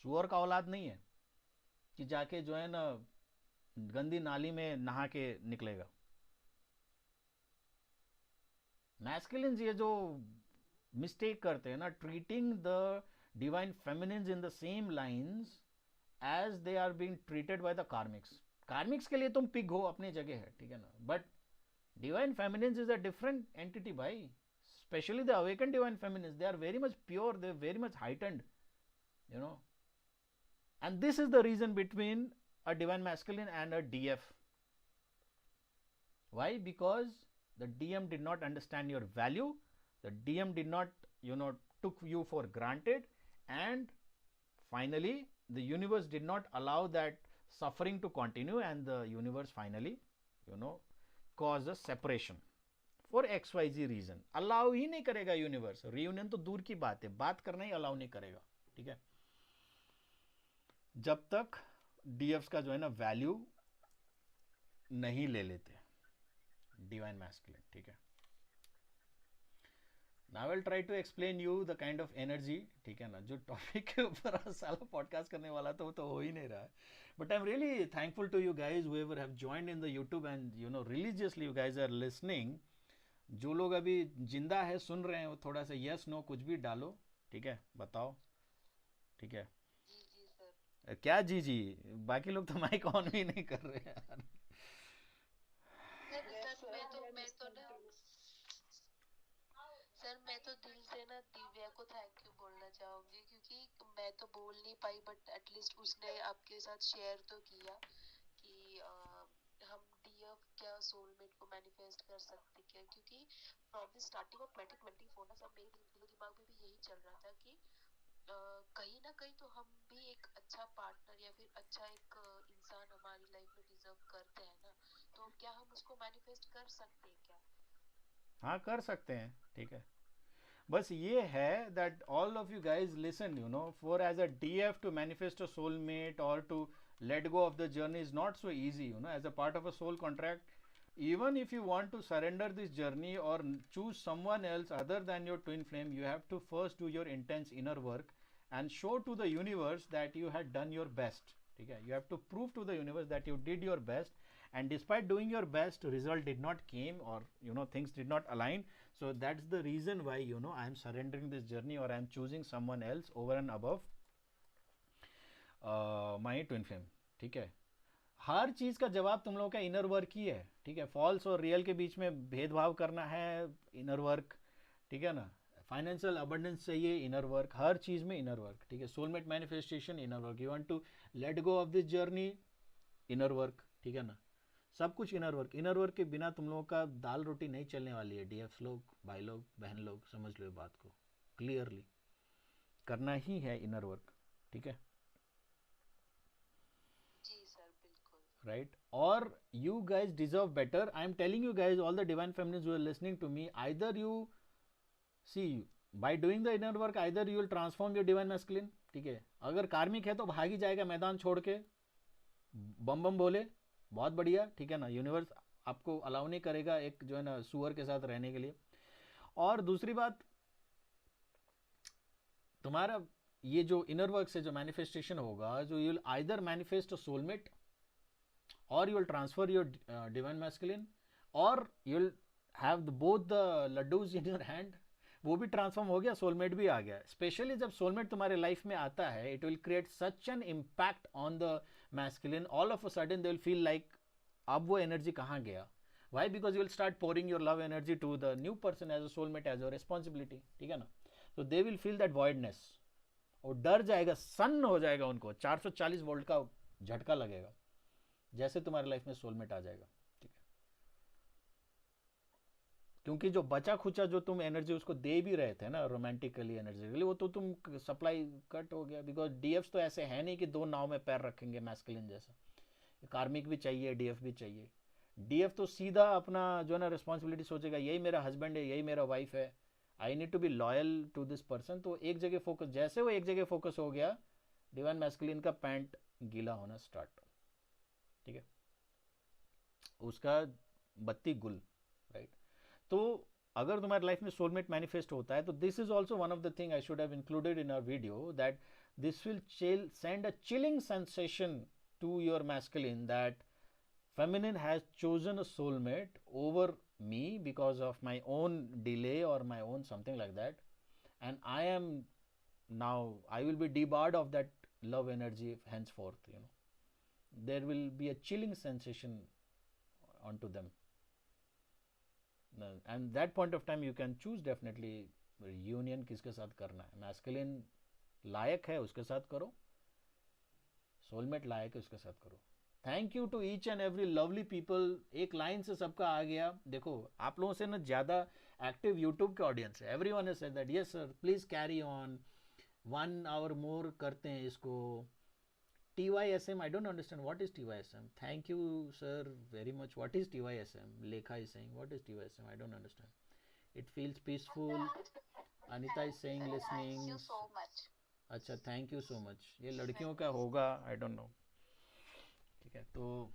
सुअर का औलाद नहीं है कि जाके जो है ना गंदी नाली में नहा के निकलेगा। मैस्कुलिन्स ये जो मिस्टेक करते हैं ना, treating the divine feminines in the same lines as they are being treated by the karmics। Karmics के लिए तुम पिग हो, अपनी जगह है, ठीक है ना, but divine feminines is a different entity भाई, specially the awaken divine feminines, they are very much pure, they are very much heightened, and this is the reason between a divine masculine and a DF। why? Because the DM did not understand your value, the DM did not took you for granted, and finally the universe did not allow that suffering to continue, and the universe finally caused a separation for XYZ reason. Allow ही नहीं करेगा universe, reunion तो दूर की बात है, बात करना ही अलाउ नहीं करेगा. ठीक है, जब तक डीएफ्स का जो है ना वैल्यू नहीं ले लेते डिवाइन मैस्कुलिन. ठीक है, now will try to explain you the kind of energy. ठीक है ना, जो टॉपिक के ऊपर साला पॉडकास्ट करने वाला था वो तो हो ही नहीं रहा है. But I am really thankful to you guys whoever have joined in the YouTube and religiously you guys are listening. जो लोग अभी जिंदा है सुन रहे हैं वो थोड़ा सा यस नो कुछ भी डालो. ठीक है, बताओ. ठीक है, जी जी सर. क्या जी जी, बाकी लोग तो माइक ऑन भी नहीं कर रहे हैं. सर मैं तो दिल से ना दिव्या को थैंक यू बोलना चाहूंगी, क्योंकि मैं तो बोल नहीं पाई, बट एटलीस्ट उसने आपके साथ शेयर तो किया कि हम डीएफ क्या सोलमेट को मैनिफेस्ट कर सकते क्या. क्योंकि फ्रॉम द स्टार्टिंग ऑफ 2024 ना सब मेरे दिमाग में भी यही चल रहा था कि कहीं ना कहीं तो हम भी एक अच्छा पार्टनर या फिर अच्छा एक इंसान हमारी लाइफ में डिजर्व करते हैं ना. तो क्या हम उसको मैनिफेस्ट कर सकते हैं क्या? हाँ, कर सकते हैं. ठीक है, बस ये है that all of you guys listen, for as a DF to manifest a soulmate और to let go of the journey is not so easy. As a part of a soul contract, even if you want to surrender this journey or choose someone else other than your twin flame, you have to first do your intense inner work and show to the universe that you had done your best. Okay, you have to prove to the universe that you did your best, and despite doing your best, result did not came, or things did not align. So that's the reason why I am surrendering this journey, or I am choosing someone else over and above my twin flame. ठीक है, हर चीज का जवाब तुम लोगों का inner work ही है. ठीक है, फॉल्स और रियल के बीच में भेदभाव करना है, इनर वर्क. ठीक है ना, फाइनेंशियल अबंडेंस चाहिए, इनर वर्क. हर चीज में इनर वर्क. ठीक है, soulmate manifestation, inner work. You want to let go of this journey, inner work. ठीक है ना, सब कुछ इनर वर्क. इनर वर्क के बिना तुम लोगों का दाल रोटी नहीं चलने वाली है. डीएफ लोग, भाई लोग, बहन लोग, समझ लो बात को क्लियरली, करना ही है इनर वर्क. ठीक है, right? Or you guys deserve better. I am telling you guys, all the divine feminines who are listening to me, either you see, by doing the inner work, either you will transform your divine masculine. ठीक है, अगर कार्मिक है तो भाग ही जाएगा मैदान छोड़ के, बम बम बोले, बहुत बढ़िया. ठीक है ना, यूनिवर्स आपको अलाउ नहीं करेगा एक जो है ना सुअर के साथ रहने के लिए. और दूसरी बात, तुम्हारा ये जो इनर वर्क से जो मैनिफेस्टेशन होगा, जो you will either manifest a soulmate, or you will transfer your divine masculine, or you will have both the laddus in your hand. वो भी ट्रांसफॉर्म हो गया, सोलमेट भी आ गया. स्पेशली जब सोलमेट तुम्हारे लाइफ में आता है, it will create such an impact on the masculine. All of a sudden they will feel like अब वो एनर्जी कहाँ गया. Why? Because you will start pouring your love energy to the new person as a soulmate, as a responsibility. ठीक है ना, तो they will feel that voidness, और डर जाएगा, सन्न हो जाएगा उनको, 440 वोल्ट का झटका लगेगा जैसे तुम्हारी लाइफ में सोलमेट आ जाएगा. ठीक है, क्योंकि जो बचा खुचा जो तुम एनर्जी उसको दे भी रहे थे ना रोमांटिकली, एनर्जी, वो तो तुम सप्लाई कट हो गया. बिकॉज डीएफ तो ऐसे है नहीं कि दो नाव में पैर रखेंगे मैस्कुलिन जैसा. कार्मिक भी चाहिए, डीएफ भी चाहिए. डीएफ तो सीधा अपना जो है ना रिस्पॉन्सिबिलिटी सोचेगा, यही मेरा हस्बैंड है, यही मेरा वाइफ है, I need to be loyal to this person. तो एक जगह फोकस, जैसे वो एक जगह फोकस हो गया, डिवाइन मैस्कुलिन का पैंट गीला होना स्टार्ट. ठीक है, उसका बत्ती गुल. राइट, तो अगर तुम्हारी लाइफ में सोलमेट मैनिफेस्ट होता है, तो this is also one of the thing I should have included in a video, that this will send a chilling sensation to your masculine that feminine has chosen a soulmate over me because of my own delay or my own something like that, and I am now, I will be debarred of that love energy henceforth. There will be a chilling sensation onto them, and that point of time you can choose definitely union किसके साथ करना है. Masculine लायक है उसके साथ करो, soulmate लायक है उसके साथ करो. Thank you to each and every lovely people. एक लाइन से सबका आ गया. देखो, आप लोगों से ना ज़्यादा एक्टिव यूट्यूब के ऑडियंस है. Everyone has said that yes sir please carry on 1 hour मोर करते हैं इसको. TYSM, I don't understand what is TYSM. Thank you sir very much. What is TYSM? Lekha is saying what is TYSM? I don't understand. It feels peaceful. Anita is saying listening. Thank you so much. अच्छा thank you so much. ये लड़कियों का होगा, आई don't no. ठीक है, तो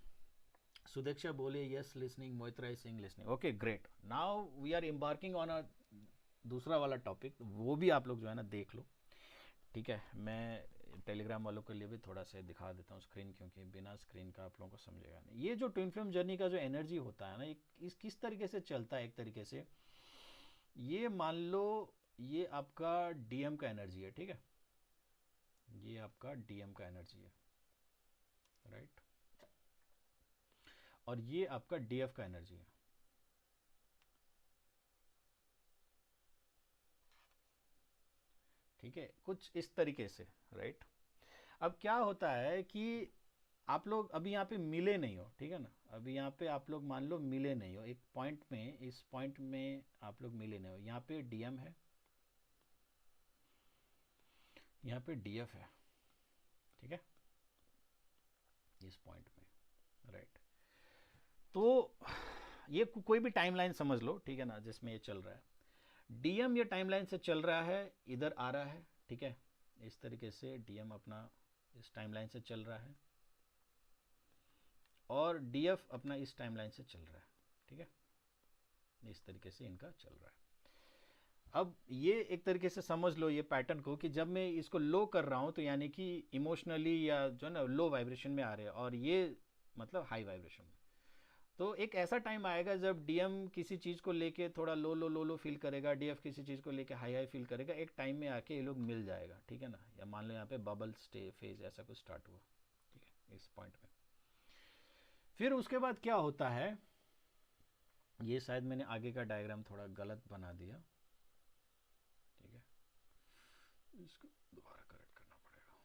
सुदीक्षा बोले yes listening, Mohitra is saying listening. Okay great. Now we are embarking on a दूसरा वाला टॉपिक, वो भी आप लोग जो है ना देख लो. ठीक है, मैं टेलीग्राम वालों के लिए भी थोड़ा सा दिखा देता हूँ स्क्रीन, क्योंकि बिना स्क्रीन का आप लोगों को समझेगा नहीं. ये जो ट्विन फ्लेम जर्नी का जो एनर्जी होता है ना, इस किस तरीके से चलता है. एक तरीके से ये मान लो ये आपका डीएम का एनर्जी है. ठीक है, ये आपका डीएम का एनर्जी है, राइट. और ये आपका डीएफ का एनर्जी है. ठीक है, कुछ इस तरीके से, राइट. अब क्या होता है कि आप लोग अभी यहाँ पे मिले नहीं हो. ठीक है ना, अभी यहाँ पे आप लोग मान लो मिले नहीं हो एक पॉइंट में. इस पॉइंट में आप लोग मिले नहीं हो. यहाँ पे डीएम है, यहाँ पे डीएफ है. ठीक है, इस पॉइंट में, राइट. तो ये कोई भी टाइमलाइन समझ लो, ठीक है ना, जिसमें ये चल रहा है. डीएम ये टाइमलाइन से चल रहा है, इधर आ रहा है. ठीक है, इस तरीके से डीएम अपना इस टाइमलाइन से चल रहा है और डीएफ अपना इस टाइमलाइन से चल रहा है. ठीक है, इस तरीके से इनका चल रहा है. अब ये एक तरीके से समझ लो ये पैटर्न को, कि जब मैं इसको लो कर रहा हूँ तो यानी कि इमोशनली या जो है ना लो वाइब्रेशन में आ रहे हैं, और ये मतलब हाई वाइब्रेशन में. तो एक ऐसा टाइम आएगा जब डीएम किसी चीज़ को लेके थोड़ा लो लो लो लो फील करेगा, डीएफ किसी चीज़ को लेके हाई हाई फील करेगा. एक टाइम में आके ये लोग मिल जाएगा. ठीक है ना, या मान लो यहाँ पे बबल स्टे फेज ऐसा कुछ स्टार्ट हुआ. ठीक है, इस पॉइंट में फिर उसके बाद क्या होता है, ये शायद मैंने आगे का डायग्राम थोड़ा गलत बना दिया. ठीक है, इसको दोबारा करेक्ट करना पड़ेगा,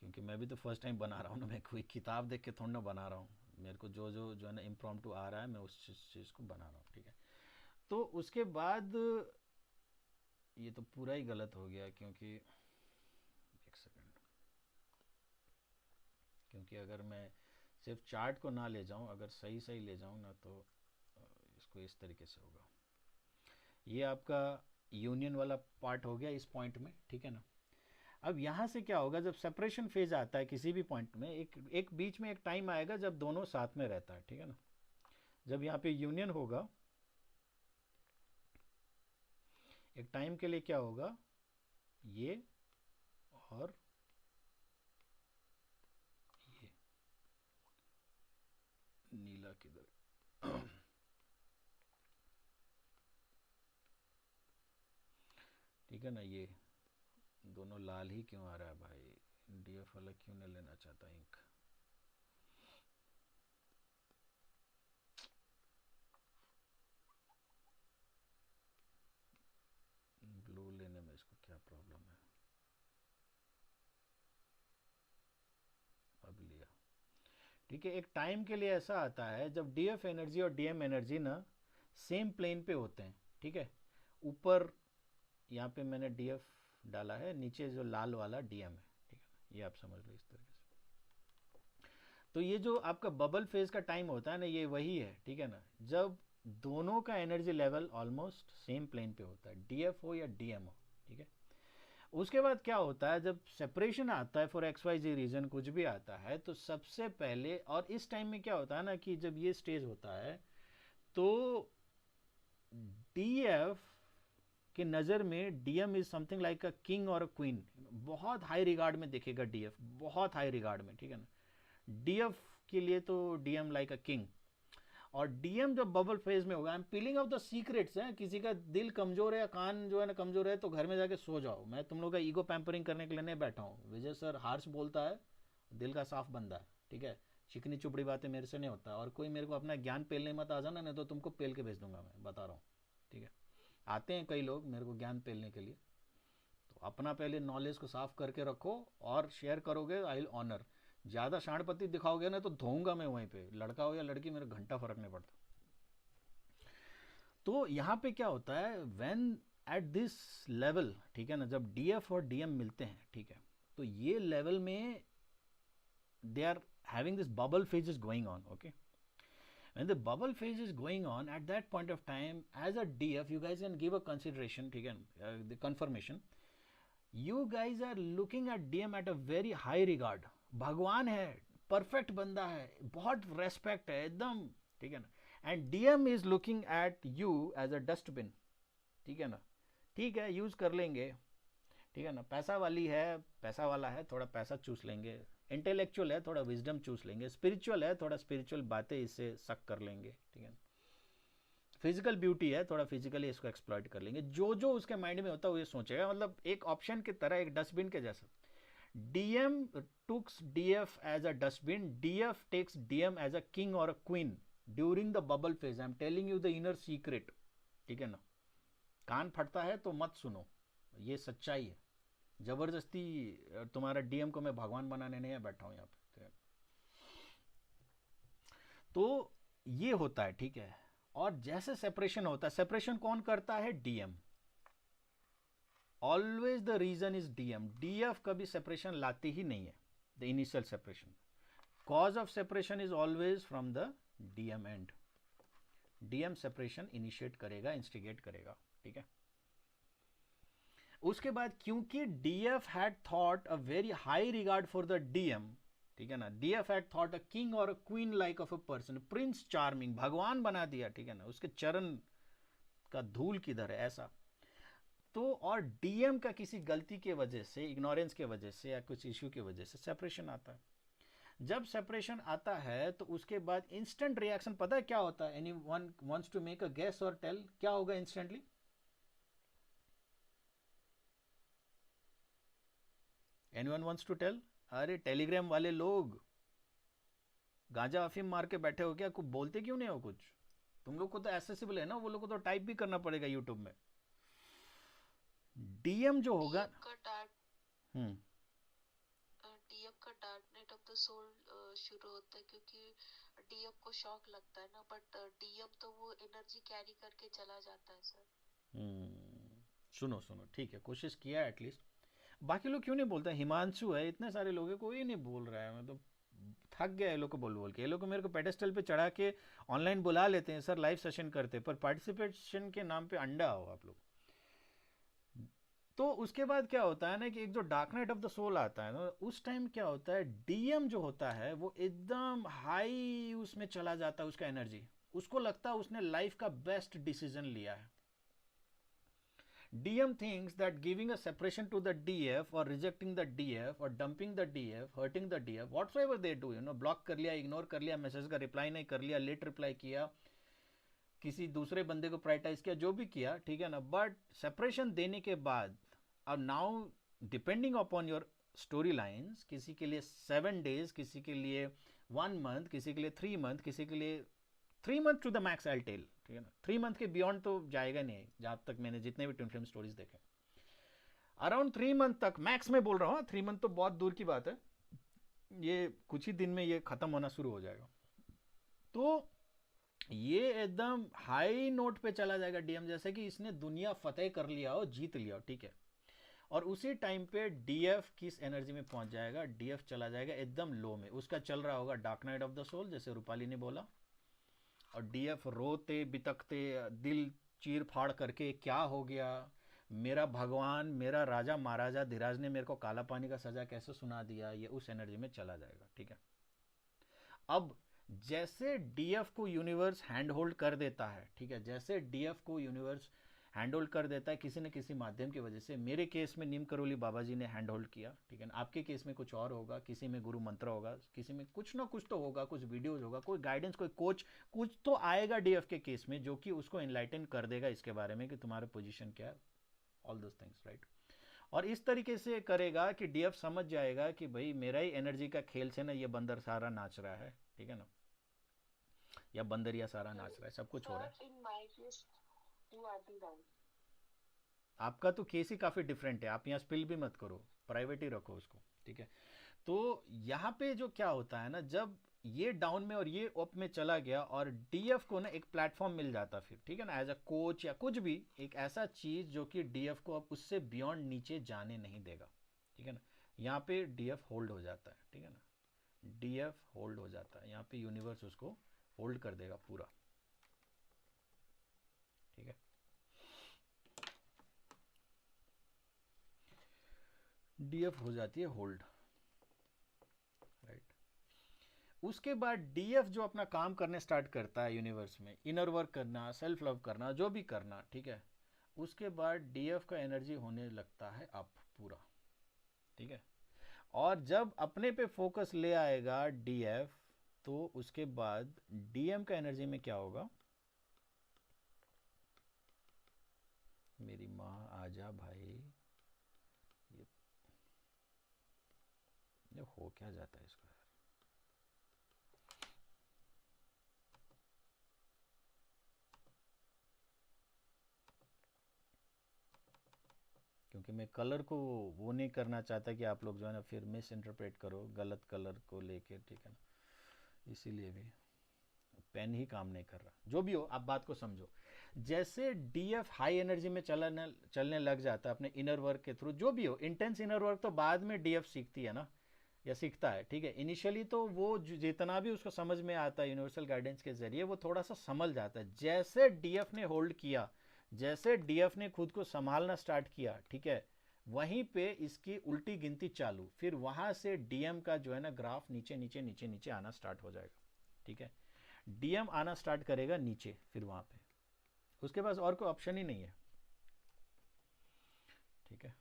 क्योंकि मैं भी तो फर्स्ट टाइम बना रहा हूँ ना. मैं कोई किताब देख के थोड़ा ना बना रहा हूँ. मेरे को जो जो जो है ना इम्प्रॉम्प्टू आ रहा है, मैं उस चीज़ को बना रहा हूँ. ठीक है, तो उसके बाद ये तो पूरा ही गलत हो गया, क्योंकि एक सेकंड, क्योंकि अगर मैं सिर्फ चार्ट को ना ले जाऊं, अगर सही सही ले जाऊं ना, तो इसको इस तरीके से होगा. ये आपका यूनियन वाला पार्ट हो गया इस पॉइंट में. ठीक है ना, अब यहाँ से क्या होगा, जब सेपरेशन फेज आता है किसी भी पॉइंट में, एक बीच में एक टाइम आएगा जब दोनों साथ में रहता है. ठीक है ना, जब यहाँ पे यूनियन होगा एक टाइम के लिए क्या होगा, ये और ये नीला किधर ठीक है ना, ये दोनों लाल ही क्यों आ रहा है भाई, डीएफ वाला क्यों नहीं लेना चाहता इंक. ब्लू लेने में इसको क्या प्रॉब्लम है, अब लिया. ठीक है, एक टाइम के लिए ऐसा आता है जब डीएफ एनर्जी और डीएम एनर्जी ना सेम प्लेन पे होते हैं. ठीक है, ऊपर यहाँ पे मैंने डीएफ डाला है, नीचे जो लाल वाला डीएम है. ठीक है ना, ये आप समझ लो इस तरीके से. तो ये जो आपका बबल फेज का टाइम होता है ना, ये वही है. ठीक है ना, जब दोनों का energy level almost same plane पे होता है, डीएफ हो या डीएम हो. ठीक है, उसके बाद क्या होता है, जब सेपरेशन आता है for X Y Z reason, कुछ भी आता है, तो सबसे पहले, और इस टाइम में क्या होता है ना, कि जब ये स्टेज होता है तो डीएफ कि नज़र में DM is something like a king और अ क्वीन. बहुत हाई रिगार्ड में देखेगा डीएफ, बहुत हाई रिगार्ड में. ठीक है ना, डीएफ के लिए तो डीएम लाइक अ किंग. और डीएम जब बबल फेज में होगा, I am piling of the secrets है. किसी का दिल कमजोर है या कान जो है ना कमजोर है, तो घर में जाके सो जाओ. मैं तुम लोग का ईगो पैम्परिंग करने के लिए नहीं बैठा हूँ. विजय सर हार्श बोलता है, दिल का साफ बंदा है. ठीक है, चिकनी चुपड़ी बातें मेरे से नहीं होता. और कोई मेरे को अपना ज्ञान पेलने मत आ जाना, नहीं तो तुमको पेल के भेज दूंगा, मैं बता रहा हूँ. ठीक है, आते हैं कई लोग मेरे को ज्ञान पेलने के लिए, तो अपना पहले नॉलेज को साफ करके रखो और शेयर करोगे, आई विल ऑनर. ज़्यादा शाणपति दिखाओगे ना तो धोऊंगा मैं वहीं पे, लड़का हो या लड़की, मेरे घंटा फर्क नहीं पड़ता. तो यहाँ पे क्या होता है, व्हेन एट दिस लेवल, ठीक है ना, जब डीएफ और डीएम मिलते हैं, ठीक है, तो ये लेवल में they are having this bubble phase is going on. Okay, when the bubble phase is going on, at that point of time, as a DF, you guys can give a consideration, ठीक है, the confirmation. You guys are looking at DM at a very high regard. भगवान है, perfect बंदा है, बहुत respect है एकदम, ठीक है ना, and DM is looking at you as a dustbin, ठीक है ना, ठीक है यूज कर लेंगे, ठीक है ना, पैसा वाली है, पैसा वाला है, थोड़ा पैसा चूस लेंगे, इंटेलेक्चुअल है, थोड़ा विजडम चूस लेंगे, स्पिरिचुअल है, थोड़ा स्पिरिचुअल बातें इससे सक कर लेंगे, ठीक है, फिजिकल ब्यूटी है, थोड़ा फिजिकली इसको एक्सप्लॉइट कर लेंगे, जो जो उसके माइंड में होता है वो ये सोचेगा, मतलब एक ऑप्शन की तरह, एक डस्टबिन के जैसा. DM tooks DF as a dustbin, DF takes DM as a king और a queen during the bubble phase. I am telling you the inner secret, ठीक है ना, कान फटता है तो मत सुनो, ये सच्चाई है. जबरदस्ती तुम्हारा डीएम को मैं भगवान बनाने नहीं बैठा हूं यहाँ पे. तो ये होता है, ठीक है. और जैसे सेपरेशन होता है, सेपरेशन कौन करता है, DM. Always the reason is DM. DF कभी सेपरेशन लाती ही नहीं है, the initial separation. Cause of separation is always from the DM end. DM separation initiate करेगा, इंस्टिगेट करेगा, ठीक है. उसके बाद क्योंकि DF had thought a very high regard for the DM, ठीक है ना, DF had thought a king और a queen like of a person, prince charming, भगवान बना दिया, ठीक है ना, उसके चरण का धूल किधर है, ऐसा. तो और डीएम का किसी गलती के वजह से, इग्नोरेंस के वजह से या कुछ इश्यू की वजह से सेपरेशन आता है. जब सेपरेशन आता है तो उसके बाद इंस्टेंट रिएक्शन पता है क्या होता है. Anyone wants to make a guess और टेल क्या होगा instantly. Anyone wants to tell. अरे टेलीग्राम वाले लोग गांजा अफीम मार के बैठे हो क्या, कुछ बोलते क्यों नहीं हो कुछ. तुम लोग को तो एक्सेसिबल है ना, वो लोग को तो टाइप भी करना पड़ेगा यूट्यूब में. डीएम जो होगा, डीएम का dark night of the soul शुरू होता है क्योंकि डीएम को शॉक लगता है ना, बट डीएम तो वो एनर्जी कैरी करके चला जाता है सर. सुनो सुनो, ठीक है, कोशिश किया एटलीस्ट. बाकी लोग क्यों नहीं बोलते. हिमांशु है, इतने सारे लोग हैं, कोई नहीं बोल रहा है. मैं तो थक गया ये लोग को बोल बोल के. ये लोग को मेरे को पेडेस्टल पे चढ़ा के ऑनलाइन बुला लेते हैं, सर लाइव सेशन करते, पर पार्टिसिपेशन के नाम पे अंडा हो आप लोग. तो उसके बाद क्या होता है ना कि एक जो dark night of the soul आता है ना, उस टाइम क्या होता है, डीएम जो होता है वो एकदम हाई उसमें चला जाता है, उसका एनर्जी, उसको लगता है उसने लाइफ का बेस्ट डिसीजन लिया है. DM thinks that giving a separation to the DF or rejecting the DF or dumping the DF, hurting the DF, whatsoever they do, block कर लिया, इग्नोर कर लिया, मैसेज का रिप्लाई नहीं कर लिया, लेट रिप्लाई किया, किसी दूसरे बंदे को प्रायोरिटाइज किया, जो भी किया, ठीक है ना, बट सेपरेशन देने के बाद अब now depending upon your story lines, किसी के लिए 7 days, किसी के लिए 1 month, किसी के लिए 3 month, किसी के लिए 3 months to the max I tell, ठीक है ना. 3 month के बियॉन्ड तो जाएगा नहीं, जहाँ तक मैंने जितने भी ट्विन फ्लेम स्टोरीज देखे, अराउंड 3 month तक मैक्स में बोल रहा हूँ. 3 month तो बहुत दूर की बात है, ये कुछ ही दिन में ये खत्म होना शुरू हो जाएगा. तो ये एकदम हाई नोट पे चला जाएगा डीएम, जैसे कि इसने दुनिया फतेह कर लिया हो, जीत लिया हो, ठीक है. और उसी टाइम पे डीएफ किस एनर्जी में पहुंच जाएगा, डीएफ चला जाएगा एकदम लो में. उसका चल रहा होगा dark night of the soul, जैसे रूपाली ने बोला, और डीएफ रोते बितकते, दिल चीर फाड़ करके, क्या हो गया, मेरा भगवान, मेरा राजा महाराजा धीराज ने मेरे को काला पानी का सजा कैसे सुना दिया, ये उस एनर्जी में चला जाएगा, ठीक है. अब जैसे डीएफ को यूनिवर्स हैंड होल्ड कर देता है, ठीक है, जैसे डीएफ को यूनिवर्स हैंड होल्ड कर देता है किसी न किसी माध्यम की वजह से. मेरे केस में नीम करोली बाबा जी ने हैंड होल्ड किया, ठीक है. आपके केस में कुछ और होगा, किसी में गुरु मंत्र होगा, किसी में कुछ ना कुछ तो होगा, कुछ वीडियोज होगा, कोई गाइडेंस, कोई कोच, कुछ तो आएगा डीएफ के केस में जो कि उसको एनलाइटन कर देगा इसके बारे में कि तुम्हारा पोजीशन क्या है, ऑल दोस थिंग्स, राइट. और इस तरीके से करेगा कि डीएफ समझ जाएगा कि भाई मेरा ही एनर्जी का खेल से ना ये बंदर सारा नाच रहा है, ठीक है ना, या बंदरिया सारा नाच रहा है, सब कुछ हो रहा है. आपका तो केस ही काफ़ी डिफरेंट है, आप यहाँ स्पिल भी मत करो, प्राइवेट ही रखो उसको, ठीक है. तो यहाँ पे जो क्या होता है ना, जब ये डाउन में और ये अप में चला गया, और डीएफ को ना एक प्लेटफॉर्म मिल जाता फिर, ठीक है ना, एज अ कोच या कुछ भी, एक ऐसा चीज जो कि डीएफ को अब उससे बियॉन्ड नीचे जाने नहीं देगा, ठीक है ना। यहाँ पे डीएफ होल्ड हो जाता है, ठीक है ना, डीएफ होल्ड हो जाता है, यहाँ पे यूनिवर्स उसको होल्ड कर देगा पूरा, ठीक है। डीएफ हो जाती है होल्ड, राइट। उसके बाद डीएफ जो अपना काम करने स्टार्ट करता है यूनिवर्स में, इनर वर्क करना, सेल्फ लव करना, जो भी करना, ठीक है। उसके बाद डीएफ का एनर्जी होने लगता है अप पूरा, ठीक है। और जब अपने पे फोकस ले आएगा डीएफ, तो उसके बाद डीएम का एनर्जी में क्या होगा, मेरी माँ आजा भाई, ये हो क्या जाता है इसका, क्योंकि मैं कलर को वो नहीं करना चाहता कि आप लोग जो है ना फिर मिस इंटरप्रेट करो गलत कलर को लेके, ठीक है ना, इसीलिए भी पेन ही काम नहीं कर रहा। जो भी हो, आप बात को समझो। जैसे डीएफ हाई एनर्जी में चलने लग जाता है अपने इनर वर्क के थ्रू, जो भी हो, इंटेंस इनर वर्क तो बाद में डीएफ सीखती है ना, या सीखता है, ठीक है। इनिशियली तो वो जितना भी उसको समझ में आता है यूनिवर्सल गाइडेंस के जरिए, वो थोड़ा सा संभल जाता है। जैसे डीएफ ने होल्ड किया, जैसे डीएफ ने खुद को संभालना स्टार्ट किया, ठीक है, वहीं पे इसकी उल्टी गिनती चालू, फिर वहां से डीएम का जो है ना ग्राफ नीचे नीचे नीचे नीचे आना स्टार्ट हो जाएगा, ठीक है। डीएम आना स्टार्ट करेगा नीचे, फिर वहां पे उसके पास और कोई ऑप्शन ही नहीं है, ठीक है।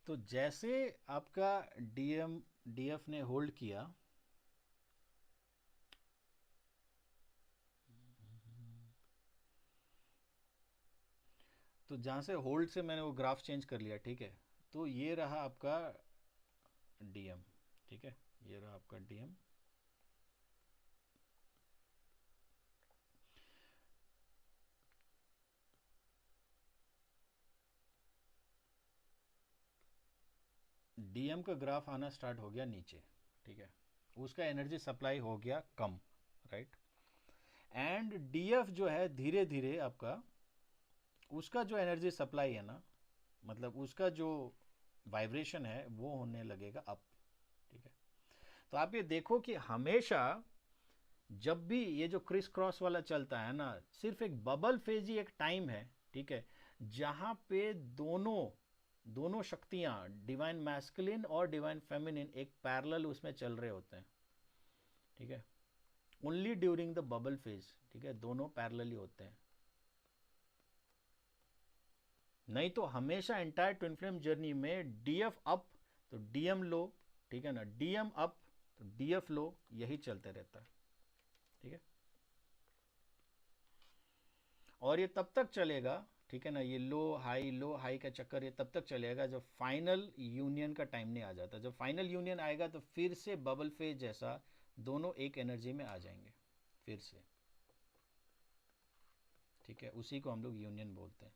तो जैसे आपका डीएम डीएफ ने होल्ड किया, तो जहां से होल्ड से मैंने वो ग्राफ चेंज कर लिया, ठीक है। तो ये रहा आपका डीएम, ठीक है, ये रहा आपका डीएम। डीएम का ग्राफ आना स्टार्ट हो गया नीचे, ठीक है, उसका एनर्जी सप्लाई हो गया कम, राइट। एंड डीएफ जो है धीरे धीरे आपका, उसका जो एनर्जी सप्लाई है ना, मतलब उसका जो वाइब्रेशन है वो होने लगेगा अप, ठीक है। तो आप ये देखो कि हमेशा जब भी ये जो क्रिस क्रॉस वाला चलता है ना, सिर्फ एक बबल फेज ही एक टाइम है, ठीक है, जहां पे दोनों दोनों शक्तियां, डिवाइन मैस्कुलिन और डिवाइन फेमिनिन, एक पैरेलल उसमें चल रहे होते हैं, ठीक है। Only during the bubble phase, ठीक है, दोनों पैरेलल ही होते हैं। नहीं तो हमेशा एंटायर ट्विन फ्लेम जर्नी में डीएफ अप तो डीएम लो, ठीक है ना, डीएम अप तो डीएफ लो, यही चलते रहता है, ठीक है। और ये तब तक चलेगा, ठीक है ना, ये लो हाई का चक्कर ये तब तक चलेगा जब फाइनल यूनियन का टाइम नहीं आ जाता। जब फाइनल यूनियन आएगा तो फिर से बबल फेज जैसा दोनों एक एनर्जी में आ जाएंगे फिर से, ठीक है, उसी को हम लोग यूनियन बोलते हैं।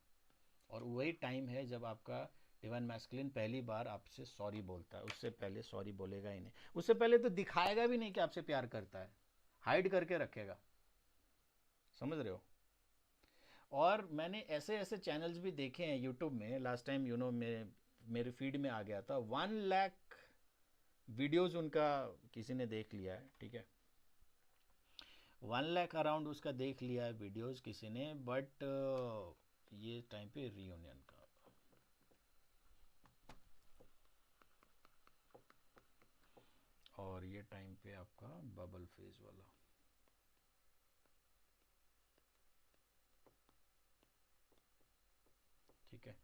और वही टाइम है जब आपका डिवाइन मैस्कुलिन पहली बार आपसे सॉरी बोलता है, उससे पहले सॉरी बोलेगा ही नहीं, उससे पहले तो दिखाएगा भी नहीं कि आपसे प्यार करता है, हाइड करके रखेगा, समझ रहे हो। और मैंने ऐसे ऐसे चैनल्स भी देखे हैं यूट्यूब में, लास्ट टाइम मेरे फीड में आ गया था 1 लाख वीडियोस उनका किसी ने देख लिया है, ठीक है, 1 लाख अराउंड उसका देख लिया है वीडियोस किसी ने, बट ये टाइम पे रीयूनियन का, और ये टाइम पे आपका बबल फेज वाला, ठीक है।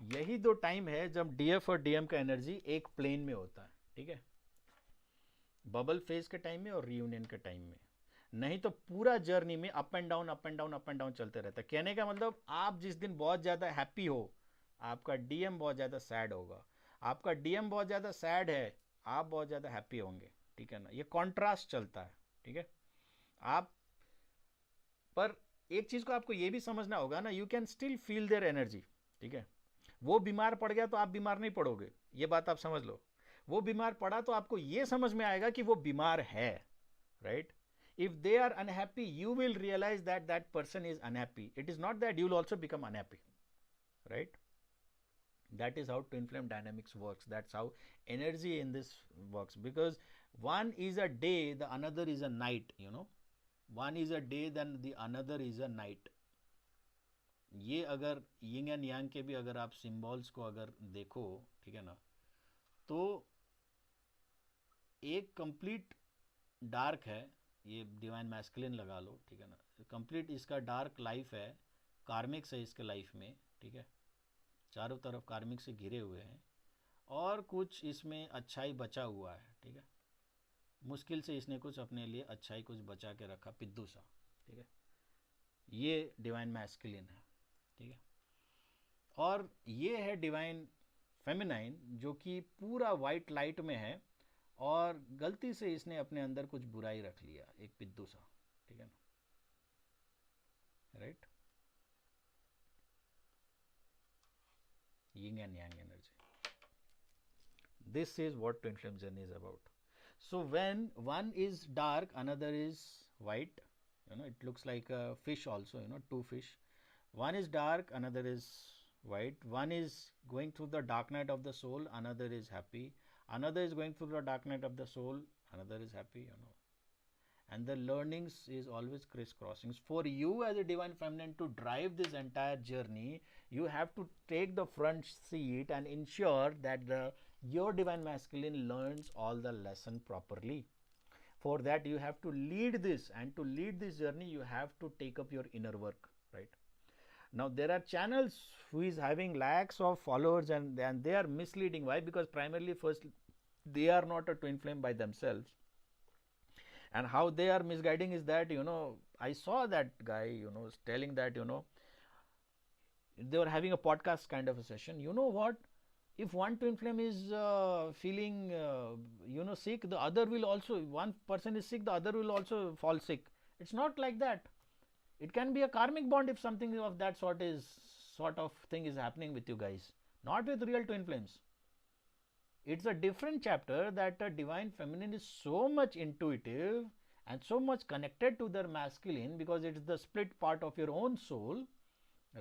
यही दो टाइम है जब डीएफ और डीएम का एनर्जी एक प्लेन में होता है, ठीक है, बबल फेज के टाइम में और रीयूनियन के टाइम में। नहीं तो पूरा जर्नी में up and down up and down up and down चलते रहता है। कहने का मतलब आप जिस दिन बहुत ज़्यादा हैप्पी हो, आपका डीएम बहुत ज़्यादा सैड होगा। आपका डीएम बहुत ज़्यादा सैड है, आप बहुत ज़्यादा हैप्पी होंगे। ठीक है ना, ये कॉन्ट्रास्ट चलता है। ठीक है, आप पर एक चीज़ को आपको ये भी समझना होगा ना, you can still feel their energy. ठीक है, वो बीमार पड़ गया तो आप बीमार नहीं पड़ोगे, ये बात आप समझ लो। वो बीमार पड़ा तो आपको ये समझ में आएगा कि वो बीमार है, right? If they are unhappy, you will realize that that person is unhappy. It is not that you will also become unhappy, right? That is how twin flame dynamics works. That's how energy in this works, because one is a day, the another is a night, you know. One is a day, then the another is a night. ये अगर yin and yang के भी अगर आप symbols को अगर देखो, ठीक है ना, तो एक कंप्लीट डार्क है, ये डिवाइन मैस्कुलिन लगा लो, ठीक है ना, कंप्लीट इसका डार्क लाइफ है, कार्मिक्स है इसके लाइफ में। ठीक है, चारों तरफ कार्मिक से घिरे हुए हैं, और कुछ इसमें अच्छाई बचा हुआ है। ठीक है, मुश्किल से इसने कुछ अपने लिए अच्छाई कुछ बचा के रखा, पिद्दू सा। ठीक है, ये डिवाइन मैस्कुलिन है। ठीक है, और ये है डिवाइन फेमिनाइन, जो कि पूरा वाइट लाइट में है, और गलती से इसने अपने अंदर कुछ बुराई रख लिया, एक पिद्दू सा। ठीक है ना, right? Yin and yang energy, this is what twin flame journey is about. So when one is dark, another is white, you know, it looks like a fish also, you know, two fish. One is dark, another is white. One is going through the dark night of the soul, another is happy. Another is going through the dark night of the soul, another is happy, you know. And the learnings is always crisscrossing. For you as a divine feminine to drive this entire journey, you have to take the front seat and ensure that your divine masculine learns all the lesson properly. For that you have to lead this, and to lead this journey you have to take up your inner work, right? Now there are channels who is having lakhs of followers, and they are misleading. Why? Because primarily, first, they are not a twin flame by themselves. And how they are misguiding is that, you know, I saw that guy, you know, telling that, you know, they were having a podcast kind of a session. You know what? If one twin flame is feeling, you know, sick, the other will also, one person is sick, the other will also fall sick. It's not like that. It can be a karmic bond if something of that sort of thing is happening with you guys, not with real twin flames. It's a different chapter, that a divine feminine is so much intuitive and so much connected to their masculine, because it's the split part of your own soul,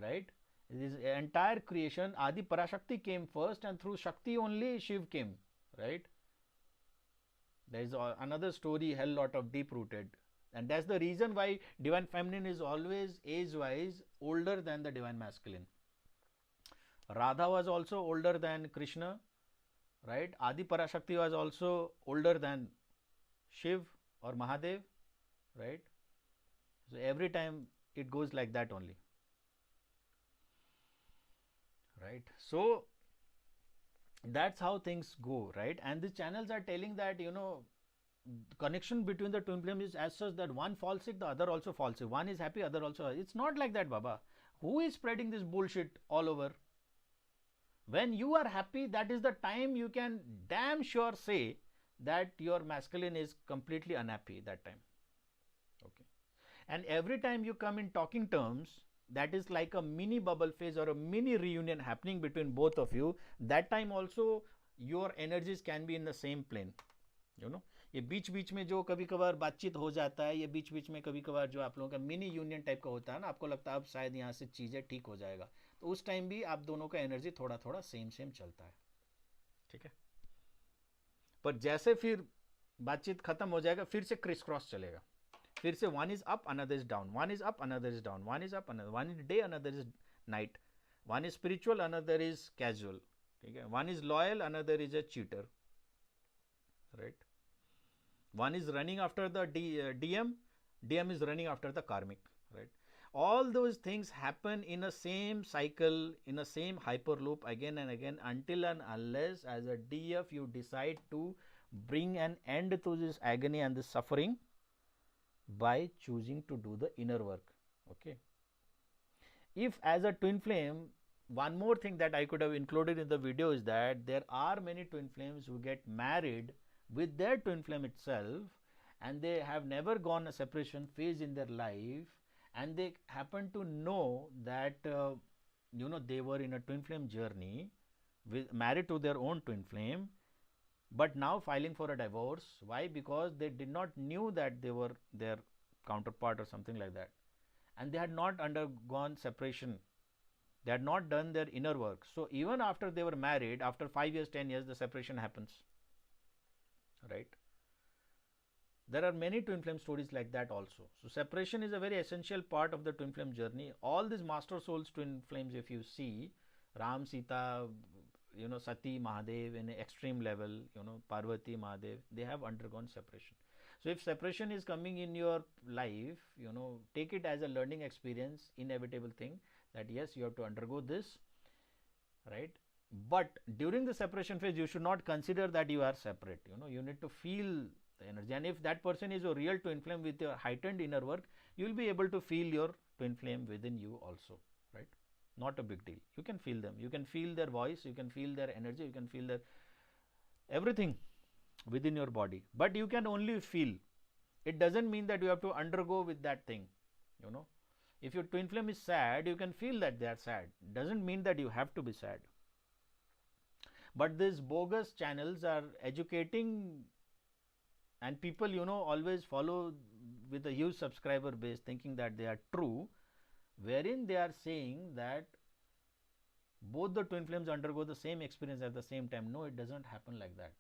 right? This entire creation, Adi Parashakti came first, and through Shakti only Shiv came, right? There is another story, hell lot of deep rooted, and that's the reason why divine feminine is always age wise older than the divine masculine. Radha was also older than Krishna, right? Adi Parashakti was also older than Shiv or Mahadev, right? So every time it goes like that only, right? So that's how things go, right? And the channels are telling that, you know, the connection between the twin flame is as such that one falls sick, the other also falls sick. One is happy, other also. It's not like that, Baba. Who is spreading this bullshit all over? When you are happy, that is the time you can damn sure say that your masculine is completely unhappy that time. Okay. And every time you come in talking terms, that is like a mini bubble phase or a mini reunion happening between both of you. That time also your energies can be in the same plane. You know, ये बीच बीच में जो कभी कभार बातचीत हो जाता है, ये बीच बीच में कभी कभार जो आप लोगों का मिनी यूनियन टाइप का होता है ना, आपको लगता है अब शायद यहाँ से चीज़ें ठीक हो जाएगा, तो उस टाइम भी आप दोनों का एनर्जी थोड़ा थोड़ा सेम सेम चलता है। ठीक है, पर जैसे फिर बातचीत खत्म हो जाएगा, फिर से क्रिस क्रॉस चलेगा, फिर से one is up another is down, one is up another is down, one is up another, one is day another is night, one is spiritual another is casual. ठीक है, one is loyal another is a cheater, right? One is running after the DM, DM is running after the karmic, right? All those things happen in a same cycle, in a same hyperloop again and again, until and unless as a DF you decide to bring an end to this agony and this suffering, by choosing to do the inner work. Okay. If as a twin flame, one more thing that I could have included in the video is that there are many twin flames who get married with their twin flame itself, and they have never gone a separation phase in their life, and they happen to know that they were in a twin flame journey with married to their own twin flame, but now filing for a divorce. Why? Because they did not knew that they were their counterpart or something like that, and they had not undergone separation. They had not done their inner work. So even after they were married, after 5 years, 10 years, the separation happens, right? There are many twin flame stories like that also. So separation is a very essential part of the twin flame journey. All these master souls twin flames, if you see, Ram, Sita, Sati, Mahadev in an extreme level, Parvati, Mahadev, they have undergone separation. So if separation is coming in your life, take it as a learning experience, inevitable thing, that yes, you have to undergo this, right? But during the separation phase, you should not consider that you are separate. You need to feel the energy, and if that person is a real twin flame with your heightened inner work, you will be able to feel your twin flame within you also, right? Not a big deal. You can feel them. You can feel their voice. You can feel their energy. You can feel their everything within your body. But you can only feel. It doesn't mean that you have to undergo with that thing. If your twin flame is sad, you can feel that they are sad. Doesn't mean that you have to be sad. But these bogus channels are educating, and people always follow with a huge subscriber base thinking that they are true, wherein they are saying that both the twin flames undergo the same experience at the same time. No, it doesn't happen like that,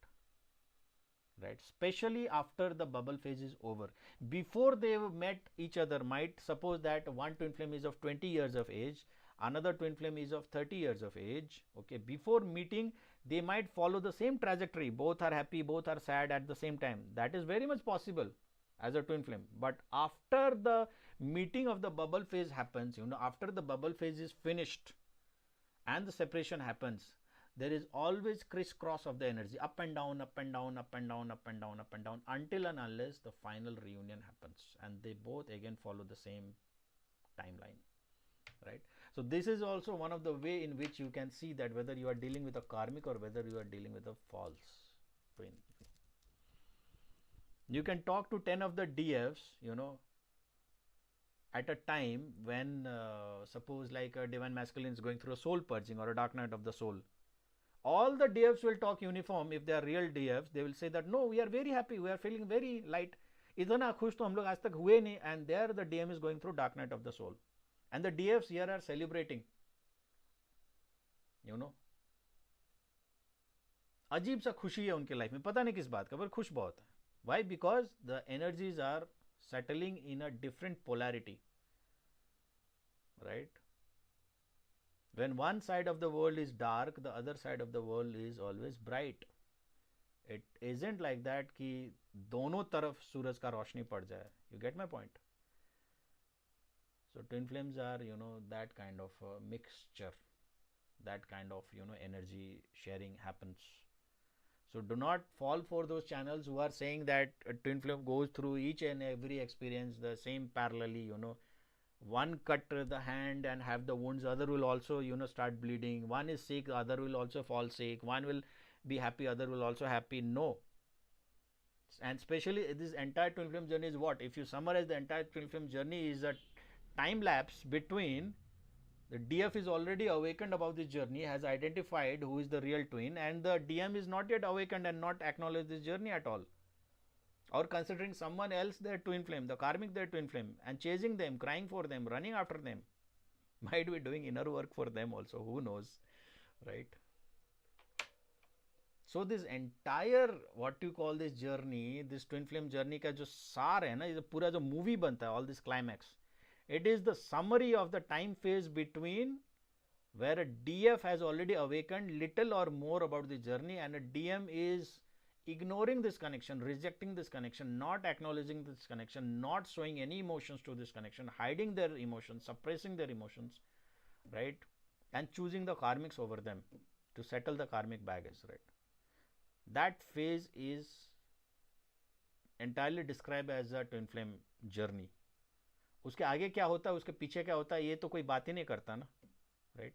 right? Especially after the bubble phase is over. Before they met each other, might suppose that one twin flame is of 20 years of age, another twin flame is of 30 years of age. Okay, before meeting, they might follow the same trajectory. Both are happy, both are sad at the same time. That is very much possible as a twin flame. But after the meeting of the bubble phase happens, after the bubble phase is finished and the separation happens, there is always crisscross of the energy, up and down, up and down, up and down, up and down, up and down, until and unless the final reunion happens, and they both again follow the same timeline, right? So this is also one of the way in which you can see that whether you are dealing with a karmic or whether you are dealing with a false twin. You can talk to 10 of the DFs, at a time when suppose like a divine masculine is going through a soul purging or a dark night of the soul. All the DFs will talk uniform. If they are real DFs, they will say that no, we are very happy, we are feeling very light. इतना खुश तो हम लोग आज तक हुए नहीं, and there the DM is going through dark night of the soul, and the DFs here are celebrating. अजीब सा खुशी है उनके लाइफ में, पता नहीं किस बात का, पर खुश बहुत है. Why? Because the energies are settling in a different polarity, right? When one side of the world is dark, the other side of the world is always bright. It isn't like that कि दोनों तरफ सूरज का रोशनी पड़ जाए. You get my point? So twin flames are, that kind of mixture, that kind of, energy sharing happens. So do not fall for those channels who are saying that a twin flame goes through each and every experience the same parallelly. One cut the hand and have the wounds, other will also start bleeding. One is sick, the other will also fall sick. One will be happy, other will also happy. No. And especially this entire twin flame journey is what? If you summarize the entire twin flame journey, is a time lapse between the DF is already awakened about this journey, has identified who is the real twin, and the DM is not yet awakened and not acknowledged this journey at all, or considering someone else their twin flame, the karmic their twin flame, and chasing them, crying for them, running after them. Might be doing inner work for them also, who knows, right? So this entire what you call this journey, this twin flame journey का जो सार है ना, ये पूरा जो movie बनता है, all this climax, it is the summary of the time phase between where a DF has already awakened little or more about the journey, and a DM is ignoring this connection, rejecting this connection, not acknowledging this connection, not showing any emotions to this connection, hiding their emotions, suppressing their emotions, right? And choosing the karmics over them to settle the karmic baggage, right? That phase is entirely described as a twin flame journey. उसके आगे क्या होता है, उसके पीछे क्या होता है, ये तो कोई बात ही नहीं करता ना, right.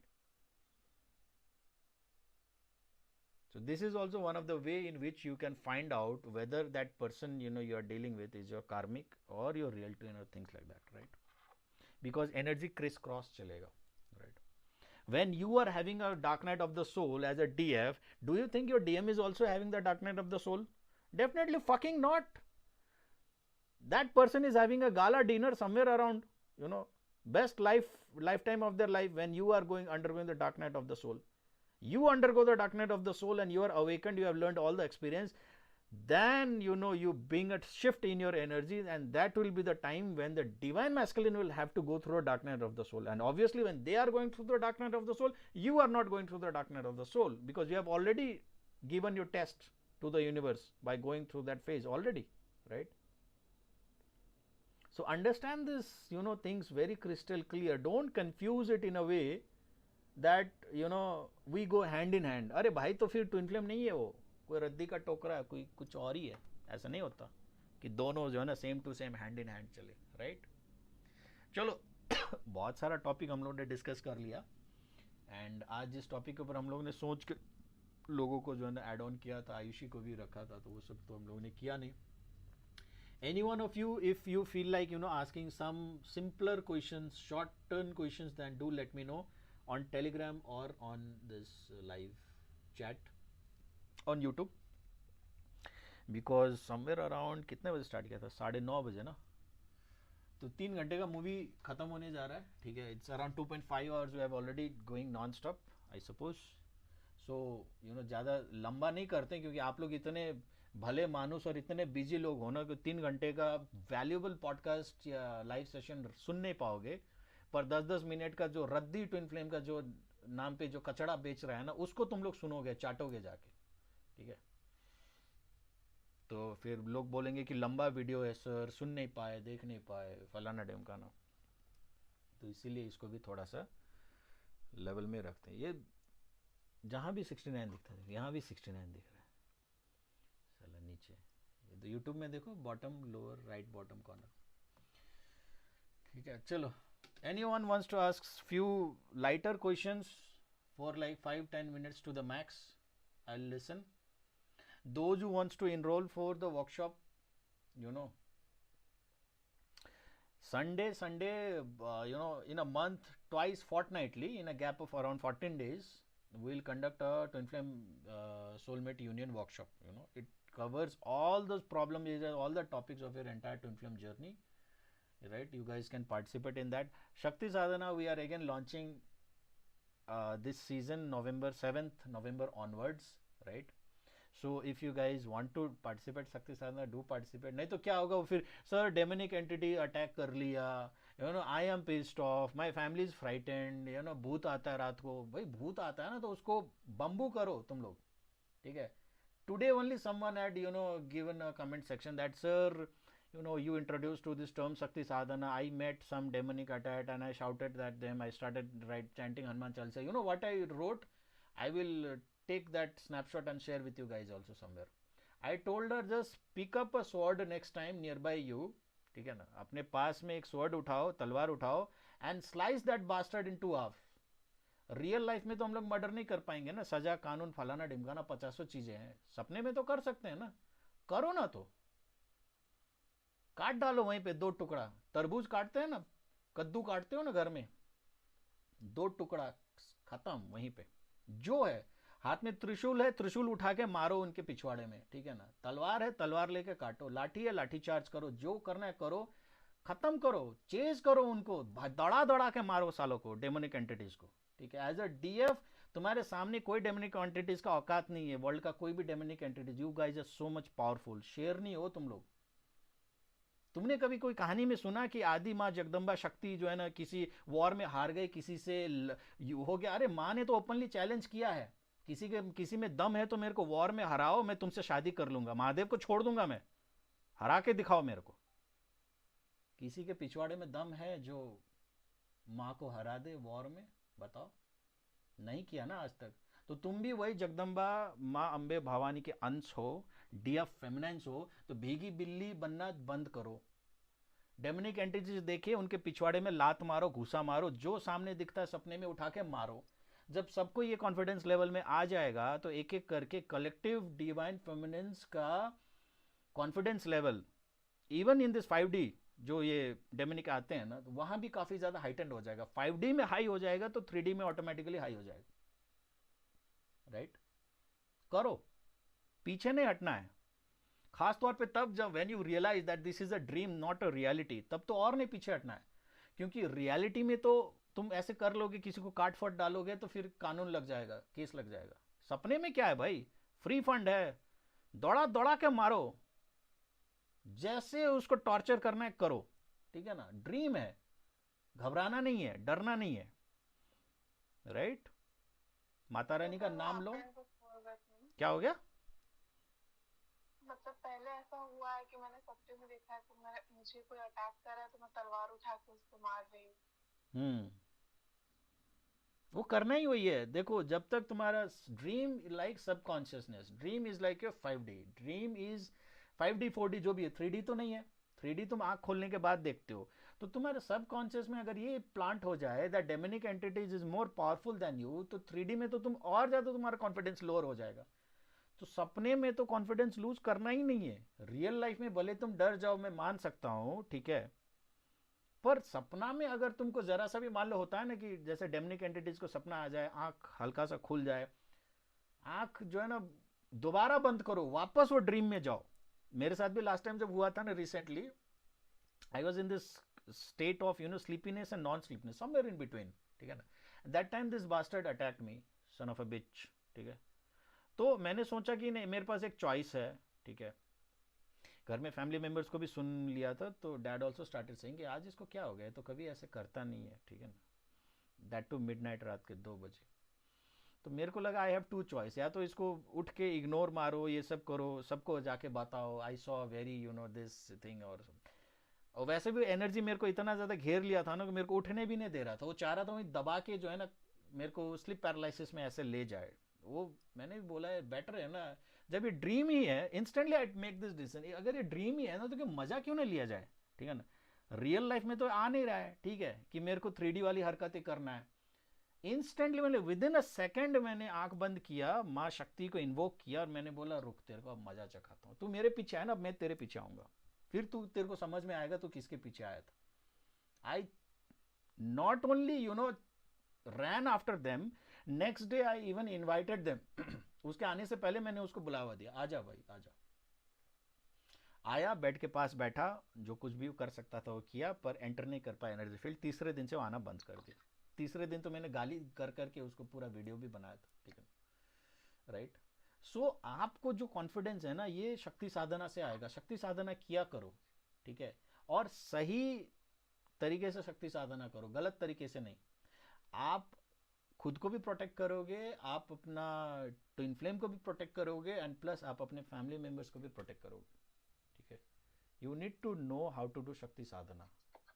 So this is also one of the way in which you can find out whether that person you are dealing with is your karmic or your real twin or things like that, right? Because energy crisscross chalega, right? When you are having a dark night of the soul as a DF, do you think your DM is also having the dark night of the soul? Definitely fucking not. That person is having a gala dinner somewhere around, best lifetime of their life when you are undergoing the dark night of the soul. You undergo the dark night of the soul and you are awakened, you have learned all the experience, then you bring a shift in your energies, and that will be the time when the divine masculine will have to go through a dark night of the soul. And obviously when they are going through the dark night of the soul, you are not going through the dark night of the soul, because you have already given your test to the universe by going through that phase already, right? So understand this things very crystal clear. Don't confuse it in a way that we go hand in hand. अरे भाई तो फिर twin flame नहीं है, वो कोई रद्दी का टोकरा है, कोई कुछ और ही है. ऐसा नहीं होता कि दोनों जो है ना same to same hand in hand चले, राइट. चलो बहुत सारा टॉपिक हम लोग ने डिस्कस कर लिया, एंड आज जिस टॉपिक के ऊपर हम लोग ने सोच के लोगों को जो है ना एड ऑन किया था, आयुषी को भी रखा था, तो वो सब तो हम लोगों ने किया नहीं. Any one of you, if you feel like asking some simpler questions, short term questions, then do let me know on Telegram or on this live chat on YouTube. Because somewhere around कितने बजे start किया था, 9:30 बजे ना, तो 3 घंटे का movie खत्म होने जा रहा है, ठीक है. It's around 2.5 hours we have already going non stop, I suppose. So ज़्यादा लंबा नहीं करते, क्योंकि आप लोग इतने भले मानुस और इतने बिजी लोग हो ना कि 3 घंटे का वैल्यूएबल पॉडकास्ट या लाइव सेशन सुन नहीं पाओगे. पर 10-10 मिनट का जो रद्दी ट्विन फ्लेम का जो नाम पे जो कचड़ा बेच रहा है ना, उसको तुम लोग सुनोगे, चाटोगे जाके, ठीक है. तो फिर लोग बोलेंगे कि लंबा वीडियो है सर, सुन नहीं पाए, देख नहीं पाए, फलाना ढिमकाना. तो इसीलिए इसको भी थोड़ा सा लेवल में रखते हैं. ये जहाँ भी 69 दिखता है, यहाँ भी 69 दिख रहा है साला नीचे. ये तो यूट्यूब में देखो, bottom lower right bottom corner, ठीक है. चलो, anyone wants to ask few lighter questions for like 5-10 minutes to the max, I'll listen. Those who wants to enroll for the workshop, Sunday, in a month, twice fortnightly, in a gap of around 14 days, we'll conduct a twin flame soulmate union workshop. It covers all those problem areas, all the topics of your entire twin flame journey, right? You guys can participate in that. Shakti Sadhana, we are again launching this season, November 7th November onwards, right? So if you guys want to participate Shakti Sadhana, do participate. नहीं तो क्या होगा फिर, sir demonic entity attack कर लिया, I am pissed off, my family is frightened, भूत आता है रात को. भाई भूत आता है ना तो उसको बम्बू करो तुम लोग, ठीक है. Today only someone had given a comment section that, sir, you introduced to this term Shakti Sadhana, I met some demonic attack and I shouted at them, I started chanting Hanuman Chalisa. You know what I wrote? I will take that snapshot and share with you guys also somewhere. I told her, just pick up a sword next time nearby you, ठीक है ना, अपने पास में एक sword उठाओ, तलवार उठाओ, and slice that bastard into half. Real life में तो हम लोग मर्डर नहीं कर पाएंगे ना, सजा कानून फलाना ढिमकाना 50 चीजें हैं. सपने में तो कर सकते हैं ना, करो ना, तो काट डालो वहीं पे 2 टुकड़ा. तरबूज काटते हैं ना, कद्दू काटते हो ना घर में, 2 टुकड़ा, खत्म वहीं पे. जो है हाथ में त्रिशूल है, त्रिशूल उठा के मारो उनके पिछवाड़े में, ठीक है ना. तलवार है, तलवार लेके काटो. लाठी है, लाठी चार्ज करो. जो करना है करो, खत्म करो, चेज करो उनको, दड़ा दड़ा के मारो सालों को, डेमोनिक एंटिटीज को, ठीक है. एज अ डीएफ तुम्हारे सामने कोई डेमोनिक एंटिटीज का औकात नहीं है, वर्ल्ड का कोई भी demonic entities. You guys are so much powerful. शेर नहीं हो तुम लोग. तुमने कभी कोई कहानी में सुना कि आदि माँ जगदम्बा शक्ति जो है ना किसी वॉर में हार गए, किसी से हो गया? अरे माँ ने तो ओपनली चैलेंज किया है, किसी में दम है तो मेरे को वॉर में हराओ, मैं तुमसे शादी कर लूंगा, महादेव को छोड़ दूंगा मैं, हरा के दिखाओ मेरे को. किसी के पिछवाड़े में दम है जो माँ को हरा दे वॉर में? बताओ. नहीं किया ना आज तक. तो तुम भी वही जगदम्बा माँ अंबे भवानी के अंश हो, डीएफ फेमिनाइंस हो, तो भीगी बिल्ली बनना बंद करो. डेमोनिक एंटिटीज देखिए, उनके पिछवाड़े में लात मारो, घुसा मारो, जो सामने दिखता है सपने में उठा के मारो। जब सबको ये कॉन्फिडेंस लेवल में आ जाएगा तो एक एक करके कलेक्टिव डिवाइन फेमिनिन्स का confidence level even in this 5D जो ये डेमोनिक आते हैं ना, तो वहां भी काफी ज्यादा हाइटेंड हो जाएगा। 5D में हाई हो जाएगा तो 3D में ऑटोमेटिकली हाई हो जाएगा। राइट? करो, पीछे नहीं हटना है। खास तौर पे तब जब when you realise that this is a dream not a reality, तब तो और नहीं पीछे हटना है। क्योंकि रियलिटी में तो तुम ऐसे कर लोगे, किसी को काट फट डालोगे तो फिर कानून लग जाएगा, केस लग जाएगा। सपने में क्या है भाई, फ्री फंड है, दौड़ा दौड़ा के मारो, जैसे उसको टॉर्चर करना है करो। ठीक है ना? ड्रीम है, घबराना नहीं है, डरना नहीं है। राइट? माता रानी का नाम लो। क्या हो गया? मतलब पहले ऐसा हुआ है कि मैंने सपने में देखा है कि मुझे कोई अटैक कर रहा है तो मैं तलवार उठा के उसको मार रही हूँ। वो करना ही वही है। देखो, जब तक तुम्हारा dream like subconsciousness, dream is like your 5D, dream is 5D 4D जो भी है, 3D तो नहीं है। 3D तुम आंख खोलने के बाद देखते हो। तो तुम्हारे सबकॉन्शियस में अगर ये प्लांट हो जाए that demonic entities is more powerful than you, तो 3D में तो तुम और ज्यादा तुम्हारा कॉन्फिडेंस लोअर हो जाएगा। तो सपने में तो कॉन्फिडेंस लूज करना ही नहीं है। रियल लाइफ में भले तुम डर जाओ, मैं मान सकता हूं, ठीक है, पर सपना में अगर तुमको जरा सा भी मान लो होता है ना कि जैसे डेमनिक एंटिटीज को सपना आ जाए, आंख हल्का सा खुल जाए, आंख जो है ना दोबारा बंद करो, वापस वो ड्रीम में जाओ। मेरे साथ भी लास्ट टाइम जब हुआ था ना recently, I was in this state of sleepiness and non sleepness, somewhere in between. ठीक है ना? That time this bastard attacked me, son of a bitch. ठीक है? तो मैंने सोचा कि नहीं, मेरे पास एक चॉइस है। ठीक है? घर में फैमिली मेंबर्स को भी सुन लिया था, तो डैड ऑल्सो स्टार्टेड सेइंग कि आज इसको क्या हो गया, तो कभी ऐसे करता नहीं है। ठीक है ना? दैट टू मिडनाइट, रात के 2 बजे। तो मेरे को लगा आई हैव टू चॉइस, या तो इसको उठ के इग्नोर मारो, ये सब करो, सबको जाके बताओ I saw very this thing, और वैसे भी एनर्जी मेरे को इतना ज़्यादा घेर लिया था ना कि मेरे को उठने भी नहीं दे रहा था। वो चाह रहा था वही दबा के जो है ना मेरे को स्लिप पैरालिसिस में ऐसे ले जाए। वो मैंने भी बोला है बेटर है ना, जब ये ड्रीम ही है, instantly I make this decision, अगर ये ड्रीम ही है ना तो क्यों मजा क्यों ना लिया जाए। ठीक है ना? रियल लाइफ में तो आ नहीं रहा है, ठीक है, कि मेरे को 3D वाली हरकतें करना है। इंस्टेंटली मैंने विद इन अ सेकेंड मैंने आंख बंद किया, माँ शक्ति को इन्वोक किया, और मैंने बोला रुक, तेरे को अब मजा चखाता हूँ, तू मेरे पीछे है ना, अब मैं तेरे पीछे आऊंगा, फिर तू, तेरे को समझ में आएगा तू किसके पीछे आया था। I not only ran after them, next day I even invited them उसके आने से पहले मैंने उसको बुलावा दिया, आजा भाई आजा। आया, बेड के पास बैठा, जो कुछ भी कर सकता था वो किया, पर एंटर नहीं कर पाया एनर्जी फील्ड। तीसरे दिन से वो आना बंद कर दिया। तीसरे दिन तो मैंने गाली कर करके उसको पूरा वीडियो भी बनाया था। ठीक है? राइट? सो आपको जो कॉन्फिडेंस है ना, ये शक्ति साधना से आएगा। शक्ति साधना किया करो, ठीक है, और सही तरीके से शक्ति साधना करो, गलत तरीके से नहीं। आप खुद को भी प्रोटेक्ट करोगे, आप अपना ट्विन फ्लेम को भी प्रोटेक्ट करोगे, एंड प्लस आप अपने फैमिली मेंबर्स को भी प्रोटेक्ट करोगे। ठीक है? You need to know how to do shakti sadhana,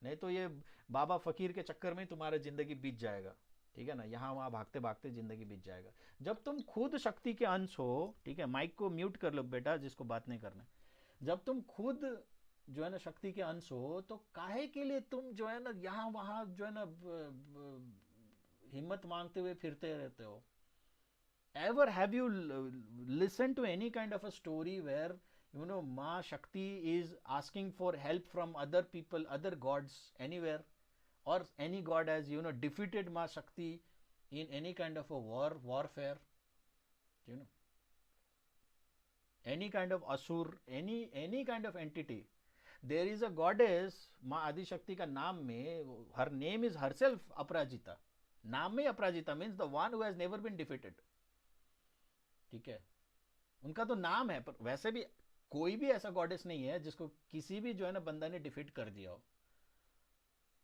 नहीं तो ये बाबा फकीर के चक्कर में तुम्हारा जिंदगी बीत जाएगा। ठीक है ना? यहाँ वहाँ भागते भागते जिंदगी बीत जाएगा। जब तुम खुद शक्ति के अंश हो, ठीक है, माइक को म्यूट कर लो बेटा जिसको बात नहीं करना। जब तुम खुद जो है ना शक्ति के अंश हो, तो काहे के लिए तुम जो है ना यहाँ वहाँ जो है ना हिम्मत मांगते हुए फिरते रहते हो? Ever have you listened to any kind of a story where Ma Shakti is asking for help from other people, other gods anywhere, or any god has defeated Ma Shakti in any kind of a warfare? Any kind of asur, any kind of entity. There is a goddess Ma Adi Shakti का नाम में, her name is herself अपराजिता। नाम में अपराजिता means the one who has never been defeated। ठीक है? उनका तो नाम है, पर वैसे भी कोई भी ऐसा गॉडेस नहीं है जिसको किसी भी जो है ना बंदा ने डिफीट कर दिया हो।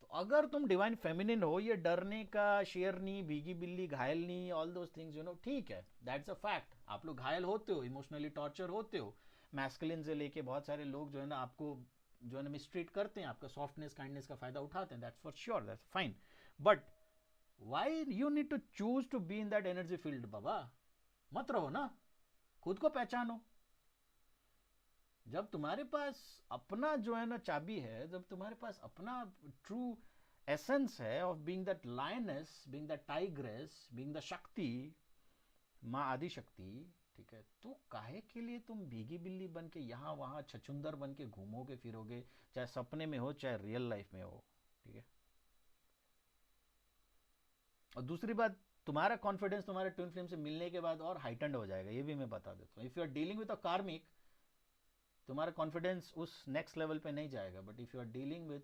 तो अगर तुम डिवाइन फेमिनिन हो, ये डरने का, शेरनी, भीगी बिल्ली, घायल नहीं, ऑल दोज थिंग्स ठीक है, दैट्स अ फैक्ट। आप लोग घायल होते हो, इमोशनली टॉर्चर होते हो, मैस्कुलिन से लेके बहुत सारे लोग जो है ना आपको जो है ना मिसट्रीट करते हैं, आपका सॉफ्टनेस काइंडनेस का फायदा उठाते हैं, that's for sure, that's fine. But why you need to choose to be in that energy field? बाबा मत रहो ना, खुद को पहचानो। जब तुम्हारे पास अपना जो है ना चाबी है, जब तुम्हारे पास अपना ट्रू एसेंस है of being that lioness, being that tigress, being the शक्ति, माँ आदि शक्ति, ठीक है, तो काहे के लिए तुम भीगी बिल्ली बन के यहाँ वहाँ छछुंदर बन के घूमोगे फिरोगे, चाहे सपने में हो चाहे रियल लाइफ में हो, ठीक है। और दूसरी बात, तुम्हारा कॉन्फिडेंस तुम्हारे ट्विन फ्लेम से मिलने के बाद और हाइटेंड हो जाएगा, ये भी मैं बता देता हूँ। If you are dealing with a karmic, तुम्हारा कॉन्फिडेंस उस नेक्स्ट लेवल पे नहीं जाएगा, but if you are dealing with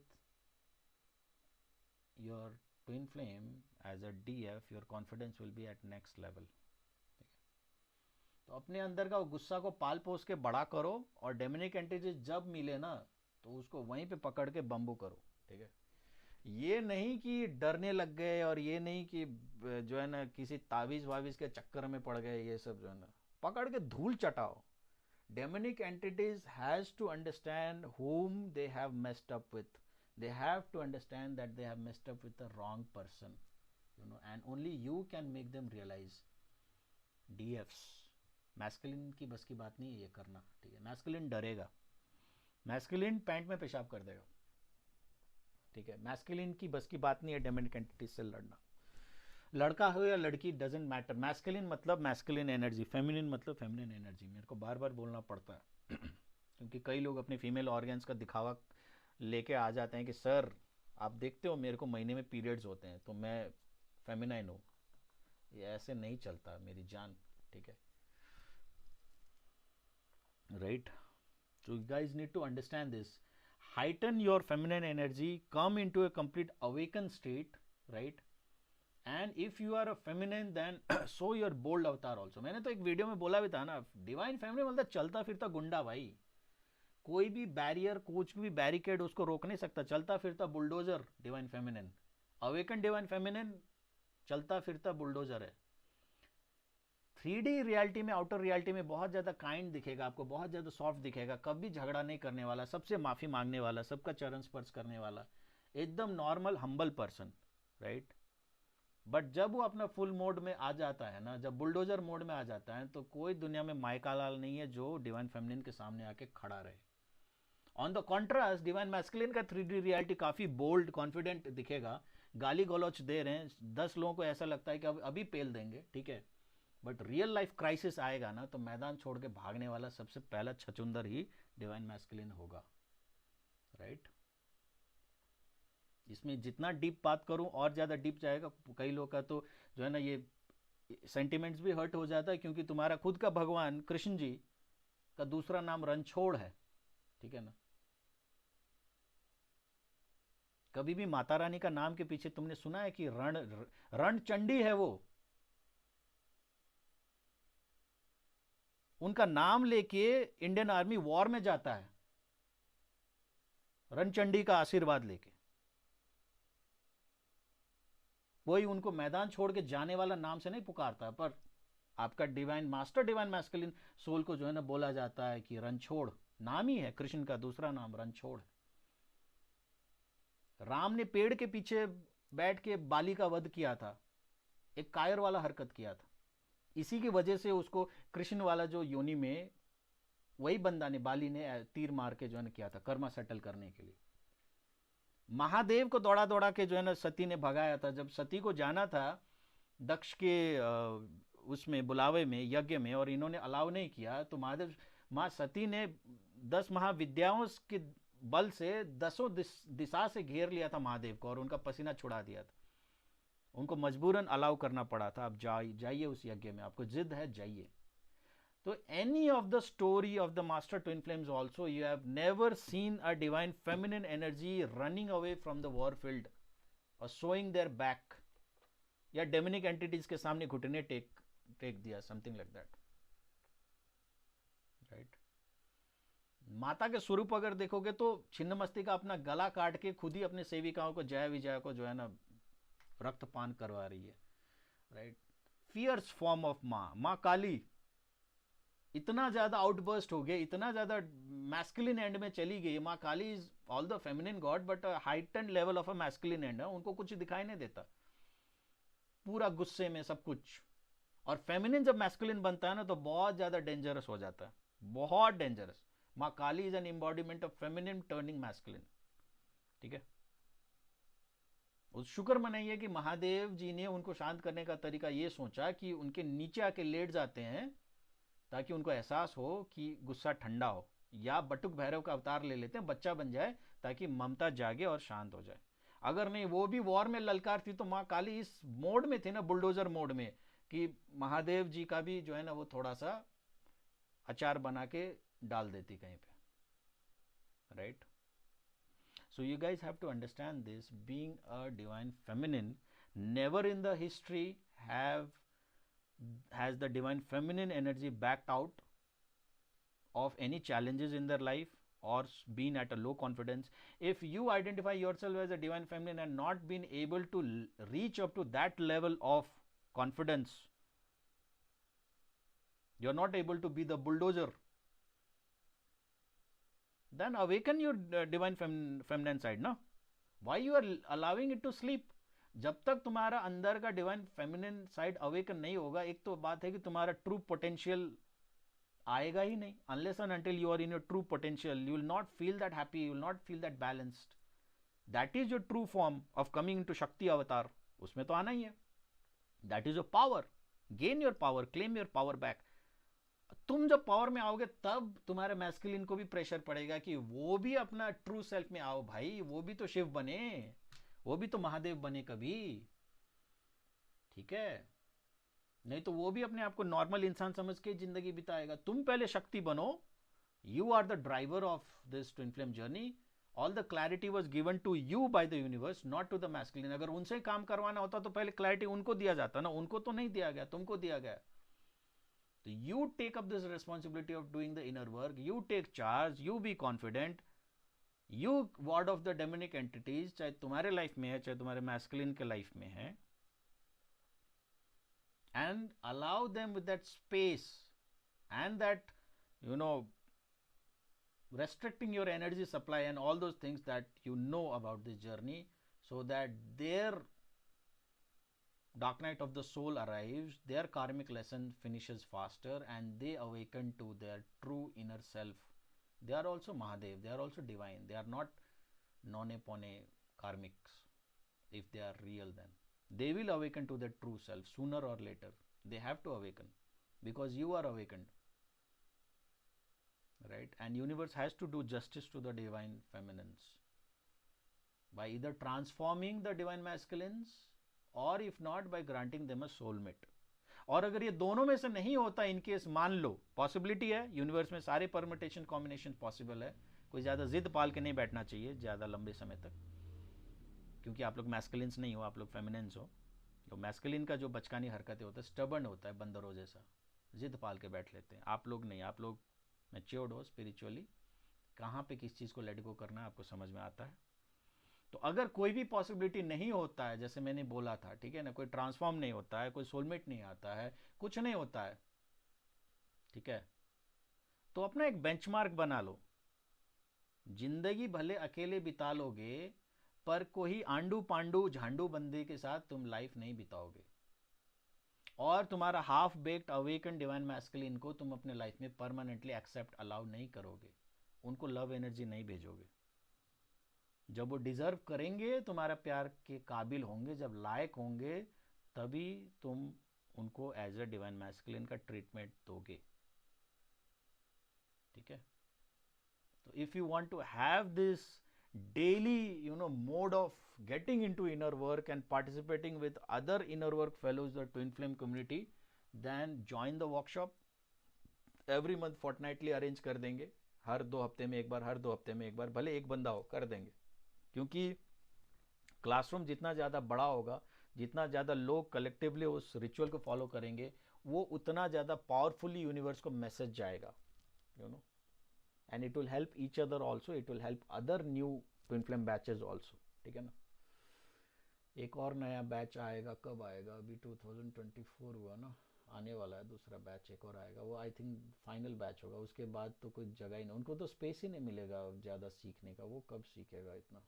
your twin flame as a DF, your confidence will be at next level. तो अपने अंदर का गुस्सा को पाल पोस के बड़ा करो, और डेमोनिक एंटिटीज जब मिले ना तो उसको वहीं पे पकड़ के बम्बू करो, ठीक है। ये नहीं कि डरने लग गए, और ये नहीं कि जो है ना किसी तावीज वावीज के चक्कर में पड़ गए, ये सब जो है ना पकड़ के धूल चटाओ। Demonic entities has to understand whom they have messed up with. They have to understand that they have messed up with the wrong person, you know, and only you can make them realize. DFs, masculine की बस की बात नहीं है ये करना, ठीक है। मैस्कुलिन डरेगा, मैस्कुलिन पैंट में पेशाब कर देगा, ठीक है। मैस्कुलिन की बस की बात नहीं है डेमोनिक एंटिटी से लड़ना। लड़का हो या लड़की, डजेंट मैटर। मैस्कुलिन मतलब मैस्कुलिन एनर्जी, फेमिनिन मतलब फेमिनिन एनर्जी। मेरे को बार बार बोलना पड़ता है क्योंकि कई लोग अपने फीमेल ऑर्गन्स का दिखावा लेके आ जाते हैं कि सर आप देखते हो मेरे को महीने में पीरियड्स होते हैं तो मैं फेमिनाइन हूँ। ये ऐसे नहीं चलता मेरी जान, ठीक है, right. So you guys need to understand this. Heighten your feminine energy, come into a complete awakened state, right? And if you are a feminine, then show your bold avatar also. मैंने तो एक video में बोला भी था ना, divine feminine मतलब चलता फिरता गुंडा भाई। कोई भी बैरियर, कुछ भी बैरिकेड उसको रोक नहीं सकता। चलता फिरता bulldozer divine feminine. Awaken divine feminine चलता फिरता बुलडोजर है। 3D रियलिटी में, आउटर रियलिटी में बहुत ज़्यादा काइंड दिखेगा आपको, बहुत ज़्यादा सॉफ्ट दिखेगा, कभी झगड़ा नहीं करने वाला, सबसे माफ़ी मांगने वाला, सबका चरण स्पर्श करने वाला, एकदम normal humble person, right. But जब वो अपना फुल मोड में आ जाता है ना, जब बुलडोजर मोड में आ जाता है, तो कोई दुनिया में माइका लाल नहीं है जो डिवाइन फेमिनिन के सामने आके खड़ा रहे। On the contrast, divine masculine का 3D रियलिटी काफ़ी बोल्ड, कॉन्फिडेंट दिखेगा, गाली गलौच दे रहे हैं, 10 लोगों को ऐसा लगता है कि अब अभी पेल देंगे, ठीक है। बट रियल लाइफ क्राइसिस आएगा ना तो मैदान छोड़ के भागने वाला सबसे पहला छचुंदर ही डिवाइन मैस्कुलिन होगा, राइट। इसमें जितना डीप बात करूं और ज़्यादा डीप जाएगा। कई लोग का तो जो है ना ये सेंटिमेंट्स भी हर्ट हो जाता है, क्योंकि तुम्हारा खुद का भगवान कृष्ण जी का दूसरा नाम रणछोड़ है, ठीक है ना। कभी भी माता रानी का नाम के पीछे तुमने सुना है कि रण चंडी है वो? उनका नाम लेके इंडियन आर्मी वॉर में जाता है, रणचंडी का आशीर्वाद लेके। कोई उनको मैदान छोड़ के जाने वाला नाम से नहीं पुकारता, पर आपका divine master, divine masculine soul को जो है ना बोला जाता है कि रणछोड़ नाम ही है, कृष्ण का दूसरा नाम रणछोड़। राम ने पेड़ के पीछे बैठ के बाली का वध किया था, एक कायर वाला हरकत किया था। इसी की वजह से उसको कृष्ण वाला जो योनि में वही बंदा ने, बाली ने तीर मार के जो है ना किया था, कर्मा सेटल करने के लिए। महादेव को दौड़ा दौड़ा के जो है ना सती ने भगाया था। जब सती को जाना था दक्ष के उसमें बुलावे में, यज्ञ में, और इन्होंने अलाउ नहीं किया, तो महादेव, माँ सती ने 10 महाविद्याओं के बल से 10 दिशा से घेर लिया था महादेव को और उनका पसीना छुड़ा दिया था। उनको मजबूरन अलाउ करना पड़ा था, आप जाइए उस यज्ञ में, आपको जिद है जाइए। तो any of the story of the master twin flames also, you have never seen a divine feminine energy running away from the war field और शोइंग देयर बैक, या डेमोनिक एंटिटीज के सामने घुटने टेक दिया, समथिंग लाइक दैट, राइट। माता के स्वरूप अगर देखोगे तो छिन्नमस्तिका अपना गला काट के खुद ही अपने सेविकाओं को, जय विजय को जो है ना रक्तपान करवा रही है, राइट। फियर्स फॉर्म ऑफ माँ काली इतना ज्यादा आउटबर्स्ट हो गया, इतना ज्यादा मैस्कुलिन एंड में चली गई। माँ Kali is all the feminine god but heightened level of a masculine end है, उनको कुछ दिखाई नहीं देता, पूरा गुस्से में सब कुछ। और फेमिनिन जब मैस्कुलिन बनता है ना तो बहुत ज्यादा डेंजरस हो जाता है, बहुत डेंजरस। माँ Kali is an embodiment of feminine turning masculine. ठीक है. उस शुक्र मनाइए कि महादेव जी ने उनको शांत करने का तरीका ये सोचा कि उनके नीचे आके लेट जाते हैं ताकि उनको एहसास हो कि गुस्सा ठंडा हो, या बटुक भैरव का अवतार ले लेते हैं, बच्चा बन जाए ताकि ममता जागे और शांत हो जाए. अगर नहीं, वो भी वॉर में ललकार थी, तो माँ काली इस मोड में थी ना, बुलडोजर मोड में, कि महादेव जी का भी जो है ना वो थोड़ा सा अचार बना के डाल देती कहीं पे. Right. So you guys have to understand this. Being a divine feminine, never in the history has the divine feminine energy backed out of any challenges in their life or been at a low confidence. If you identify yourself as a divine feminine and not been able to reach up to that level of confidence, you're not able to be the bulldozer, then awaken your divine feminine side. No, why you are allowing it to sleep? जब तक तुम्हारा अंदर का divine feminine side awaken नहीं होगा, एक तो बात है कि तुम्हारा ट्रू पोटेंशियल आएगा ही नहीं. Unless and until you are in your true potential, you will not feel that happy, you will not feel that balanced. That is your true form of coming into shakti avatar. उसमें तो आना ही है. That is your power. Gain your power, claim your power back. तुम जब power में आओगे तब तुम्हारे मैस्कुलिन को भी प्रेशर पड़ेगा कि वो भी अपना ट्रू सेल्फ में आओ भाई, वो भी तो शिव बने, वो भी तो महादेव बने कभी. ठीक है. नहीं तो वो भी अपने आप को नॉर्मल इंसान समझ के जिंदगी बिताएगा. तुम पहले शक्ति बनो. You are the driver of this twin flame journey. All the clarity was given to you by the universe, not to the masculine. अगर उनसे काम करवाना होता तो पहले क्लैरिटी उनको दिया जाता ना. उनको तो नहीं दिया गया, तुमको दिया गया. So you take up this responsibility of doing the inner work. You take charge. You be confident. You ward off the demonic entities, चाहे तुम्हारे लाइफ में है चाहे तुम्हारे मैस्कुलिन के लाइफ में है, and allow them with that space and that, you know, restricting your energy supply and all those things that you know about this journey, so that their dark night of the soul arrives, their karmic lesson finishes faster, and they awaken to their true inner self. They are also Mahadev, they are also divine. They are not none-pone karmics. If they are real, then they will awaken to their true self sooner or later. They have to awaken because you are awakened, right? And universe has to do justice to the divine feminines by either transforming the divine masculines, और if not by granting them a soulmate. और अगर ये दोनों में से नहीं होता, in case मान लो, पॉसिबिलिटी है, यूनिवर्स में सारे परमिटेशन कॉम्बिनेशन पॉसिबल है. कोई ज़्यादा जिद पाल के नहीं बैठना चाहिए ज़्यादा लंबे समय तक, क्योंकि आप लोग मैस्कुलिन्स नहीं हो, आप लोग फेमिनिन्स हो. तो मैस्कुलिन का जो बचकानी हरकतें होता है, स्टबर्न होता है, बंदरों जैसा जिद पाल के बैठ लेते हैं. आप लोग नहीं, आप लोग मैच्योर्ड हो स्पिरिचुअली. कहाँ पे किस चीज़ को लेट गो करना है आपको समझ में आता है. तो अगर कोई भी पॉसिबिलिटी नहीं होता है, जैसे मैंने बोला था, ठीक है ना, कोई ट्रांसफॉर्म नहीं होता है, कोई सोलमेट नहीं आता है, कुछ नहीं होता है, ठीक है, तो अपना एक बेंचमार्क बना लो. जिंदगी भले अकेले बिता लोगे, पर कोई आंडू पांडू झांडू बंदे के साथ तुम लाइफ नहीं बिताओगे. और तुम्हारा half baked awaken divine masculine को तुम अपने लाइफ में परमानेंटली एक्सेप्ट अलाउ नहीं करोगे. उनको लव एनर्जी नहीं भेजोगे. जब वो डिजर्व करेंगे, तुम्हारा प्यार के काबिल होंगे, जब लायक होंगे, तभी तुम उनको एज अ डिवाइन मैस्कुलिन का ट्रीटमेंट दोगे. ठीक है. तो if you want to have this daily, you know, mode of getting into inner work and participating with other inner work fellows, the twin flame community, then join the workshop. every month fortnightly arrange कर देंगे, हर 2 हफ्ते में एक बार, हर 2 हफ्ते में एक बार, भले एक बंदा हो, कर देंगे. क्योंकि क्लासरूम जितना ज़्यादा बड़ा होगा, जितना ज़्यादा लोग कलेक्टिवली उस रिचुअल को फॉलो करेंगे, वो उतना ज़्यादा पावरफुली यूनिवर्स को मैसेज जाएगा, you know, and it will help each other also, it will help other new twin flame batches also. ठीक है ना. एक और नया बैच आएगा, कब आएगा? अभी 2024 हुआ ना, आने वाला है दूसरा बैच, एक और आएगा. वो आई थिंक फाइनल बैच होगा. उसके बाद तो कोई जगह ही नहीं, उनको तो स्पेस ही नहीं मिलेगा ज़्यादा सीखने का. वो कब सीखेगा इतना?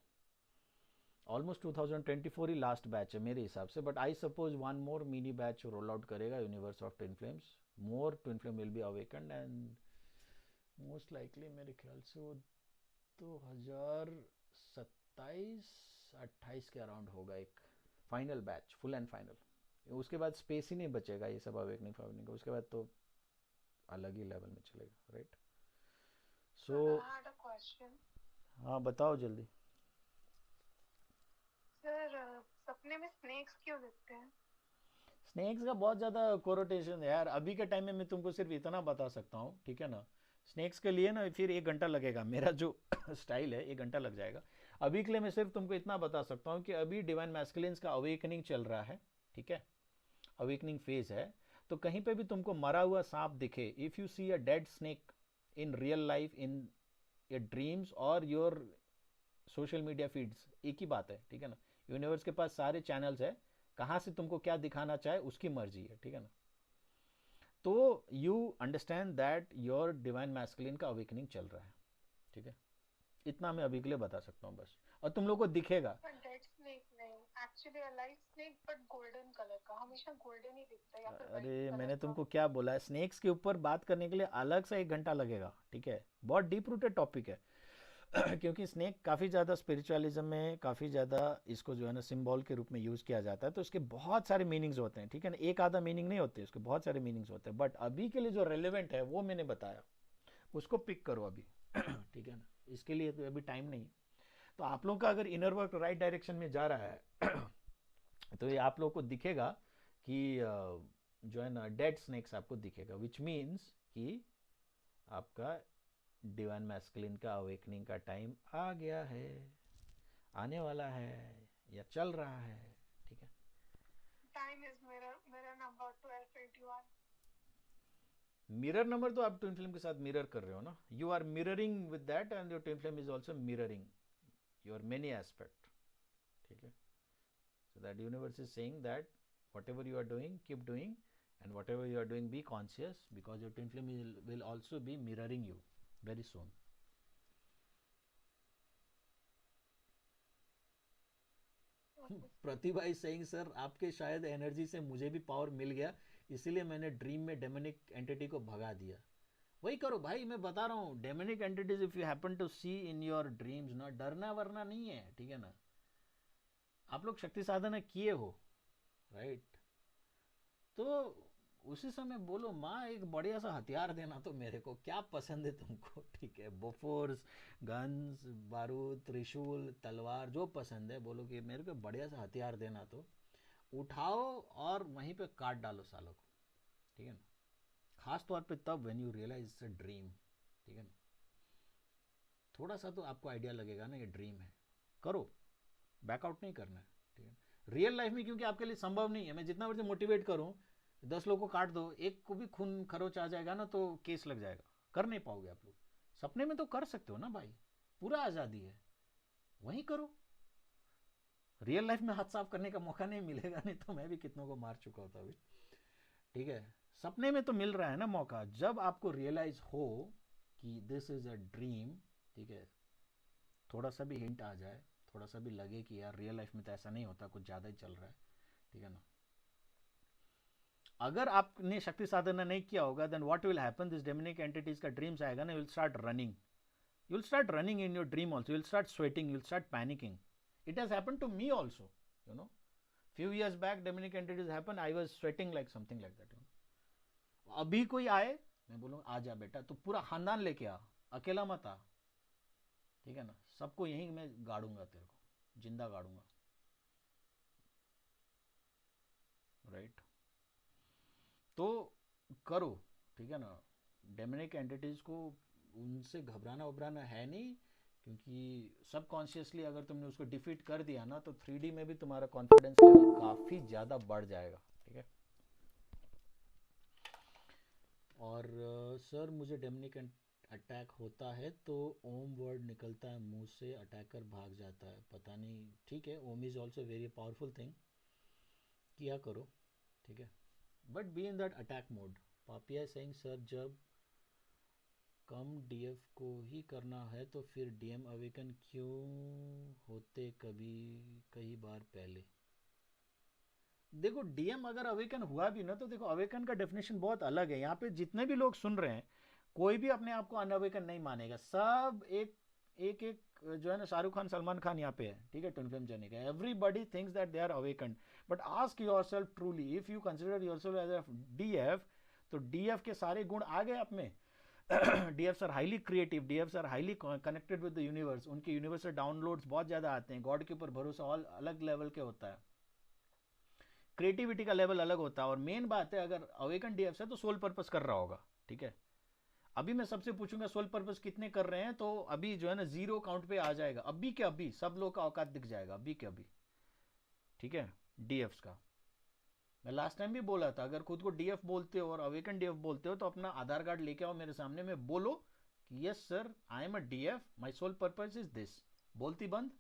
ऑलमोस्ट 2024 ही लास्ट बैच है मेरे हिसाब से. But I suppose one more mini batch roll out करेगा universe of twin flames. More twin flame will be awakened and most likely मेरे ख्याल से वो 2027-28 के अराउंड होगा एक final batch, full and final. उसके बाद स्पेस ही नहीं बचेगा ये सब अवेकनिंग फाइनिंग का, उसके बाद तो अलग ही लेवल में चलेगा, राइट। सो हाँ बताओ जल्दी। सर सपने में स्नेक्स क्यों दिखते हैं? स्नेक्स का बहुत ज़्यादा कोरोटेशन है यार, अभी के टाइम में मैं तुमको सिर्फ इतना बता सकता हूँ, ठीक है ना। स्नेक्स के लिए ना फिर 1 घंटा लगेगा, मेरा जो स्टाइल है 1 घंटा लग जाएगा। अभी के लिए मैं सिर्फ तुमको इतना बता सकता हूँ कि अभी डिवाइन मैस्कुलिन्स का अवेकनिंग चल रहा है, ठीक है, अवेकनिंग फेज है। तो कहीं पे भी तुमको मरा हुआ सांप दिखे, if you see a dead snake in real life, in your dreams और योर सोशल मीडिया फीड्स, एक ही बात है, ठीक है ना। यूनिवर्स के पास सारे चैनल्स है, कहाँ से तुमको क्या दिखाना चाहे उसकी मर्जी है, ठीक है ना। तो you understand that your divine masculine का अवेकनिंग चल रहा है, ठीक है। इतना मैं अभी के लिए बता सकता हूँ बस, और तुम लोग को दिखेगा। डेड स्नेक नहीं, actually alive snake but golden colour का, हमेशा गोल्डन ही दिखता है या फिर अरे मैंने तुमको क्या बोला है, स्नेक्स के ऊपर बात करने के लिए अलग से 1 घंटा लगेगा, ठीक है, बहुत डीप रूटेड टॉपिक है। क्योंकि स्नेक काफ़ी ज़्यादा स्पिरिचुअलिज्म में काफ़ी ज़्यादा इसको जो है ना सिंबल के रूप में यूज़ किया जाता है, तो इसके बहुत सारे मीनिंग्स होते हैं, ठीक है ना, एक आधा मीनिंग नहीं होते, इसके बहुत सारे मीनिंग्स होते हैं। बट अभी के लिए जो रेलेवेंट है वो मैंने बताया, उसको पिक करो अभी। ठीक है ना, इसके लिए तो अभी टाइम नहीं। तो आप लोग का अगर इनर वर्क राइट डायरेक्शन में जा रहा है तो ये आप लोग को दिखेगा कि जो है ना डेड स्नेक्स आपको दिखेगा, विच मीन्स कि आपका डिवाइन मैस्कुलिन का अवेकनिंग का टाइम आ गया है, आने वाला है या चल रहा है, ठीक है। टाइम इज मेरा नंबर 1221। मिरर नंबर तो आप ट्विन फ्लेम के साथ मिरर कर रहे हो ना, you are mirroring with that and your twin flame is also mirroring your many aspect, ठीक है। So that universe is saying that whatever you are doing keep doing, and whatever you are doing be conscious, because your twin flame will also be mirroring you very soon. Pratibha is saying sir आपके शायद energy से मुझे भी power मिल गया, इसीलिए मैंने dream में demonic entity को भगा दिया। वही करो भाई, मैं बता रहा हूँ, demonic entities if you happen to see in your dreams ना, डरना वरना नहीं है, ठीक है ना। आप लोग शक्ति साधना किए हो, राइट, तो उसी समय बोलो माँ एक बढ़िया सा हथियार देना तो मेरे को, क्या पसंद है तुमको, ठीक है, बोफोर्स, गन्स, बारूद, त्रिशूल, तलवार, जो पसंद है बोलो कि मेरे को बढ़िया सा हथियार देना, तो उठाओ और वहीं पे काट डालो सालों को, ठीक है ना। खास तौर पे तब when you realise it's a dream, ठीक है ना। थोड़ा सा तो आपको आइडिया लगेगा ना ये ड्रीम है, करो, बैकआउट नहीं करना है, ठीक है। रियल लाइफ में क्योंकि आपके लिए संभव नहीं है, मैं जितना मर्जी मोटिवेट करूं, 10 लोगों को काट दो, एक को भी खून खरोच आ जाएगा ना तो केस लग जाएगा, कर नहीं पाओगे आप लोग। सपने में तो कर सकते हो ना भाई, पूरा आज़ादी है, वहीं करो। रियल लाइफ में हाथ साफ करने का मौका नहीं मिलेगा, नहीं तो मैं भी कितनों को मार चुका होता अभी, ठीक है। सपने में तो मिल रहा है ना मौका, जब आपको रियलाइज हो कि दिस इज अ ड्रीम, ठीक है, थोड़ा सा भी हिंट आ जाए, थोड़ा सा भी लगे कि यार रियल लाइफ में तो ऐसा नहीं होता, कुछ ज़्यादा ही चल रहा है, ठीक है ना। अगर आपने शक्ति साधना नहीं किया होगा, then what will happen, this demonic entities का ड्रीम्स आएगा ना, you will start running, you will start running in your dream also, you will start sweating, you will start panicking. It has happened to me also, you know, few years back demonic entities happen, I was sweating like something like that, you know. अभी कोई आए, मैं बोलूँगा आ जा बेटा, तो पूरा खानदान लेके आ, अकेला मत आ, ठीक है ना, सबको यहीं मैं गाड़ूंगा, तेरे को जिंदा गाड़ूंगा, राइट। तो करो, ठीक है ना। डेमोनिक एंटिटीज को उनसे घबराना उबराना है नहीं, क्योंकि सबकॉन्शियसली अगर तुमने उसको डिफीट कर दिया ना, तो 3D में भी तुम्हारा कॉन्फिडेंस लेवल काफ़ी ज़्यादा बढ़ जाएगा, ठीक है। और सर मुझे डेमोनिक अटैक होता है तो ओम वर्ड निकलता है मुंह से, अटैकर भाग जाता है, पता नहीं, ठीक है, Om is also very powerful thing, किया करो, ठीक है, but be in that attack mode. Papiya saying sir जब कम डीएफ को ही करना है तो फिर डीएम अवेकन क्यों होते कभी कई बार पहले। देखो डीएम अगर अवेकन हुआ भी ना, तो देखो अवेकन का डेफिनेशन बहुत अलग है, यहाँ पे जितने भी लोग सुन रहे हैं कोई भी अपने आप को अनअवेकन नहीं मानेगा, सब एक एक एक जो है ना, शाहरुख खान सलमान खान यहाँ पे है, ठीक है, ट्विन फ्लेम जर्नी का। Everybody thinks that they are awaken, but ask yourself truly, if you consider yourself as a DF, तो डीएफ के सारे गुण आ गए आप में। DFs are highly creative, DFs are highly connected with the universe, उनके यूनिवर्स से डाउनलोड्स बहुत ज़्यादा आते हैं, गॉड के ऊपर भरोसा ऑल अलग लेवल के होता है, क्रिएटिविटी का लेवल अलग होता है। और मेन बात है, अगर अवेकन डीएफ्स है तो सोल पर्पस कर रहा होगा, ठीक है। अभी मैं सबसे पूछूंगा सोल पर्पस कितने कर रहे हैं, तो अभी जो है ना 0 काउंट पे आ जाएगा, अभी के अभी सब लोग का औकात दिख जाएगा, अभी के अभी, ठीक है, डीएफ्स का। मैं लास्ट टाइम भी बोला था, अगर खुद को डीएफ बोलते हो और अवेकन डीएफ बोलते हो तो अपना आधार कार्ड लेके आओ मेरे सामने में, बोलो कि yes sir I am a DF, my soul purpose is this, बोलती बंद।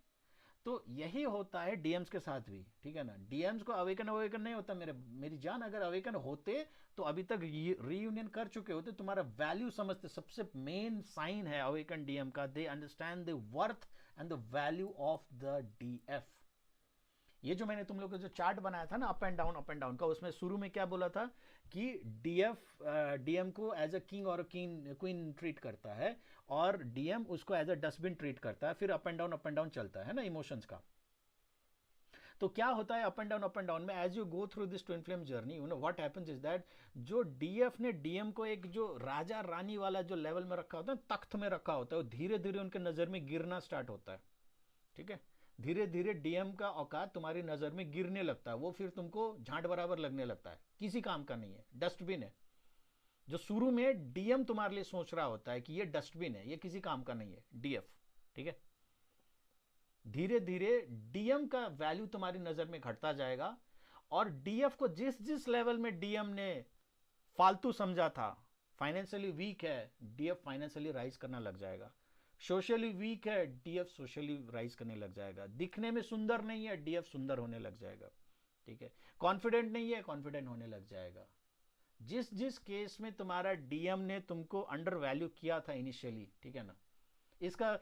तो यही होता है डीएम्स के साथ भी, ठीक है ना। डीएम्स को अवेकन नहीं होता मेरी जान, अगर अवेकन होते तो अभी तक रीयूनियन कर चुके होते, तुम्हारा वैल्यू समझते। सबसे मेन साइन है अवेकन डीएम का, they understand the worth and the value of the DF. ये जो मैंने तुम लोग को जो चार्ट बनाया था ना अप एंड डाउन का, उसमें शुरू में क्या बोला था कि डीएफ डीएम को एज अ किंग और क्वीन ट्रीट करता है, और डीएम उसको एज अ डस्टबिन ट्रीट करता है, फिर अप एंड डाउन चलता है ना इमोशंस का। तो क्या होता है अप एंड डाउन में, as you go through this twin flame journey, you know what happens is that, जो डीएफ ने डीएम को एक जो राजा रानी वाला जो लेवल में रखा होता है, तख्त में रखा होता है, वो धीरे धीरे उनके नजर में गिरना स्टार्ट होता है, ठीक है। धीरे धीरे डीएम का औकात तुम्हारी नजर में गिरने लगता है, वो फिर तुमको झांट बराबर लगने लगता है, किसी काम का नहीं है, डस्टबिन है। जो शुरू में डीएम तुम्हारे लिए सोच रहा होता है कि ये डस्टबिन है, ये किसी काम का नहीं है, डीएफ, ठीक है। धीरे धीरे डीएम का वैल्यू तुम्हारी नजर में घटता जाएगा, और डीएफ को जिस जिस लेवल में डीएम ने फालतू समझा था, फाइनेंशियली वीक है, डीएफ फाइनेंशियली राइज करना लग जाएगा। सोशली वीक है, डीएफ सोशली राइज करने लग जाएगा। दिखने में सुंदर नहीं है, डीएफ सुंदर होने लग जाएगा, ठीक है। कॉन्फिडेंट नहीं है, कॉन्फिडेंट होने लग जाएगा। जिस जिस केस में तुम्हारा डीएम ने तुमको अंडर वैल्यू किया था इनिशियली, ठीक है ना, इसका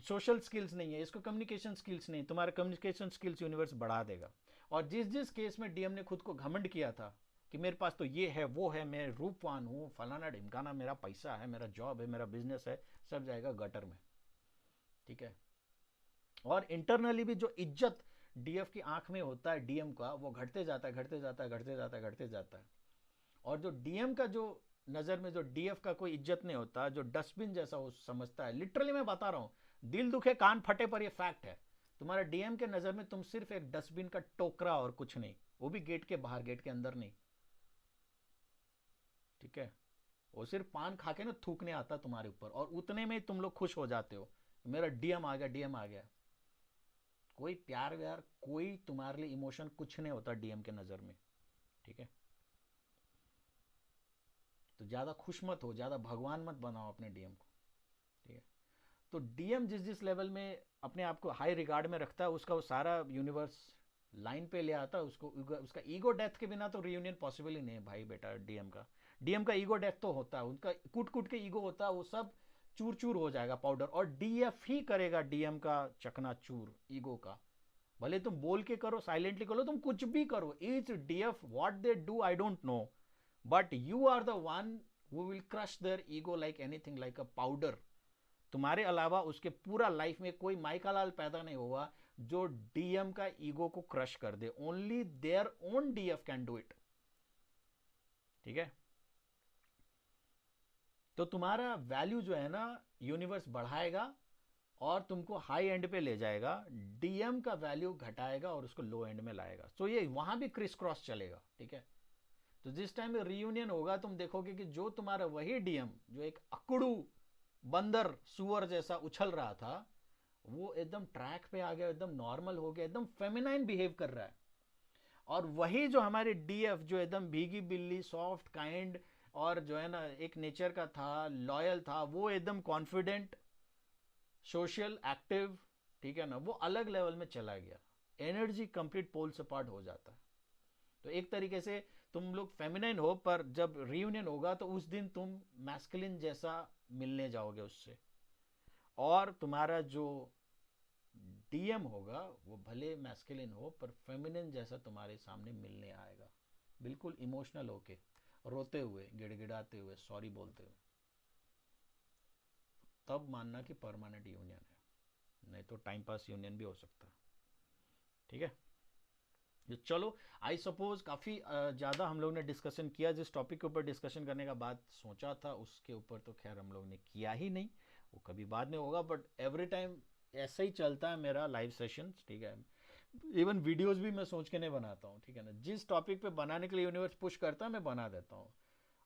सोशल स्किल्स नहीं है, इसको कम्युनिकेशन स्किल्स नहीं, तुम्हारा कम्युनिकेशन स्किल्स यूनिवर्स बढ़ा देगा। और जिस जिस केस में डीएम ने खुद को घमंड किया था कि मेरे पास तो ये है वो है, मैं रूपवान हूँ, फलाना ढिमकाना, मेरा पैसा है, मेरा जॉब है, मेरा बिजनेस है, सब जाएगा गटर में, ठीक है। और इंटरनली भी जो इज्जत डीएफ की आंख में होता है डीएम का, वो घटते जाता है। और जो डीएम का जो नजर में जो डीएफ का कोई इज्जत नहीं होता, जो डस्टबिन जैसा वो समझता है, लिटरली मैं बता रहा हूँ, दिल दुखे कान फटे पर ये फैक्ट है, तुम्हारा डीएम के नजर में तुम सिर्फ एक डस्टबिन का टोकरा और कुछ नहीं, वो भी गेट के बाहर, गेट के अंदर नहीं, ठीक है। वो सिर्फ पान खा के ना थूकने आता तुम्हारे ऊपर, और उतने में तुम लोग खुश हो जाते हो, मेरा डीएम आ गया। कोई प्यार व्यार, कोई तुम्हारे लिए इमोशन कुछ नहीं होता डीएम के नजर में, ठीक है। तो ज्यादा खुश मत हो, ज्यादा भगवान मत बनाओ अपने डीएम को, ठीक है। तो डीएम जिस जिस लेवल में अपने आप को हाई रिगार्ड में रखता है, उसका वो सारा यूनिवर्स लाइन पे ले आता है उसको। उसका ईगो डेथ के बिना तो रियूनियन पॉसिबल ही नहीं है भाई बेटा। डीएम का ईगो डेथ तो होता है, उनका कुट कुट के ईगो होता है, वो सब चूर चूर हो जाएगा पाउडर, और डीएफ ही करेगा डीएम का चकना चूर ईगो का। भले तुम बोल के करो, साइलेंटली करो, तुम कुछ भी करो, each DF what they do I don't know, but you are the one who will crush their ego like anything, like a powder. तुम्हारे अलावा उसके पूरा लाइफ में कोई माइकालाल पैदा नहीं हुआ जो डीएम का ईगो को क्रश कर दे। Only their own DF can do it, ठीक है। तो तुम्हारा वैल्यू जो है ना यूनिवर्स बढ़ाएगा और तुमको हाई एंड पे ले जाएगा, डीएम का वैल्यू घटाएगा और उसको लो एंड में लाएगा। तो ये वहां भी क्रिस क्रॉस चलेगा, ठीक है। तो जिस टाइम में रीयूनियन होगा, तुम देखोगे कि जो तुम्हारा वही डीएम जो एक अकड़ू बंदर सुअर जैसा उछल रहा था, वो एकदम ट्रैक पे आ गया, एकदम नॉर्मल हो गया, एकदम फेमिनाइन बिहेव कर रहा है। और वही जो हमारे डीएफ जो एकदम भीगी बिल्ली, सॉफ्ट, काइंड, और जो है ना एक नेचर का था, लॉयल था, वो एकदम कॉन्फिडेंट, सोशल, एक्टिव, ठीक है ना, वो अलग लेवल में चला गया। एनर्जी कंप्लीट पोल्स अपार्ट हो जाता है। तो एक तरीके से तुम लोग फेमिनाइन हो, पर जब रियूनियन होगा तो उस दिन तुम मैस्कुलिन जैसा मिलने जाओगे उससे, और तुम्हारा जो डीएम होगा वो भले मैस्कुलिन हो पर फेमिनिन जैसा तुम्हारे सामने मिलने आएगा, बिल्कुल इमोशनल होके, रोते हुए, गिड़गिड़ाते हुए, सॉरी बोलते हुए, तब मानना कि परमानेंट यूनियन है, नहीं तो टाइम पास यूनियन भी हो सकता है। ठीक है, चलो आई सपोज काफ़ी ज़्यादा हम लोग ने डिस्कशन किया। जिस टॉपिक के ऊपर डिस्कशन करने का बात सोचा था उसके ऊपर तो खैर हम लोग ने किया ही नहीं, वो कभी बाद में होगा। बट एवरी टाइम ऐसा ही चलता है मेरा लाइव सेशन। ठीक है, इवन वीडियोस भी मैं सोच के नहीं बनाता हूँ। ठीक है ना, जिस टॉपिक पे बनाने के लिए यूनिवर्स पुश करता है मैं बना देता हूँ,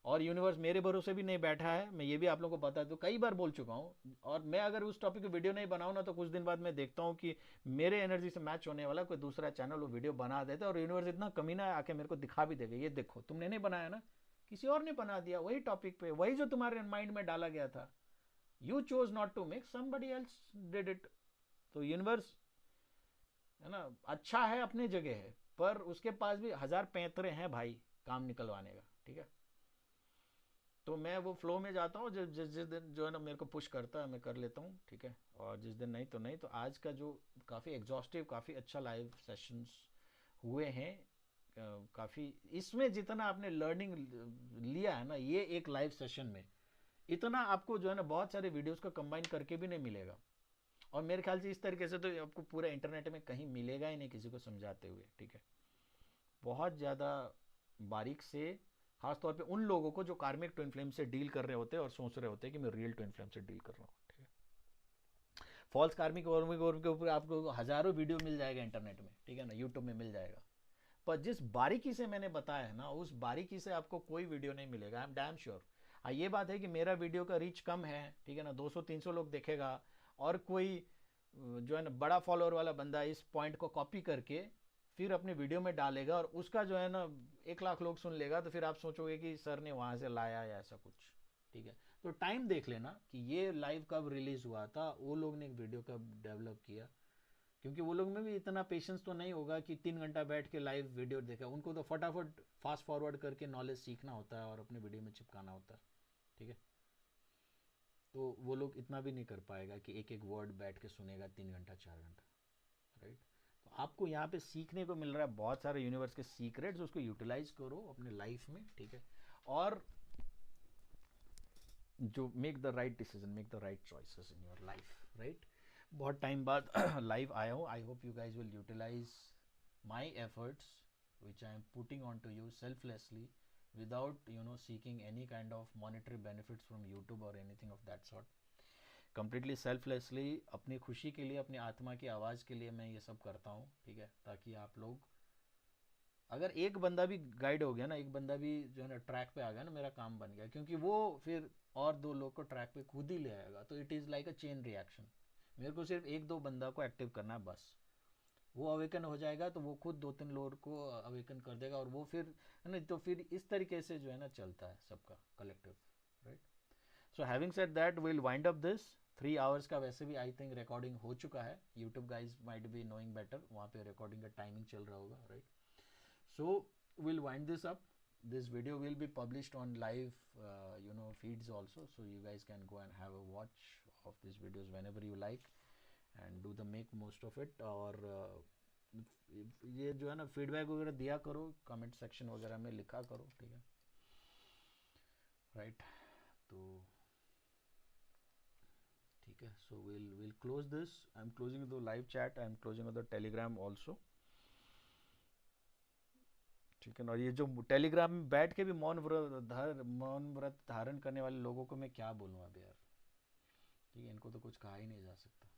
और यूनिवर्स मेरे भरोसे भी नहीं बैठा है, मैं ये भी आप लोगों को बता दूं, कई बार बोल चुका हूँ। और मैं अगर उस टॉपिक की वीडियो नहीं बनाऊँ ना तो कुछ दिन बाद मैं देखता हूँ कि मेरे एनर्जी से मैच होने वाला कोई दूसरा चैनल वो वीडियो बना देता है, और यूनिवर्स इतना कमीना है आके मेरे को दिखा भी देगा, ये देखो तुमने नहीं बनाया ना, किसी और ने बना दिया वही टॉपिक पे, वही जो तुम्हारे माइंड में डाला गया था, you chose not to make, somebody else did it. तो यूनिवर्स है ना अच्छा है, अपनी जगह है, पर उसके पास भी हजार पैंतरे हैं भाई काम निकलवाने का। ठीक है, तो मैं वो फ्लो में जाता हूँ, जिस दिन जो है ना मेरे को पुश करता है मैं कर लेता हूँ। ठीक है, और जिस दिन नहीं तो नहीं। तो आज का जो काफ़ी एग्जॉस्टिव, काफ़ी अच्छा लाइव सेशंस हुए हैं, काफ़ी इसमें जितना आपने लर्निंग लिया है ना ये एक लाइव सेशन में, इतना आपको जो है ना बहुत सारे वीडियोस को कंबाइन करके भी नहीं मिलेगा। और मेरे ख्याल से इस तरीके से तो आपको पूरा इंटरनेट में कहीं मिलेगा ही नहीं किसी को समझाते हुए। ठीक है, बहुत ज़्यादा बारीक से, खासतौर पे उन लोगों को जो कार्मिक ट्विन फ्लेम से डील कर रहे होते हैं और सोच रहे होते हैं कि मैं रियल ट्विन फ्लेम से डील कर रहा हूँ। ठीक है, फॉल्स कार्मिक और के ऊपर आपको हजारों वीडियो मिल जाएगा इंटरनेट में। ठीक है ना, यूट्यूब में मिल जाएगा, पर जिस बारीकी से मैंने बताया है ना उस बारीकी से आपको कोई वीडियो नहीं मिलेगा, आई एम डैम श्योर। हाँ ये बात है कि मेरा वीडियो का रीच कम है, ठीक है ना, 200-300 लोग देखेगा, और कोई जो है ना बड़ा फॉलोअर वाला बंदा इस पॉइंट को कॉपी करके फिर अपने वीडियो में डालेगा और उसका जो है ना 1 लाख लोग सुन लेगा, तो फिर आप सोचोगे कि सर ने वहाँ से लाया या ऐसा कुछ। ठीक है, तो टाइम देख लेना कि ये लाइव कब रिलीज हुआ था, वो लोग ने एक वीडियो कब डेवलप किया, क्योंकि वो लोग में भी इतना पेशेंस तो नहीं होगा कि 3 घंटा बैठ के लाइव वीडियो देखा। उनको तो फटाफट फास्ट फॉरवर्ड करके नॉलेज सीखना होता है और अपने वीडियो में चिपकाना होता है। ठीक है, तो वो लोग इतना भी नहीं कर पाएगा कि एक एक वर्ड बैठ के सुनेगा 3 घंटा 4 घंटा। राइट, तो आपको यहाँ पे सीखने को मिल रहा है बहुत सारे यूनिवर्स के सीक्रेट्स, उसको यूटिलाइज करो अपने लाइफ में। ठीक है, और जो make the right decision, make the right choices in your life. Right, बहुत टाइम बाद लाइव आया हूँ, I hope you guys will utilise my efforts which I am putting on to you selflessly, without seeking any kind of monetary benefits from YouTube or anything of that sort, completely selflessly, अपनी खुशी के लिए, अपनी आत्मा की आवाज़ के लिए मैं ये सब करता हूँ। ठीक है, ताकि आप लोग, अगर एक बंदा भी गाइड हो गया ना, एक बंदा भी जो है ना ट्रैक पे आ गया ना, मेरा काम बन गया, क्योंकि वो फिर और 2 लोग को ट्रैक पे खुद ही ले आएगा। तो it is like a chain reaction, मेरे को सिर्फ 1-2 बंदा को एक्टिव करना है बस, वो अवेकन हो जाएगा तो वो खुद 2-3 लोग को अवेकन कर देगा, और वो फिर है ना, तो फिर इस तरीके से जो है ना चलता है सबका collective. Right, so having said that will wind up this 3 hours का। वैसे भी आई थिंक रिकॉर्डिंग हो चुका है, YouTube guys might be knowing better, वहाँ पे रिकॉर्डिंग का टाइमिंग चल रहा होगा। Right, so will wind this up, this video will be published on live feeds also, so you guys can go and have a watch of these videos whenever you like and do the make most of it। और ये जो है ना feedback वगैरह दिया करो, comment section वगैरह में लिखा करो। ठीक है, राइट, तो ठीक है, सो we'll close this, I am closing the live chat, I am closing the telegram also। ठीक है ना, और ये जो टेलीग्राम में बैठ के भी मौन व्रत धारण करने वाले लोगों को मैं क्या बोलूँ अब यार। ठीक है, इनको तो कुछ कहा ही नहीं जा सकता।